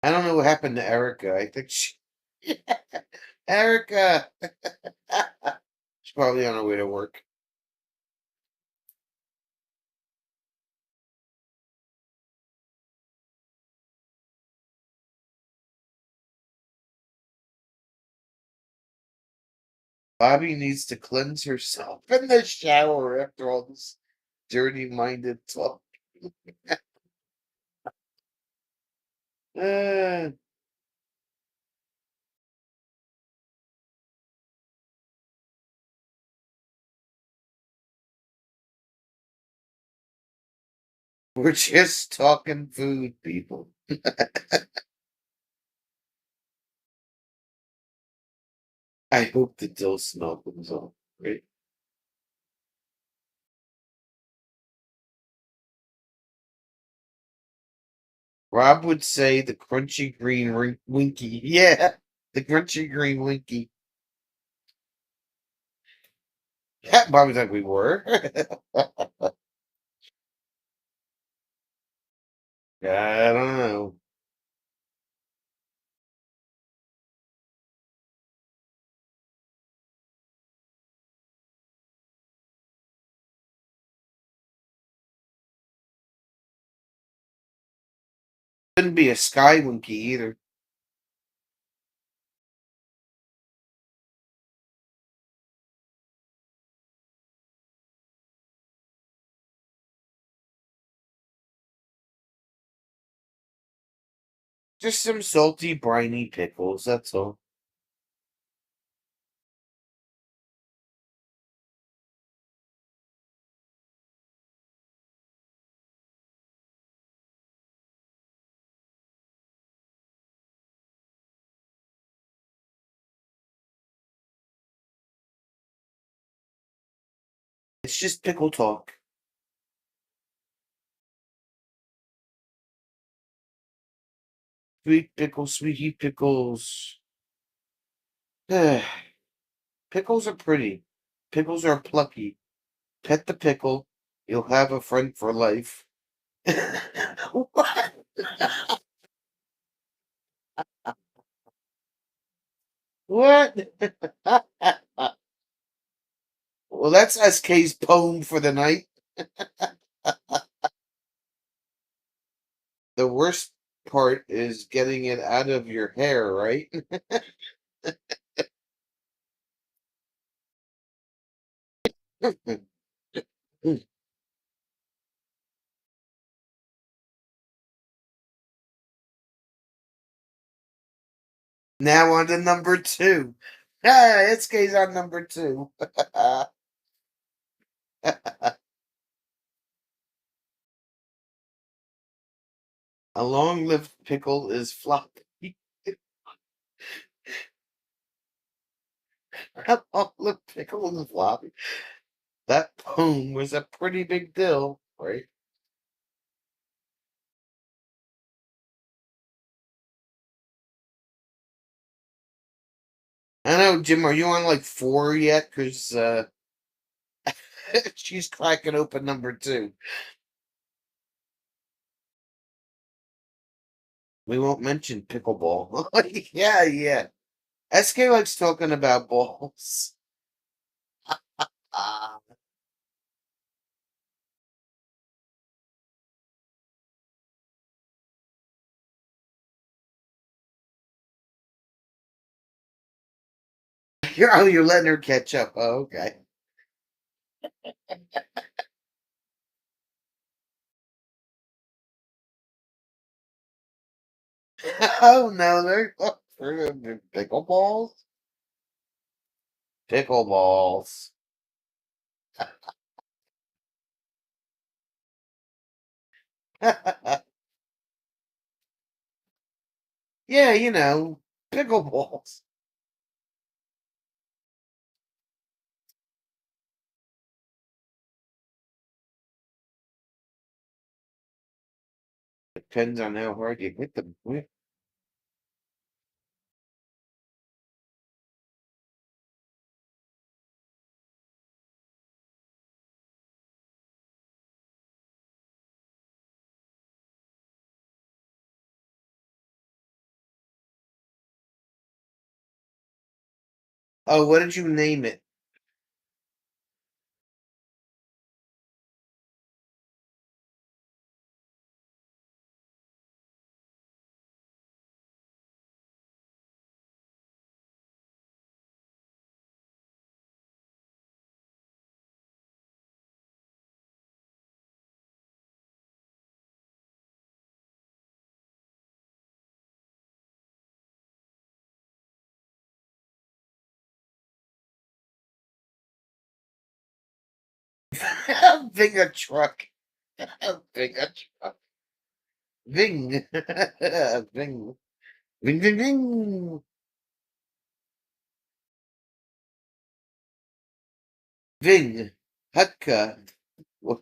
I don't know what happened to Erica. I think she. Erica! She's probably on her way to work. Bobby needs to cleanse herself in the shower after all this dirty minded talk. Uh, we're just talking food, people. I hope the dill smell comes off. Right? Rob would say the crunchy green winky. Yeah, the crunchy green winky. Yeah, Bobby's like, we were. I don't know. Couldn't be a sky winky either. Just some salty, briny pickles, that's all. It's just pickle talk. Sweet pickles, sweetie pickles. Pickles are pretty. Pickles are plucky. Pet the pickle. You'll have a friend for life. What? What? Well, that's SK's poem for the night. The worst part is getting it out of your hair, right? Now on to number two. Ah, SK's on number two. A long-lived pickle is floppy. A long-lived pickle is floppy. That poem was a pretty big deal, right? I know, Jim. Are you on like 4 yet? Because she's cracking open number 2. We won't mention pickleball. Yeah, yeah. SK likes talking about balls. Ah, you're letting her catch up. Oh, okay. Oh no, they're pickleballs. Pickleballs. Yeah, pickleballs. Depends on how hard you hit them. Oh, what did you name it? Ving a truck. Ving a truck. Ving. Ving. Ving, ving, ving. Ving. Hutka. What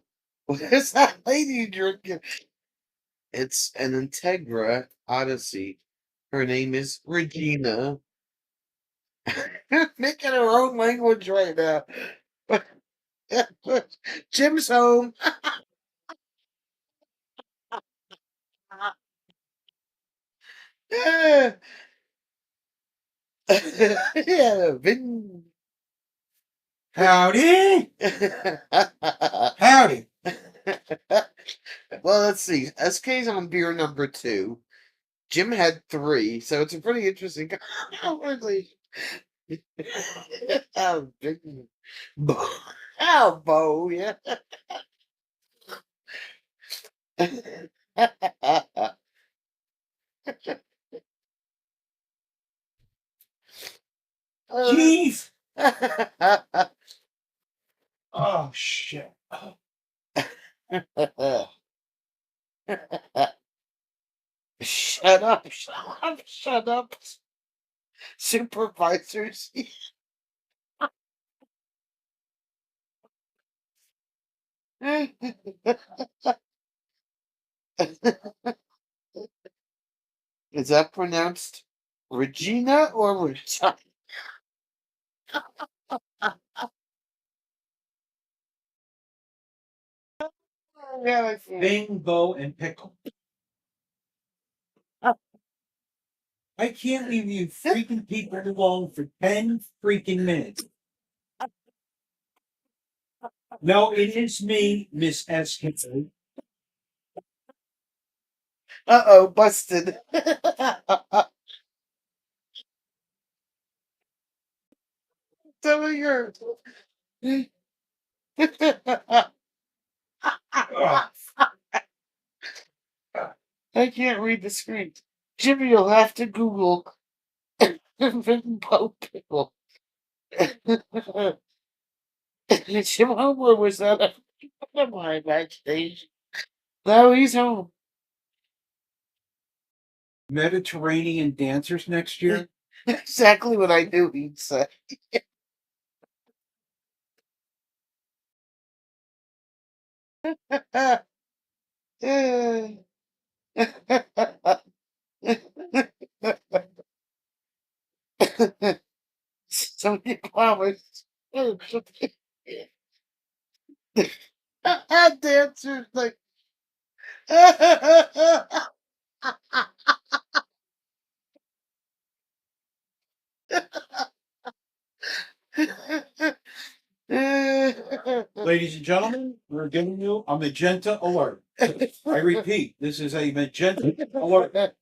is that lady drinking? It's an Integra Odyssey. Her name is Regina. Making her own language right now. Jim's home. Yeah, yeah, Ving. Howdy. Howdy. Well, let's see. SK's on beer number 2. Jim had 3, so it's a pretty interesting conversation. Oh, Ving. Bo. Oh, Bo, yeah. Jeez. Oh shit. Shut up, shut up, shut up. Supervisors. Is that pronounced Regina or Regina? Yeah, I see. Bing, Bo, and Pickle. I can't leave you freaking people alone for 10 freaking minutes. No, it is me, Miss SK. Uh-oh, busted. Some of your. I can't read the screen. Jimmy, you'll have to Google Venmo pickle. Jim Homer was that my imagination. Now he's home. Mediterranean dancers next year. Exactly what I knew he'd say. So many flowers. Dancers like. Ladies and gentlemen, we're giving you a magenta alert. I repeat, this is a magenta alert.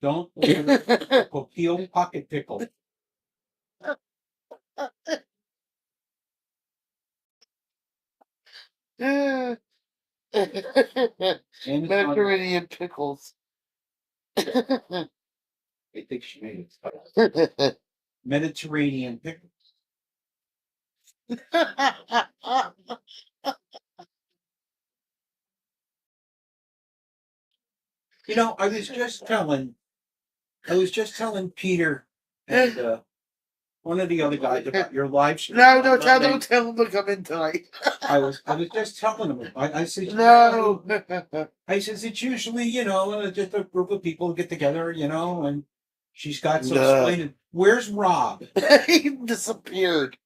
Don't order Peel pocket pickle. Mediterranean pickles. I think she made it. Mediterranean pickle. You know, I was just telling Peter and one of the other guys about your live stream. No, don't tell him to come in tonight. I was just telling him. I said No. I says it's usually, just a group of people get together, and she's got some explaining. Where's Rob? He disappeared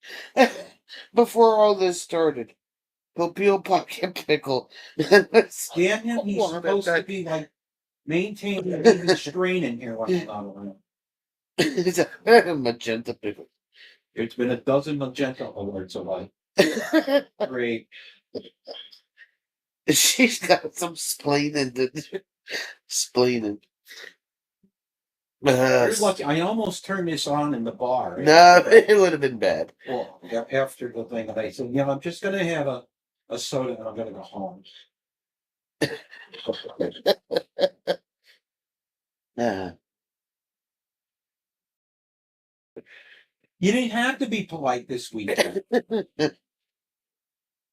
before all this started. Peel pocket pickle. Daniel, he's supposed to be like maintaining even strain in here when I'm not around. It's a magenta pickle. It's been a dozen magenta alerts alike. Great. She's got some splaining to do. Splaining. You're lucky. I almost turned this on in the bar. No, it would have been bad. Well, after the thing, and I said, I'm just going to have a soda and I'm going to go home. You didn't have to be polite this week.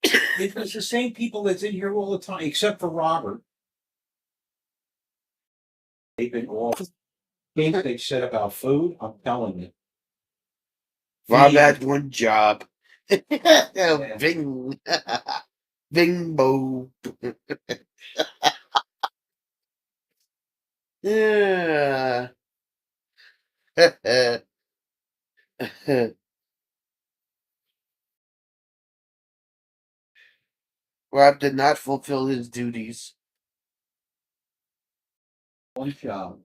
It was the same people that's in here all the time, except for Robert. They've been all things they said about food. I'm telling you. Rob had one job. Bing. Bing-bo. Yeah. Rob did not fulfill his duties. One job.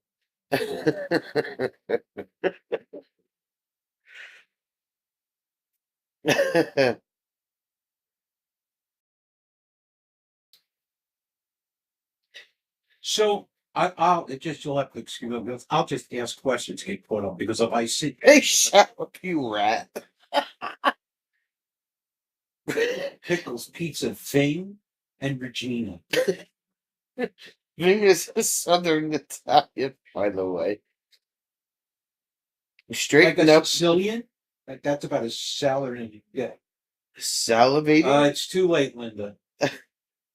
So I'll just you'll have to excuse me. I'll just ask questions, get caught up because if I see Hey, shut up, you rat. Pickles, Pizza, Ving, and Regina. Ving is a southern Italian, by the way. Like Straighten a up. Sicilian? That's about as salad as you get. Salivating? It's too late, Linda.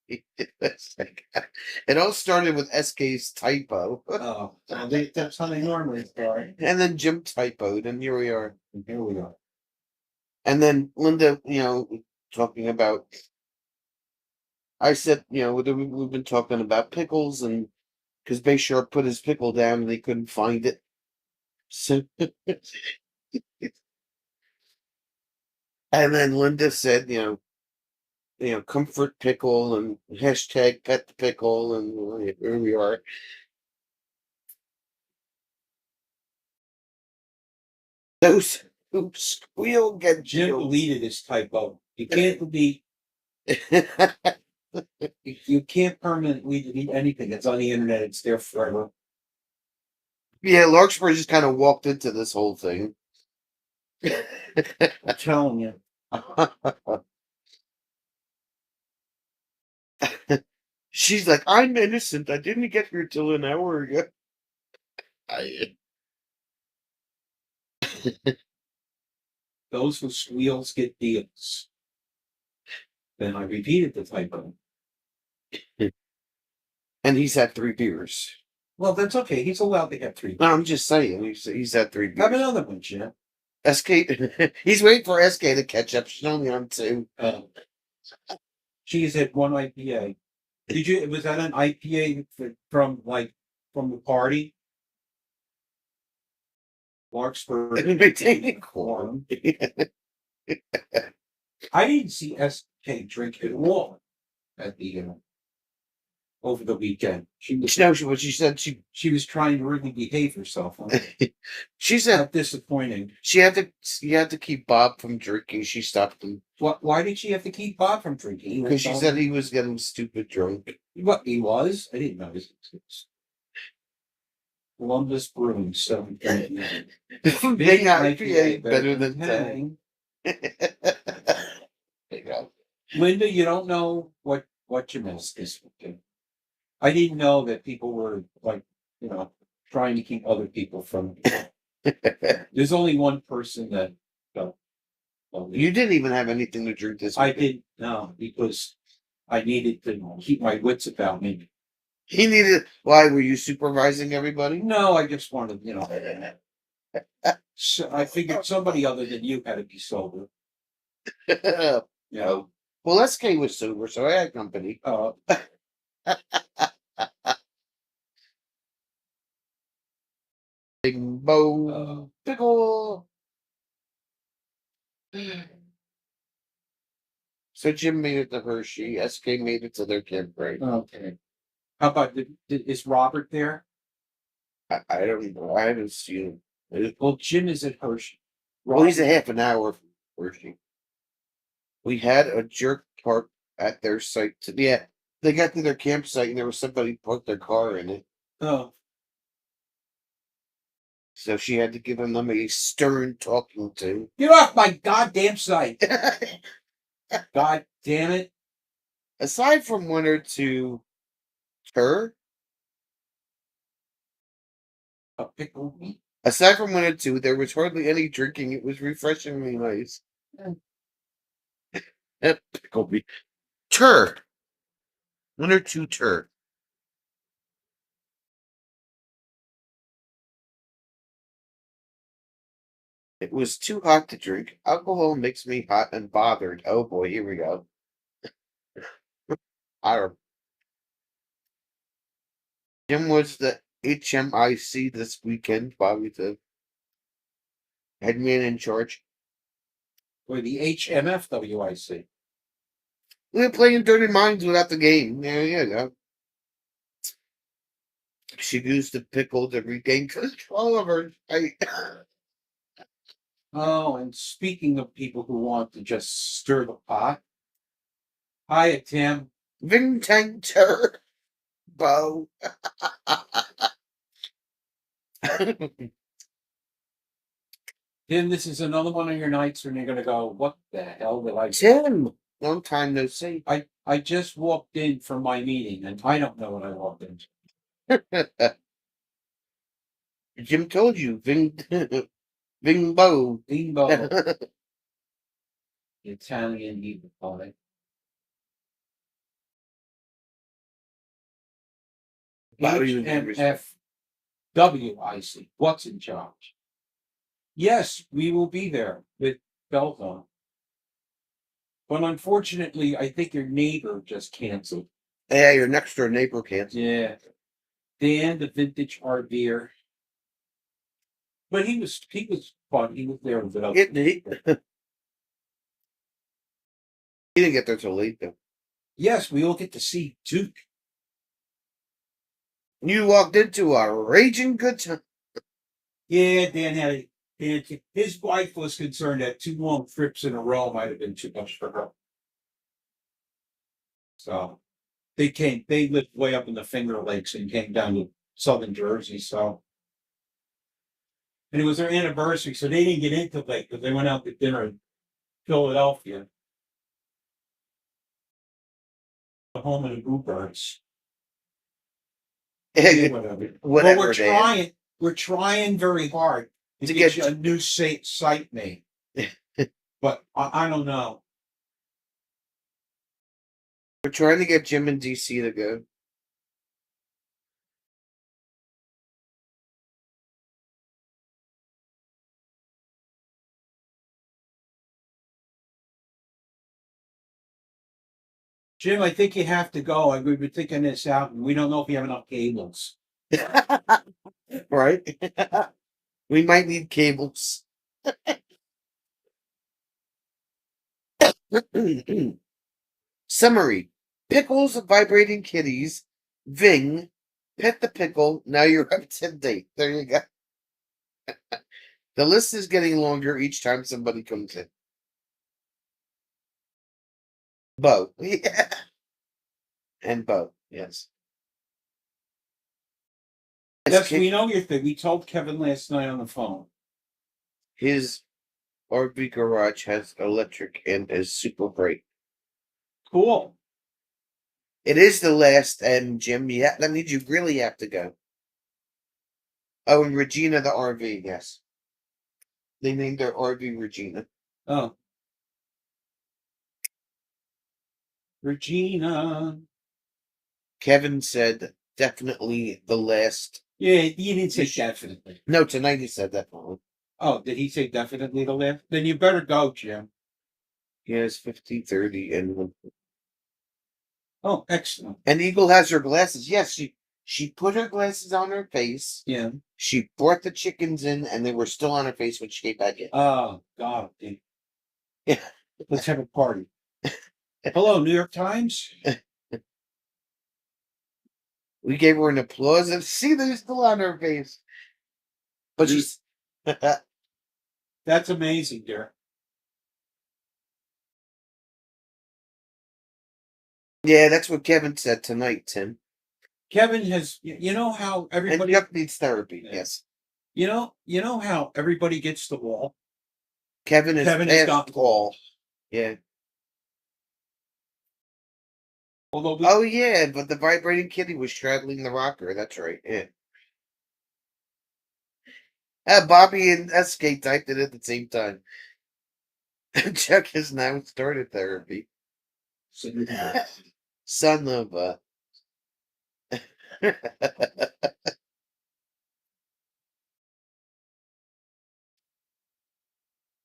It all started with SK's typo. Oh, well, that's how they normally start. And then Jim typoed, and here we are. And here we are. And then Linda, talking about. I said, we've been talking about pickles, and because Bayshore put his pickle down and they couldn't find it. So, and then Linda said, comfort pickle and hashtag pet the pickle, and here we are. Those who squeal get Jim killed. deleted his typo. You can't delete. You can't permanently delete anything that's on the internet. It's there forever. Yeah, Larkspur just kind of walked into this whole thing. I'm telling you. She's like, I'm innocent. I didn't get here till an hour ago. Those who squeals get deals. Then I repeated the typo. And he's had 3 beers. Well, that's okay. He's allowed to have 3. No, I'm just saying. He's had 3 Have beers. another one, Jim. SK, he's waiting for SK to catch up. She's only on 2. She's had 1 IPA. Was that an IPA from the party? Larkspur. Imitating corn. I didn't see SK drink at all at the over the weekend. What she said She was trying to really behave herself. she said Not disappointing. she had to keep Bob from drinking. She stopped him Why did she have to keep Bob from drinking? because she said he was getting stupid drunk. What he was? I didn't know his existence. Columbus Brewing 7. Big IPA better than 10. There you go. Linda, you don't know what you missed this weekend. I didn't know that people were trying to keep other people from. There's only one person that. You didn't even have anything to drink this I weekend. didn't know because I needed to keep my wits about me. He needed. Why were you supervising everybody? No, I just wanted, so I figured somebody other than you had to be sober. No. Well, SK was sober, so I had company. Big bow, pickle. So Jim made it to Hershey. SK made it to their campground. Okay. How about is Robert there? I don't know. I haven't seen him. Well, Jim is at Hershey. Well, he's a half an hour from Hershey. We had a jerk park at their site. Yeah, they got to their campsite and there was somebody parked their car in it. Oh. So she had to give them a stern talking to. Get off my goddamn site! God damn it! Aside from 1 or 2 A pickle meat. aside from 1 or 2, there was hardly any drinking. It was refreshingly nice. Pickle me. 1 or 2 It was too hot to drink. Alcohol makes me hot and bothered. Oh boy, here we go. Jim was the HMIC this weekend. Bobby the head man in charge. Or the HMFWIC. We were playing Dirty Minds without the game. There you go. She used the pickle to regain control of her. Oh, and speaking of people who want to just stir the pot. Hiya, Tim. Vintang Turbo. Tim, this is another one of your nights when you're going to go, what the hell did I do? Tim, long time no see. I just walked in from my meeting, and I don't know what I walked into. Jim told you, Vingbo. Bimbo. The Italian he would call it. HMFWIC. What's in charge? Yes, we will be there with bells on. But unfortunately, I think your neighbor just canceled. Yeah, your next door neighbor canceled. Yeah. Dan, the vintage RVer. But he was fun. He was there with it. He didn't get there till late though. Yes, we all get to see Duke. You walked into a raging good time. Yeah, Dan his wife was concerned that 2 long trips in a row might have been too much for her. So they lived way up in the Finger Lakes and came down to southern Jersey. So, and it was their anniversary, so they didn't get into late because they went out to dinner in Philadelphia. The home of the Bluebirds. Whatever. Whatever. Well, we're trying very hard to get you a new site made. But I don't know. We're trying to get Jim and DC to go. Jim, I think you have to go. We've been thinking this out, and we don't know if you have enough cables. Right? We might need cables. Summary. Pickles, vibrating kitties, Ving, pet the pickle, now you're up to date. There you go. The list is getting longer each time somebody comes in. Bo. Yeah. And Bo, yes. Yes, we know your thing. We told Kevin last night on the phone. His RV garage has electric and is super bright. Cool. It is the last, and Jim, yeah, that means you really have to go. Oh, and Regina the RV, yes. They named their RV Regina. Oh. Regina. Kevin said definitely the last. Yeah, you didn't say definitely. No, tonight he said definitely. Oh, did he say definitely the last? Then you better go, Jim. He has 50, 30, and Oh, excellent. and Eagle has her glasses. Yes, she put her glasses on her face. Yeah. She brought the chickens in, and they were still on her face when she came back in. Oh, God. Yeah. Let's have a party. Hello, New York Times. We gave her an applause, and see, they're still on her face. But she's. That's amazing, dear. Yeah, that's what Kevin said tonight, Tim. Kevin has, you know how And everybody Jeff needs therapy. Yes. You know how everybody gets the wall. Kevin is Kevin has got all. Yeah. Although Oh yeah, but the vibrating kitty was straddling the rocker. That's right. Yeah. Bobby and SK typed it at the same time. Chuck has now started therapy. Son of a.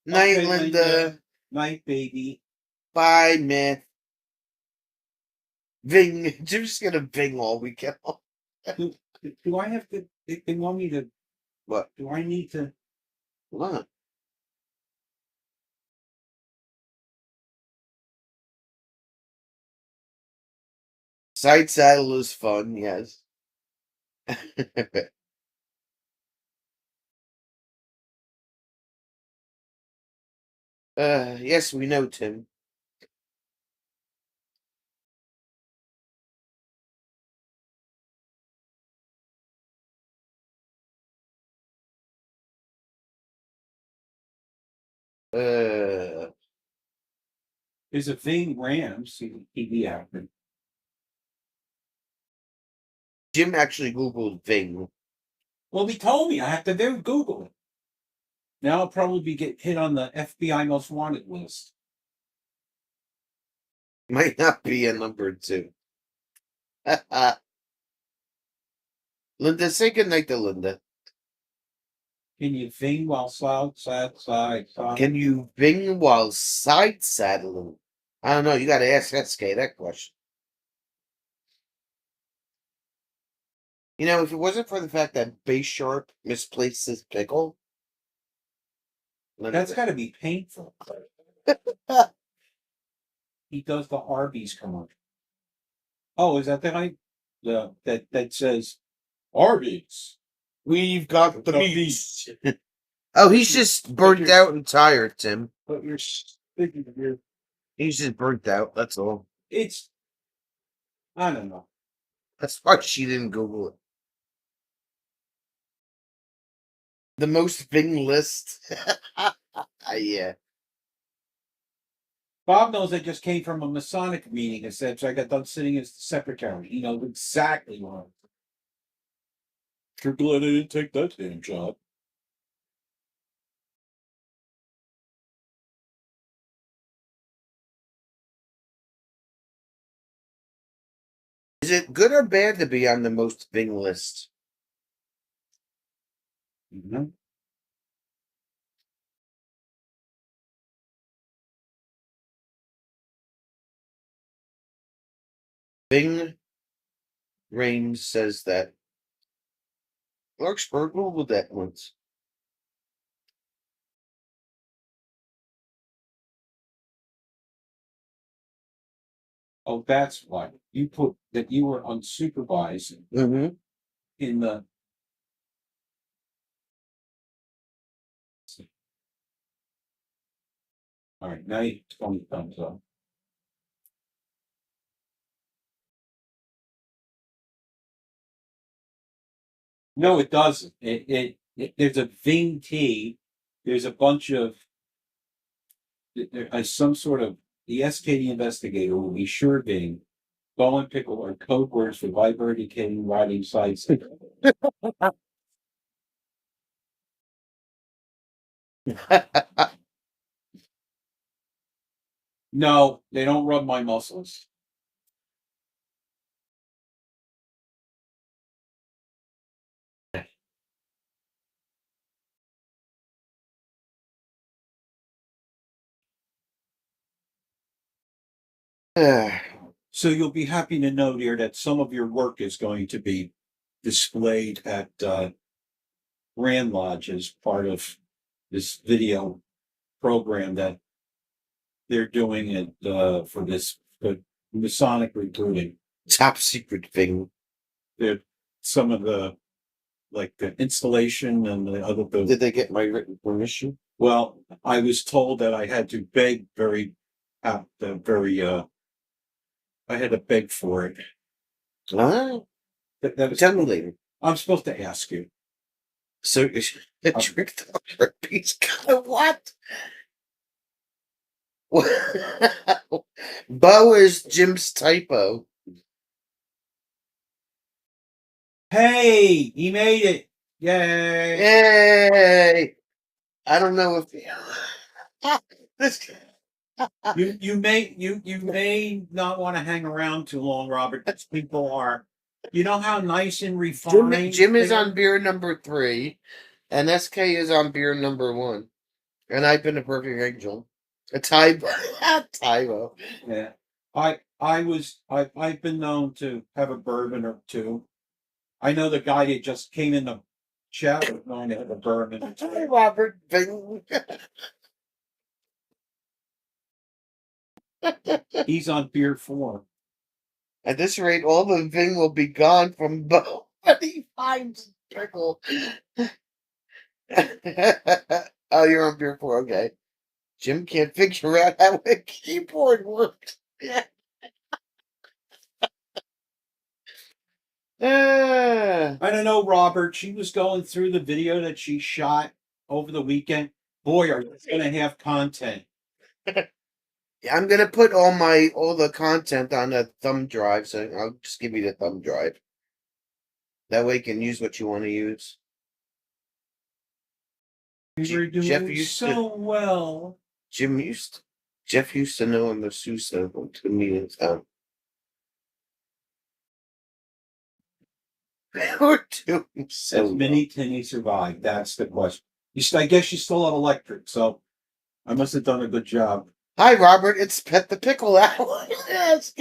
Night, Okay, Linda. Night, baby. Bye, Myth. Ving. Jim's just gonna Ving all weekend. Do I have to? They want me to. What? Do I need to? What? Side saddle is fun, yes. Yes, we know, Tim. There's a Ving Rams TV actor. Jim actually Googled Ving. Well, he told me I have to do Google it. Now I'll probably get hit on the FBI most wanted list. Might not be a number 2. Linda, say goodnight to Linda. Can you Ving while side? Can you Ving while side saddling? I don't know. You got to ask SK that question. You know, if it wasn't for the fact that Base Sharp misplaced his pickle, That's got to be painful. He does the Arby's commercial. Oh, is that the night? Yeah, that says Arby's. We've got the meat. Oh, he's just burnt out and tired, Tim. But you're speaking of your. He's just burnt out. That's all. It's. I don't know. That's why she didn't Google it. The most Ving list. Yeah. Bob knows I just came from a Masonic meeting. I said, so I got done sitting as the secretary. He knows exactly what. You're glad I didn't take that damn job. Is it good or bad to be on the most Ving list? Mm-hmm. Bing Rain says that Larkspur Googled that once. Oh, that's why you put that you were unsupervised Mm-hmm. in the. All right, now you 20 thumbs up. No, it doesn't. There's a Ving T. There's a bunch of there is some sort of the SKD investigator will be sure Bing, bow and pickle are code words for vibrating writing sites. No, they don't rub my muscles. So you'll be happy to know, dear, that some of your work is going to be displayed at Grand Lodge as part of this video program that they're doing it for this Masonic recruiting. Top secret thing. They're some of the like the installation and the other. Did they get my written permission? Well, I was told that I had to beg I had to beg for it. Huh? That was, Tell me later. I'm supposed to ask you. So the trick herpes what? Bo is Jim's typo. Hey, he made it! Yay! Yay! I don't know if this. You may not want to hang around too long, Robert. Because people are, you know how nice and refined. Jim is on beer number 3, and SK is on beer number 1, and I've been a perfect angel. A typo. Typo. Yeah, I've been known to have a bourbon or two. I know the guy that just came in the chat was known to have a bourbon. Hi, Robert Bing. He's on beer 4. At this rate, all the Ving will be gone from Bo when he finds Pickle. Oh, you're on beer 4, okay. Jim can't figure out how a keyboard works. I don't know, Robert. She was going through the video that she shot over the weekend. Boy, are you going to have content. I'm gonna put all the content on a thumb drive, so I'll just give you the thumb drive. That way you can use what you want to use. You were doing Jeff used so well. Jeff used to know him as Sousa to me in town. We're doing so As many can you survive? That's the question. I guess you still have electric, so I must have done a good job. Hi, Robert. It's Pet the Pickle Hour. Yes.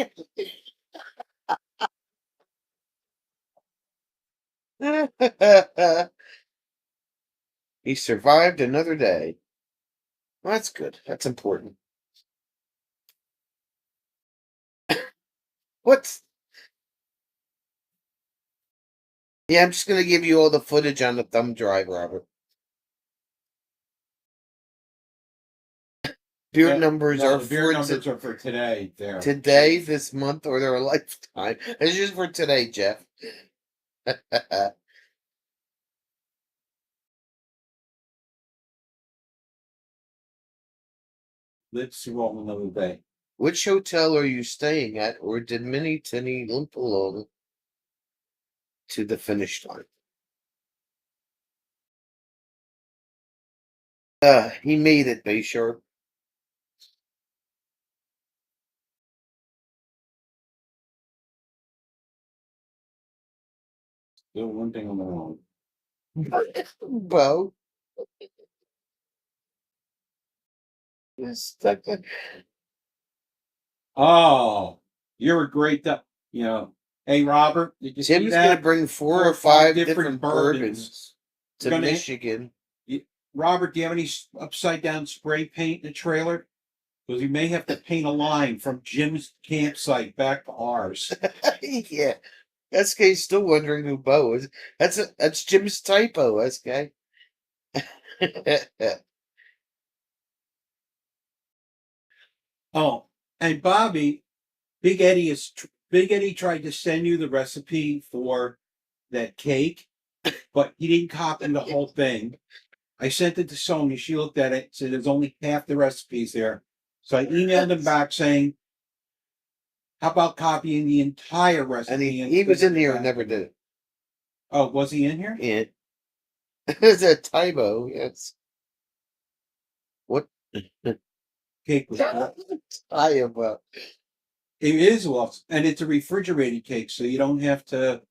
He survived another day. Well, that's good. That's important. What's... Yeah, I'm just going to give you all the footage on the thumb drive, Robert. Beer numbers are for today. There. Today, this month, or their lifetime. It's just for today, Jeff. Let's see what another day. Which hotel are you staying at, or did Minnie Tinny limp along to the finish line? He made it, Bayshore. Still one thing on the wrong. Bo. Oh, you're a great. You know, hey Robert, did you see Tim's that? gonna bring 4 or Four or 5 five different different bourbons to Gonna- Michigan. Robert, do you have any upside down spray paint in the trailer? Because you may have to paint a line from Jim's campsite back to ours. Yeah. SK's still wondering who Bo is. That's Jim's typo, SK. Oh, and Bobby, Big Eddie tried to send you the recipe for that cake, but he didn't copy the whole thing. I sent it to Sonia. She looked at it, said there's only half the recipes there. So I emailed him back saying, how about copying the entire recipe? And he was in here and never did it. Oh, was he in here? Yeah. It's a typo, yes. What? Cake was Typo. It is well, and it's a refrigerated cake, so you don't have to,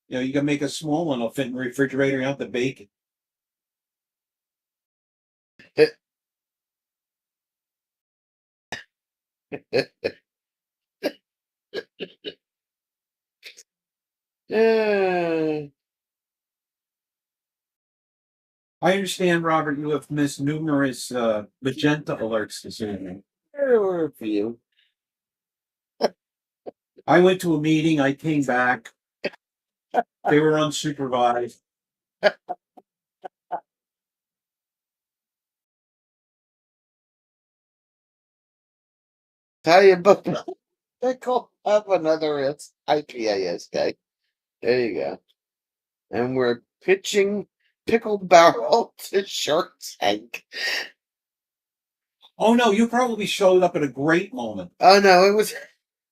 you can make a small one, it'll fit in the refrigerator, you don't have to bake it. I understand, Robert, you have missed numerous magenta alerts this evening. There were a few. I went to a meeting, I came back. They were unsupervised. Tell you about pickle up another IPA SK. There you go. And we're pitching pickled barrel to Shark Tank. Oh no, you probably showed up at a great moment. Oh no, it was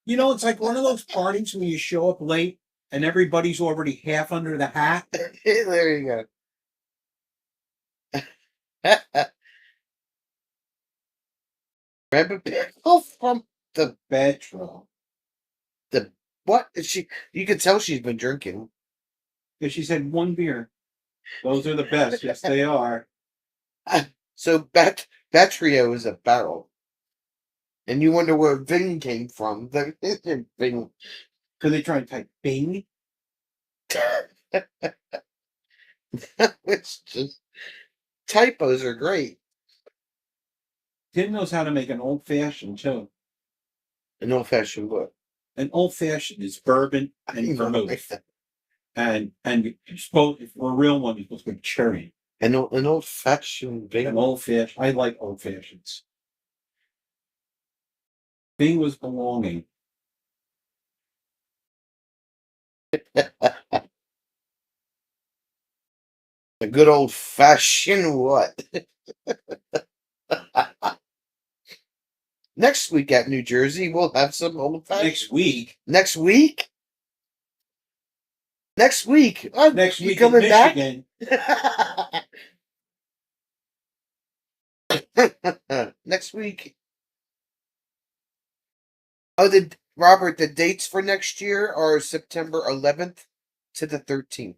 It's like one of those parties when you show up late and everybody's already half under the hat. there you go. Grab a pickle from the Bedroom. what is she? You can tell she's been drinking. Because she said one beer. Those are the best. Yes, they are. So Batrio is a barrel, and you wonder where Ving came from. The Ving. So they try and type Bing. It's just typos are great. Tim knows how to make an old fashioned too. An old fashioned what? An old fashioned is bourbon and vermouth. And you're supposed, for a real one, you're supposed to put cherry. An old fashioned Ving. An old fashioned. I like old fashions. Bing was belonging. A good old fashioned what? Next week at New Jersey, we'll have some old fashioned. Next week. Next week? Next week. Oh, Next you week coming in back? Michigan. Next week. Oh, Robert, the dates for next year are September 11th to the 13th.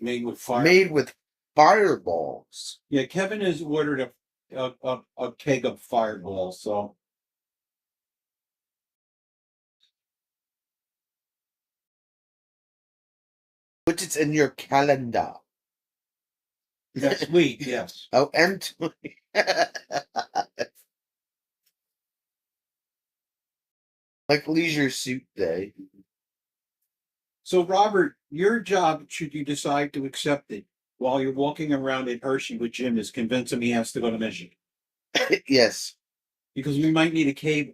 Made with fire. Made with fireballs. Yeah, Kevin has ordered a keg of fireballs, so. Which is in your calendar. Next week, yes. Oh, and like Leisure Suit Day. So, Robert, your job, should you decide to accept it, while you're walking around in Hershey with Jim, is convince him he has to go to Michigan. Yes. Because we might need a cable.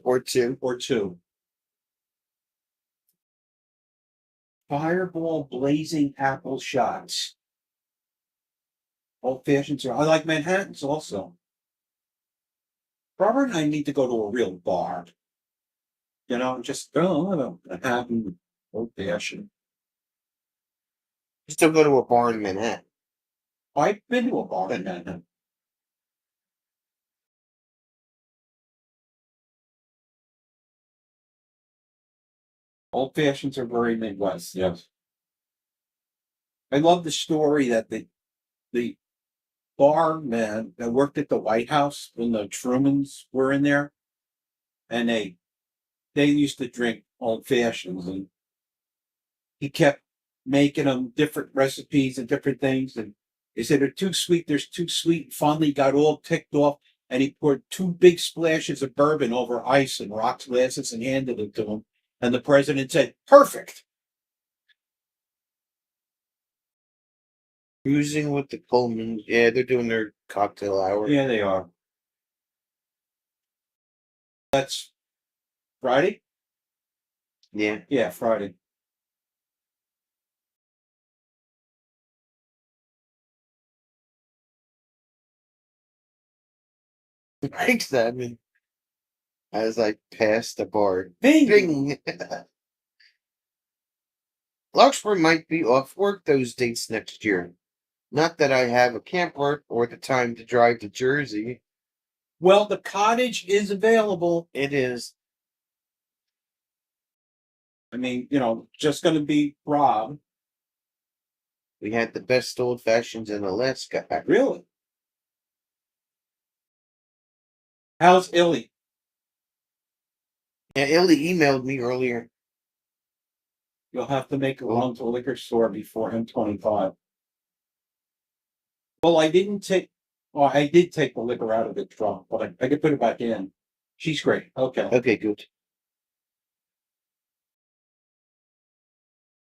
Or two. Or two. Fireball blazing apple shots. Old fashions are. I like Manhattans also. Robert and I need to go to a real bar. Just Manhattan, old fashioned. Still go to a bar in Manhattan. I've been to a bar in Manhattan. Old fashions are very Midwest, yes. I love the story that the barman that worked at the White House when the Trumans were in there, and they used to drink old fashions, and he kept making them different recipes and different things. And he said, they're too sweet. There's too sweet. Finally got all ticked off. And he poured 2 big splashes of bourbon over ice and rocks glasses and handed it to him. And the president said, perfect. Cruising with the Coleman. Yeah, they're doing their cocktail hour. Yeah, they are. That's Friday? Yeah. Yeah, Friday. Examine as I pass the bar. Bing! Bing! Larkspur might be off work those dates next year. Not that I have a camper or the time to drive to Jersey. Well, the cottage is available. It is. I mean, just going to be Rob. We had the best old fashions in Alaska. Really? How's Illy? Yeah, Illy emailed me earlier. You'll have to make a run to a liquor store before M25. Well, I did take the liquor out of the trunk, but I could put it back in. She's great. Okay. Okay, good.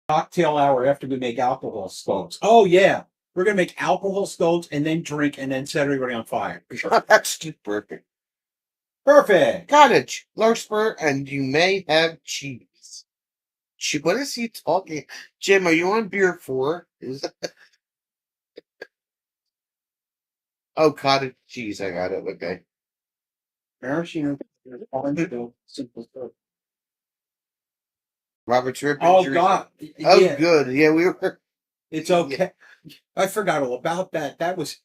Cocktail hour after we make alcohol stoves. Oh, yeah. We're going to make alcohol stoves and then drink and then set everybody on fire. That's too perfect. Perfect. Cottage, Larkspur, and you may have cheese. What is he talking? Jim, are you on beer 4? Oh, cottage cheese. I got it. Okay. Maraschino, orange, simple stuff. Robert's rib. Oh, God. Oh, Yeah. good. Yeah, we were. It's okay. I forgot all about that. That was,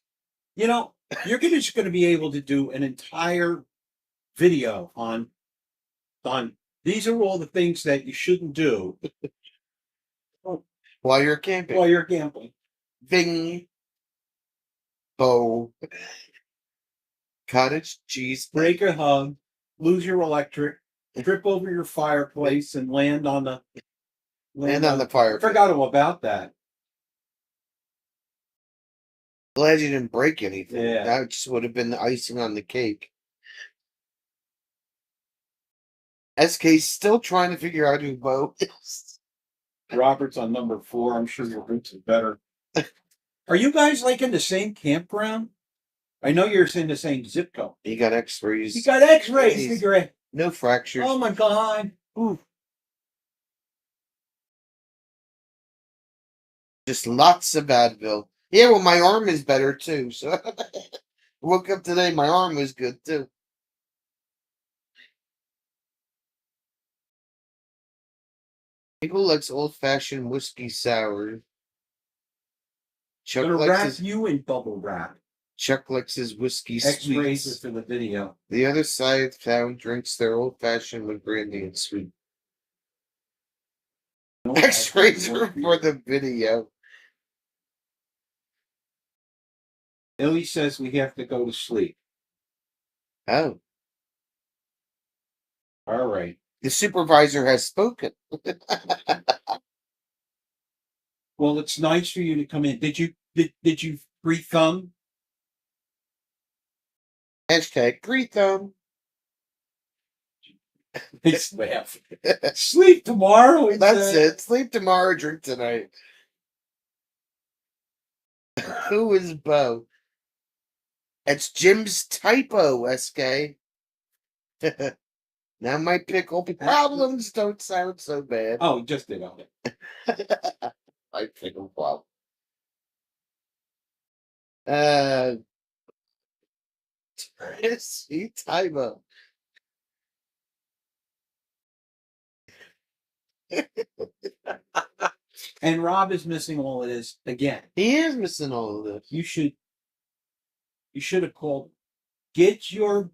you're just going to be able to do an entire video on these are all the things that you shouldn't do While you're camping. while you're gambling. Bing. Bow. Cottage cheese. Break a hug, lose your electric, trip over your fireplace, and land on the fire. I forgot all about that. Glad you didn't break anything. Yeah. That just would have been the icing on the cake. SK's still trying to figure out who Bo is. Robert's on number 4. I'm sure your roots are better. Are you guys like in the same campground? I know you're in the same zip code. He got X-rays. You got X-rays. No fractures. Oh my God. Ooh. Just lots of Advil. Yeah, well, my arm is better too. So woke up today, my arm was good too. People likes old-fashioned whiskey sour. Chuck I'm gonna likes wrap his, you in bubble wrap. Chuck likes his whiskey X-rays are sweets. for the video. The other side of town drinks their old-fashioned with brandy and sweet. X-rays are for the video. Illy says we have to go to sleep. Oh, All right. the supervisor has spoken. Well, it's nice for you to come in. Did you free thumb? Hashtag free thumb. It's laugh. Sleep tomorrow. That's it. Sleep tomorrow, drink tonight. Who is Bo? It's Jim's typo, SK. Now my pickle problems don't sound so bad. Oh, just did on it. My pickle problem. See typo. And Rob is missing all of this again. He is missing all of this. You should have called. Get your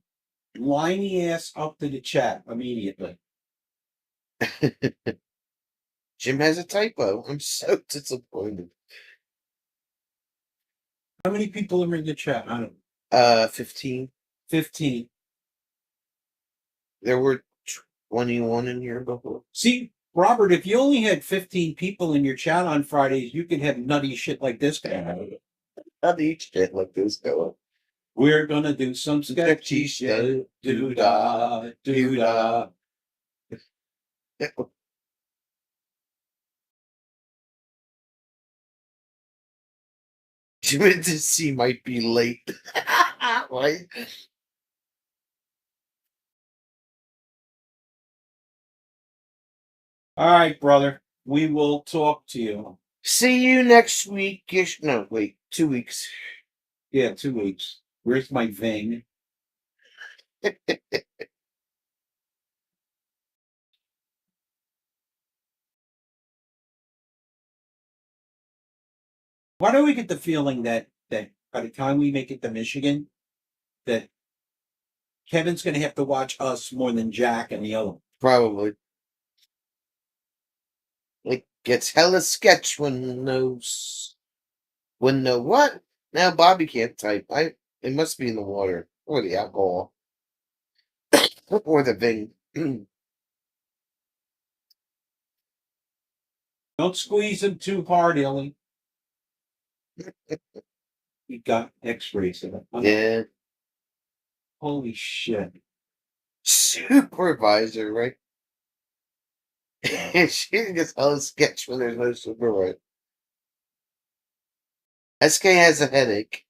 whiny ass up to the chat immediately. Jim has a typo. I'm so disappointed. How many people are in the chat? I don't know. 15. 15. There were 21 in here before. See, Robert, if you only had 15 people in your chat on Fridays, you could have nutty shit like this going. I'll eat shit like this going. We're gonna do some sketchy shit. Do-da, do-da. Timidity might be late. Right? All right, brother. We will talk to you. See you next week. No, wait, 2 weeks. Yeah, 2 weeks. Where's my Ving? Why do we get the feeling that by the time we make it to Michigan, that Kevin's going to have to watch us more than Jack and the other one? Probably. It gets hella sketch when no what? Now Bobby can't type. It must be in the water or the alcohol or the Ving. Don't squeeze him too hard, Ellie. He got X-rays in it. Yeah. Holy shit. Supervisor, right? She gets hella sketch when there's no supervisor. SK has a headache.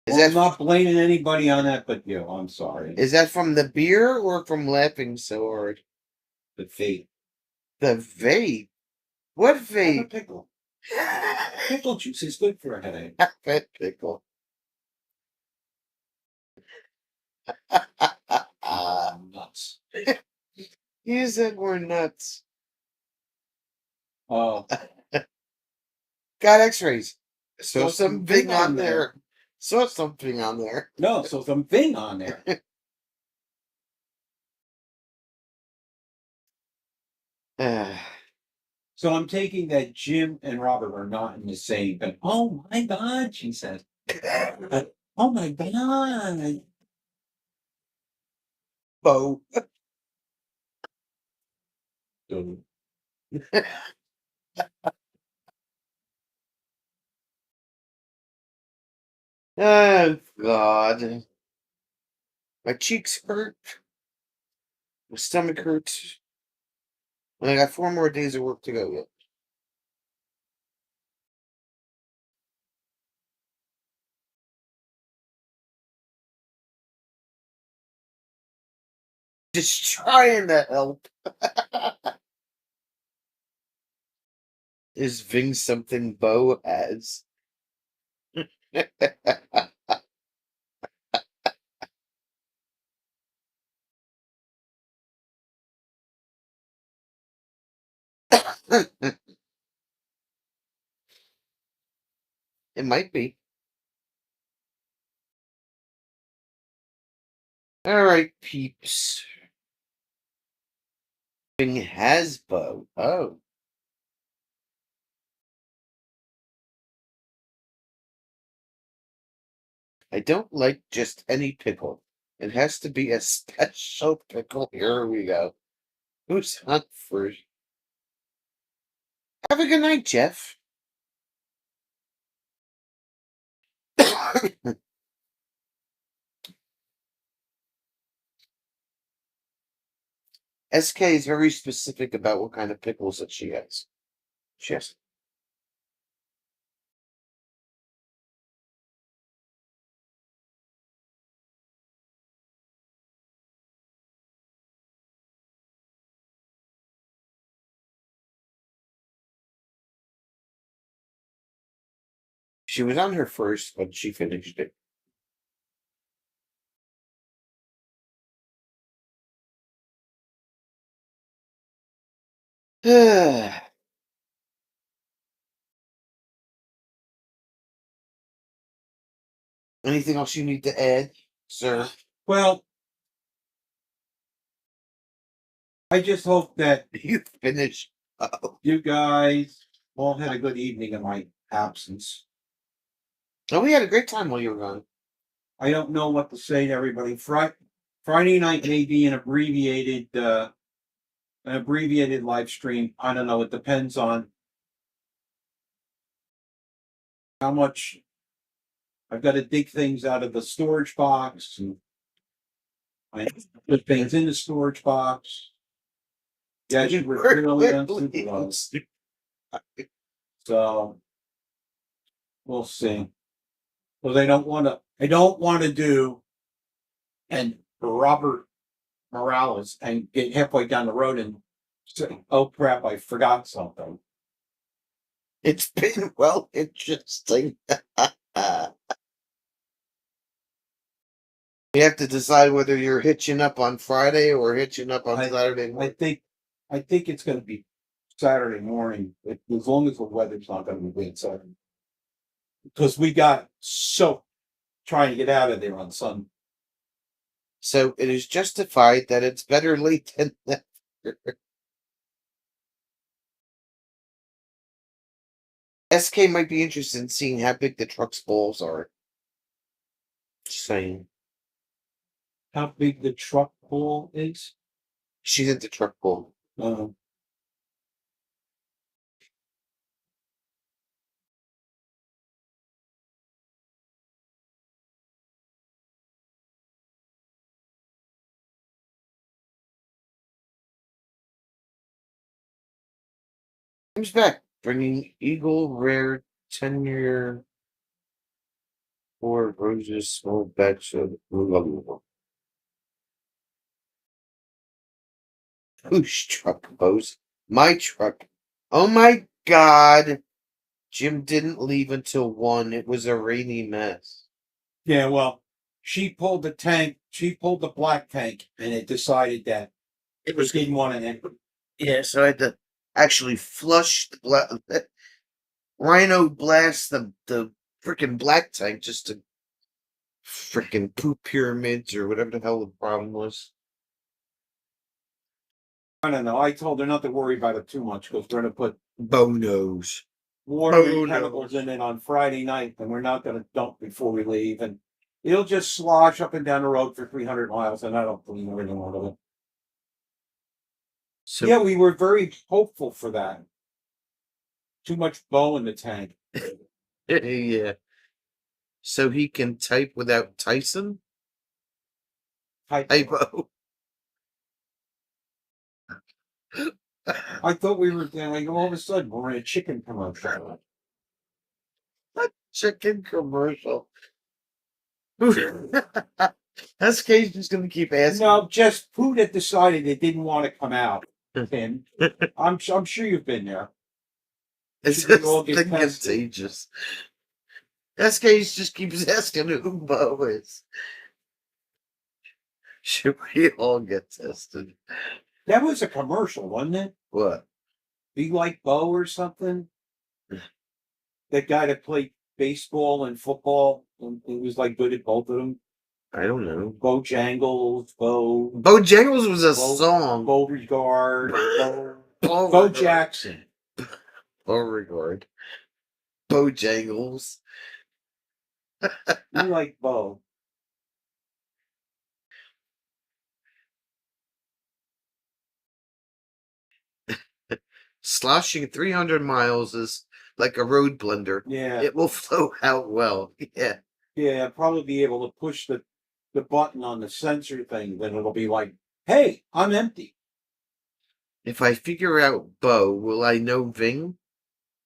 I'm not blaming anybody on that but you. I'm sorry. Is that from the beer or from laughing so hard? The fate. The vape? What Have a vape? pickle. Pickle juice is good for a headache. Fat pickle. Nuts. You said we're nuts. Oh. Got x-rays. So So some Ving on there. So something on there. No, so some Ving on there. So I'm taking that Jim and Robert are not in the same. But oh my God, she said. Oh my God. Bo. Dude. Oh God. My cheeks hurt. My stomach hurts. And I got 4 more days of work to go yet. Just trying to help. Is Ving something Bo has? It might be. All right, peeps. Ving has Bo. Oh. I don't like just any pickle. It has to be a special pickle. Here we go. Who's hunt first? Have a good night, Jeff. SK is very specific about what kind of pickles that she has. She has. She was on her first, but she finished it. Anything else you need to add, sir? Well, I just hope that You finished. you guys all had a good evening in my absence. Oh, we had a great time while you were gone. I don't know what to say to everybody. Friday night may be an abbreviated live stream. I don't know. It depends on how much I've got to dig things out of the storage box and I put things in the storage box. Yeah, you were really unsupervised. So we'll see. Well, I don't want to do and Robert Morales and get halfway down the road and say, oh crap, I forgot something. It's been interesting. You have to decide whether you're hitching up on Friday or hitching up on Saturday morning. I think it's going to be Saturday morning, as long as the weather's not going to be bad Saturday. Because we got so trying to get out of there on Sunday. So it is justified that it's better late than never. SK might be interested in seeing how big the truck's balls are. Just saying. How big the truck pool is? She's at the truck pool. Comes back, bringing Eagle Rare 10-year or Roses small batch of whose truck, Bose? My truck. Oh my God. Jim didn't leave until 1. It was a rainy mess. Yeah, well, she pulled the black tank, and it decided that It was didn't want to enter. Yeah, so I had to actually flush the Rhino blast the freaking black tank just to freaking poop pyramids or whatever the hell the problem was. I don't know. I told her not to worry about it too much because we're going to put Bonos. water and chemicals in it on Friday night, and we're not going to dump before we leave, and it'll just slosh up and down the road for 300 miles, and I don't clean everything out of it. So Yeah, we were very hopeful for that. Too much bow in the tank. yeah. So he can type without Tyson? Typo. I thought we were like all of a sudden we're in a chicken commercial. Chicken commercial. SK's just gonna keep asking. No, just food had decided it didn't want to come out. And I'm sure you've been there. It's Should we just all get thing tested? contagious. SK just keeps asking who Bo is. Should we all get tested? That was a commercial, wasn't it? What? Be like Bo or something. That guy that played baseball and football, and he was like good at both of them. I don't know. Bojangles, Bo Bojangles was a song. Beauregard, Bo Jackson. Beauregard. Bojangles. You like Bo. Sloshing 300 miles is like a road blender. Yeah. It will flow out well. Yeah. Yeah, I'll probably be able to push the button on the sensor thing, then it'll be like, hey, I'm empty. If I figure out Bo, will I know Ving?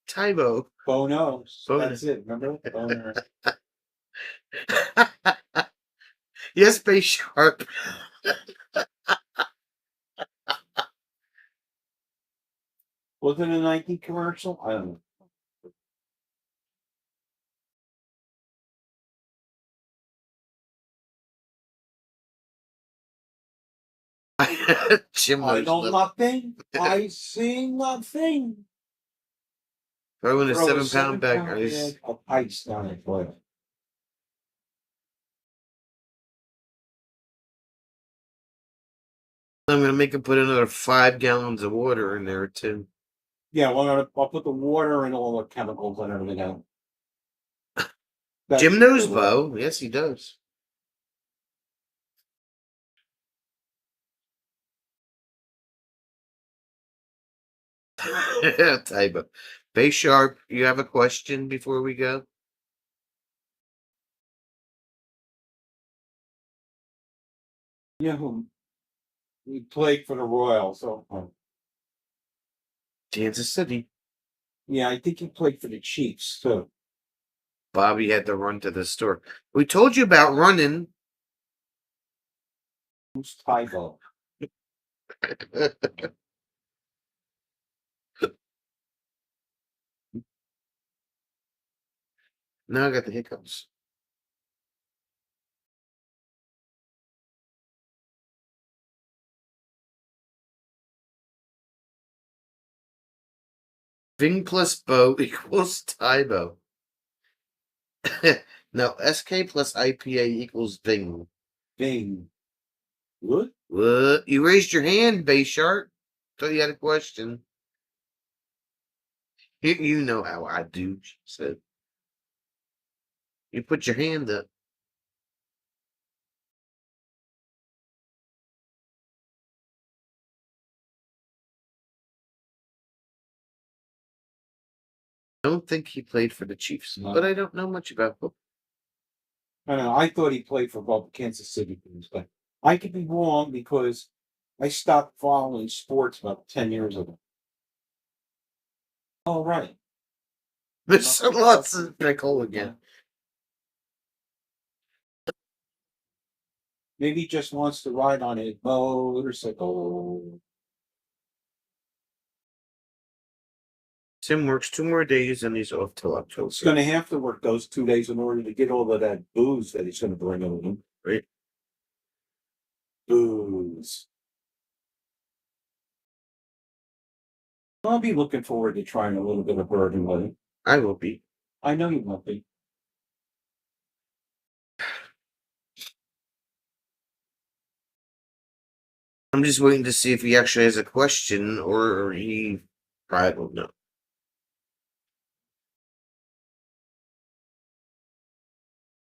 Tybo. Bo knows. Bo That's it, remember? Bo knows. Yes, Bay Sharp. Was it a Nike commercial? I don't know. Jim I knows know nothing. nothing. I see nothing. Throw in a Throw 7-pound bag bag ice. of ice down the toilet. I'm gonna make him put another 5 gallons of water in there too. Yeah, well, I'll put the water and all the chemicals and everything out. Jim knows Bo. Yes, he does. Typo. Bay Sharp, you have a question before we go? Yeah, he played for the Royals. So, Kansas City. yeah, I think he played for the Chiefs too. Bobby had to run to the store. We told you about running. Who's Tybo? Now I got the hiccups. Ving plus Bo equals Tybo. No, SK plus IPA equals Ving. Bing. What? What? You raised your hand, Bay Shark. Thought you had a question. You know how I do, she said. You put your hand up. I don't think he played for the Chiefs, No. but I don't know much about football. I don't know. I thought he played for both Kansas City teams, but I could be wrong because I stopped following sports about 10 years ago. All right. There's lots of pickle again. Maybe he just wants to ride on a motorcycle. Tim works 2 more days and he's off till October. He's going to have to work those 2 days in order to get all of that booze that he's going to bring with him. Right. Booze. I'll be looking forward to trying a little bit of bourbon with him. I will be. I know you won't be. I'm just waiting to see if he actually has a question or he. I don't know.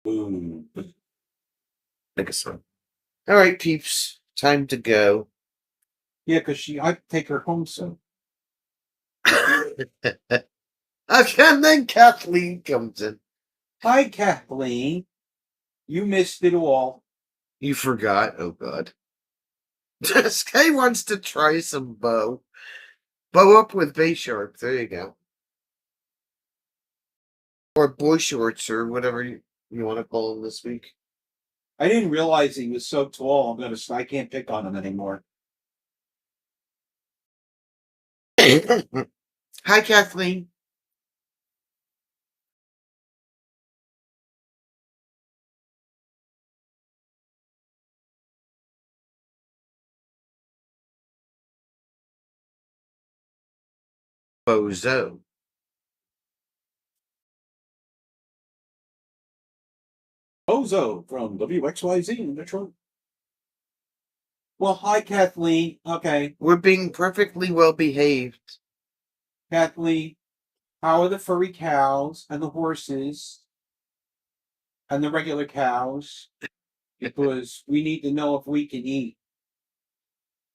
Boom. I guess so. All right, peeps. Time to go. Yeah, because I take her home soon. Okay, then Kathleen comes in. Hi, Kathleen. You missed it all. You forgot. Oh, God. This guy wants to try some bow. Bow up with Bay Sharp. There you go. Or boy shorts or whatever you want to call them this week. I didn't realize he was so tall. I can't pick on him anymore. Hi, Kathleen. Bozo. Ozo from WXYZ in Detroit. Well, hi, Kathleen. Okay, We're being perfectly well behaved. Kathleen, how are the furry cows and the horses and the regular cows? Because we need to know if we can eat.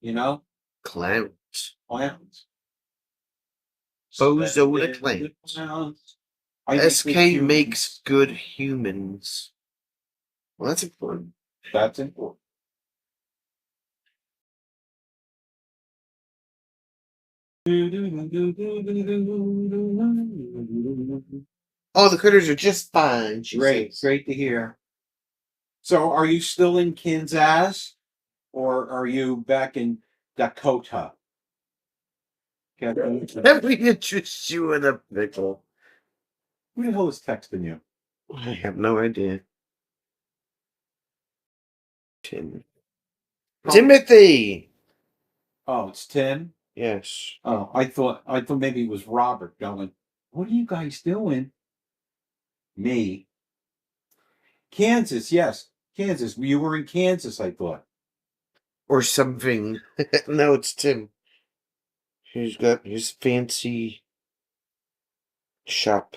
You know? Clowns. Clowns. Bozo the clowns. Clowns. SK makes good humans. Well, that's important. That's important. Oh, the critters are just fine. Great, great to hear. So, are you still in Kansas, or are you back in Dakota? Let me interest you in a pickle. Who the hell is texting you? I have no idea. Timothy. Oh, it's Tim. Yes. Oh, I thought maybe it was Robert going. What are you guys doing? Me. Kansas, yes, Kansas. You were in Kansas, I thought. Or something. No, it's Tim. He's got his fancy shop.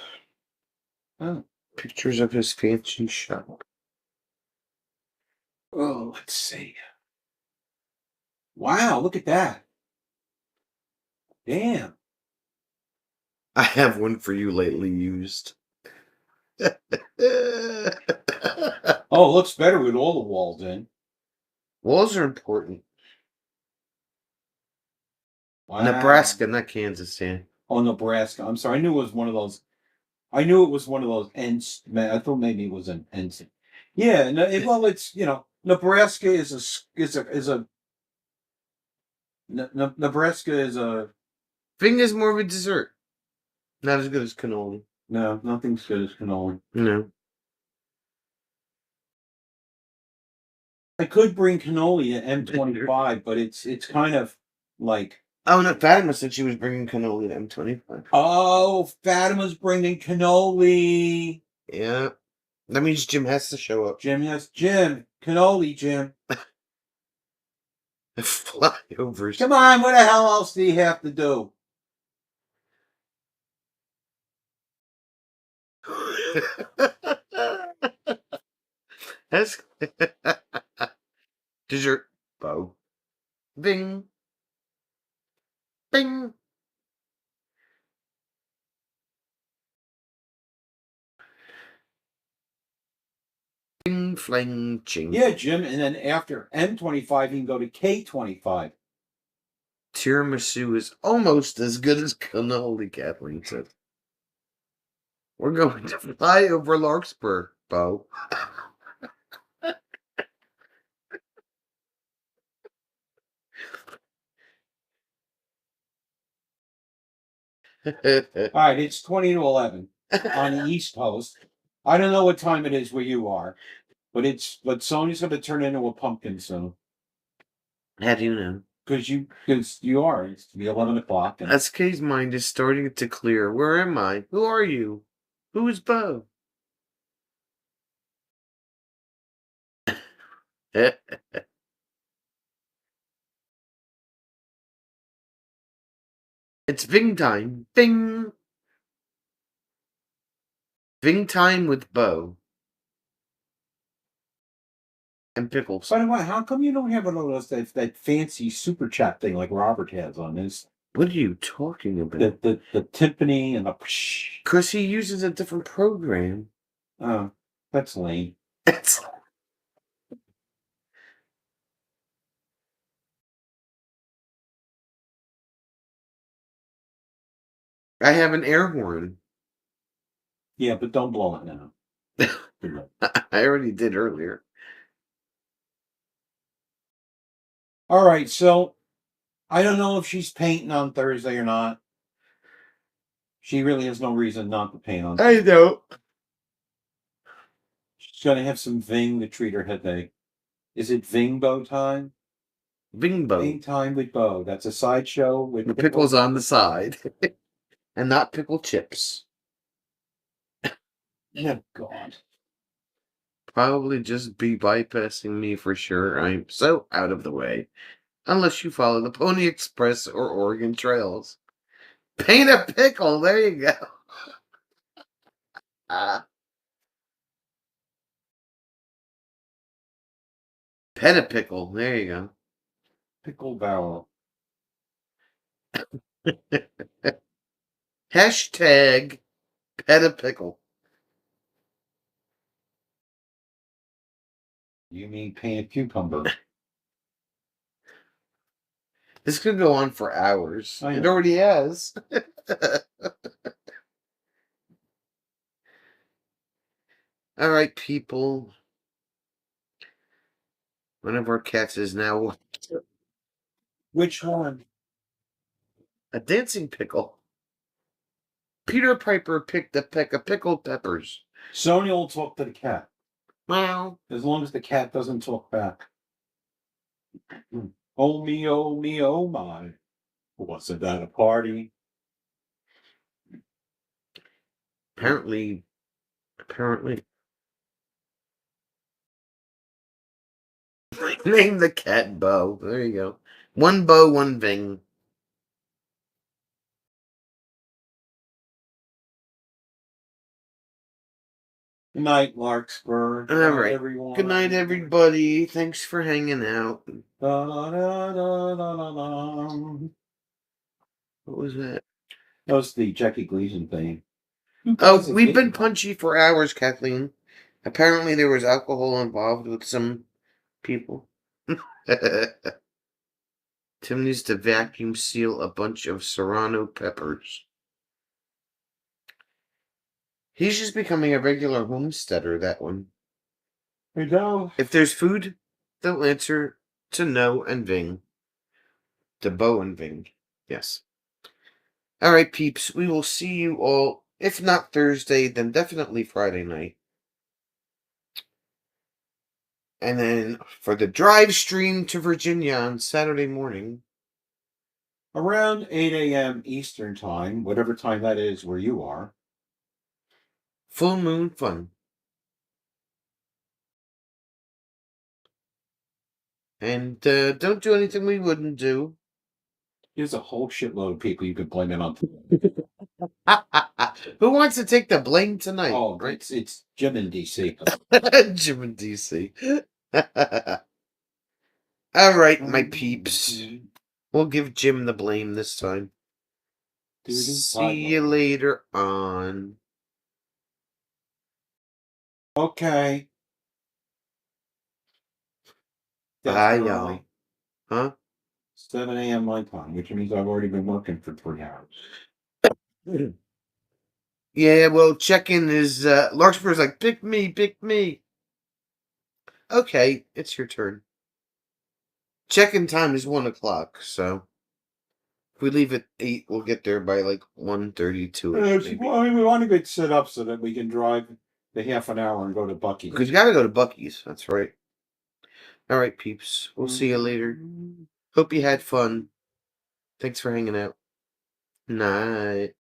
Oh. Pictures of his fancy shop. Oh, let's see. Wow, look at that. Damn. I have one for you lately used. Oh, it looks better with all the walls in. Walls are important. Wow. Nebraska, not Kansas, Dan. Oh, Nebraska. I'm sorry. I knew it was one of those. I knew it was one of those ends. I thought maybe it was an ends. Yeah. No, well, it's Nebraska Nebraska is a Bing is more of a dessert. Not as good as cannoli. no. Nothing's good as cannoli. No. I could bring cannoli at M25, but it's kind of like. Oh, no, Fatima said she was bringing cannoli to M25. Oh, Fatima's bringing cannoli. Yeah. That means Jim has to show up. Jim, cannoli, Jim. Flyovers. Come on, what the hell else do you have to do? That's dessert. Bow. Bing. Bing. Bing, flang, ching. Yeah, Jim, and then after M25, you can go to K25. Tiramisu is almost as good as cannoli, Kathleen said. We're going to fly over Larkspur, Bo. All right, it's 20 to 11 on the East Coast. I don't know what time it is where you are, but Sony's going to turn into a pumpkin soon. How do you know? Because you are. It's to be 11 o'clock. And SK's mind is starting to clear. Where am I? Who are you? Who is Bo? It's Ving time. Bing! Ving time with Bo. And Pickles. by the way, how come you don't have one of those that fancy super chat thing like Robert has on this? What are you talking about? The timpani and the Because he uses a different program. Oh, that's lame. I have an air horn. Yeah, but don't blow it now. I already did earlier. All right, so I don't know if she's painting on Thursday or not. She really has no reason not to paint on Thursday. I know. She's going to have some Ving to treat her headache. Is it Ving Bo time? Ving Bo. Ving time with Bo. That's a sideshow with The pickles on the side. And not pickle chips. Oh, God. Probably just be bypassing me for sure. I'm so out of the way. Unless you follow the Pony Express or Oregon Trails. Paint a pickle. There you go. Pet a pickle. There you go. Pickle barrel. Hashtag pet a pickle. You mean paint a cucumber? This could go on for hours. I know. It already has. All right, people. One of our cats is now Which one? a dancing pickle. Peter Piper picked a peck of pickled peppers. Sonia will talk to the cat. Well, As long as the cat doesn't talk back. Oh me, oh me, oh my. Wasn't that a party? apparently. Name the cat Bo. There you go. One Bo, one Ving. Good night, Larkspur. All right. Everyone. Good night, everybody. Thanks for hanging out. Da, da, da, da, da, da. What was that? That was the Jackie Gleason thing. Oh, we've been punchy for hours, Kathleen. Apparently there was alcohol involved with some people. Tim needs to vacuum seal a bunch of serrano peppers. He's just becoming a regular homesteader, that one. I know. If there's food, they'll answer to No and Ving. To Bo and Ving. Yes. Alright, peeps. We will see you all, if not Thursday, then definitely Friday night. And then for the drive stream to Virginia on Saturday morning. Around 8 a.m. Eastern time, whatever time that is where you are. Full moon fun. And don't do anything we wouldn't do. There's a whole shitload of people you could blame it on. Who wants to take the blame tonight? Oh, right? it's Jim in DC. Jim in DC. All right, my peeps. We'll give Jim the blame this time. See you later on. Okay. Bye, That's y'all. early. Huh? 7 a.m. my time, which means I've already been working for 3 hours. Yeah, well, check-in is, Larkspur's like, pick me, pick me. Okay, it's your turn. Check-in time is 1 o'clock, so if we leave at 8, we'll get there by like 1:32. Well, I mean, we want to get set up so that we can drive the half an hour and go to Bucky's. Because you gotta go to Bucky's, that's right. All right, peeps. We'll see you later. Hope you had fun. Thanks for hanging out. Night.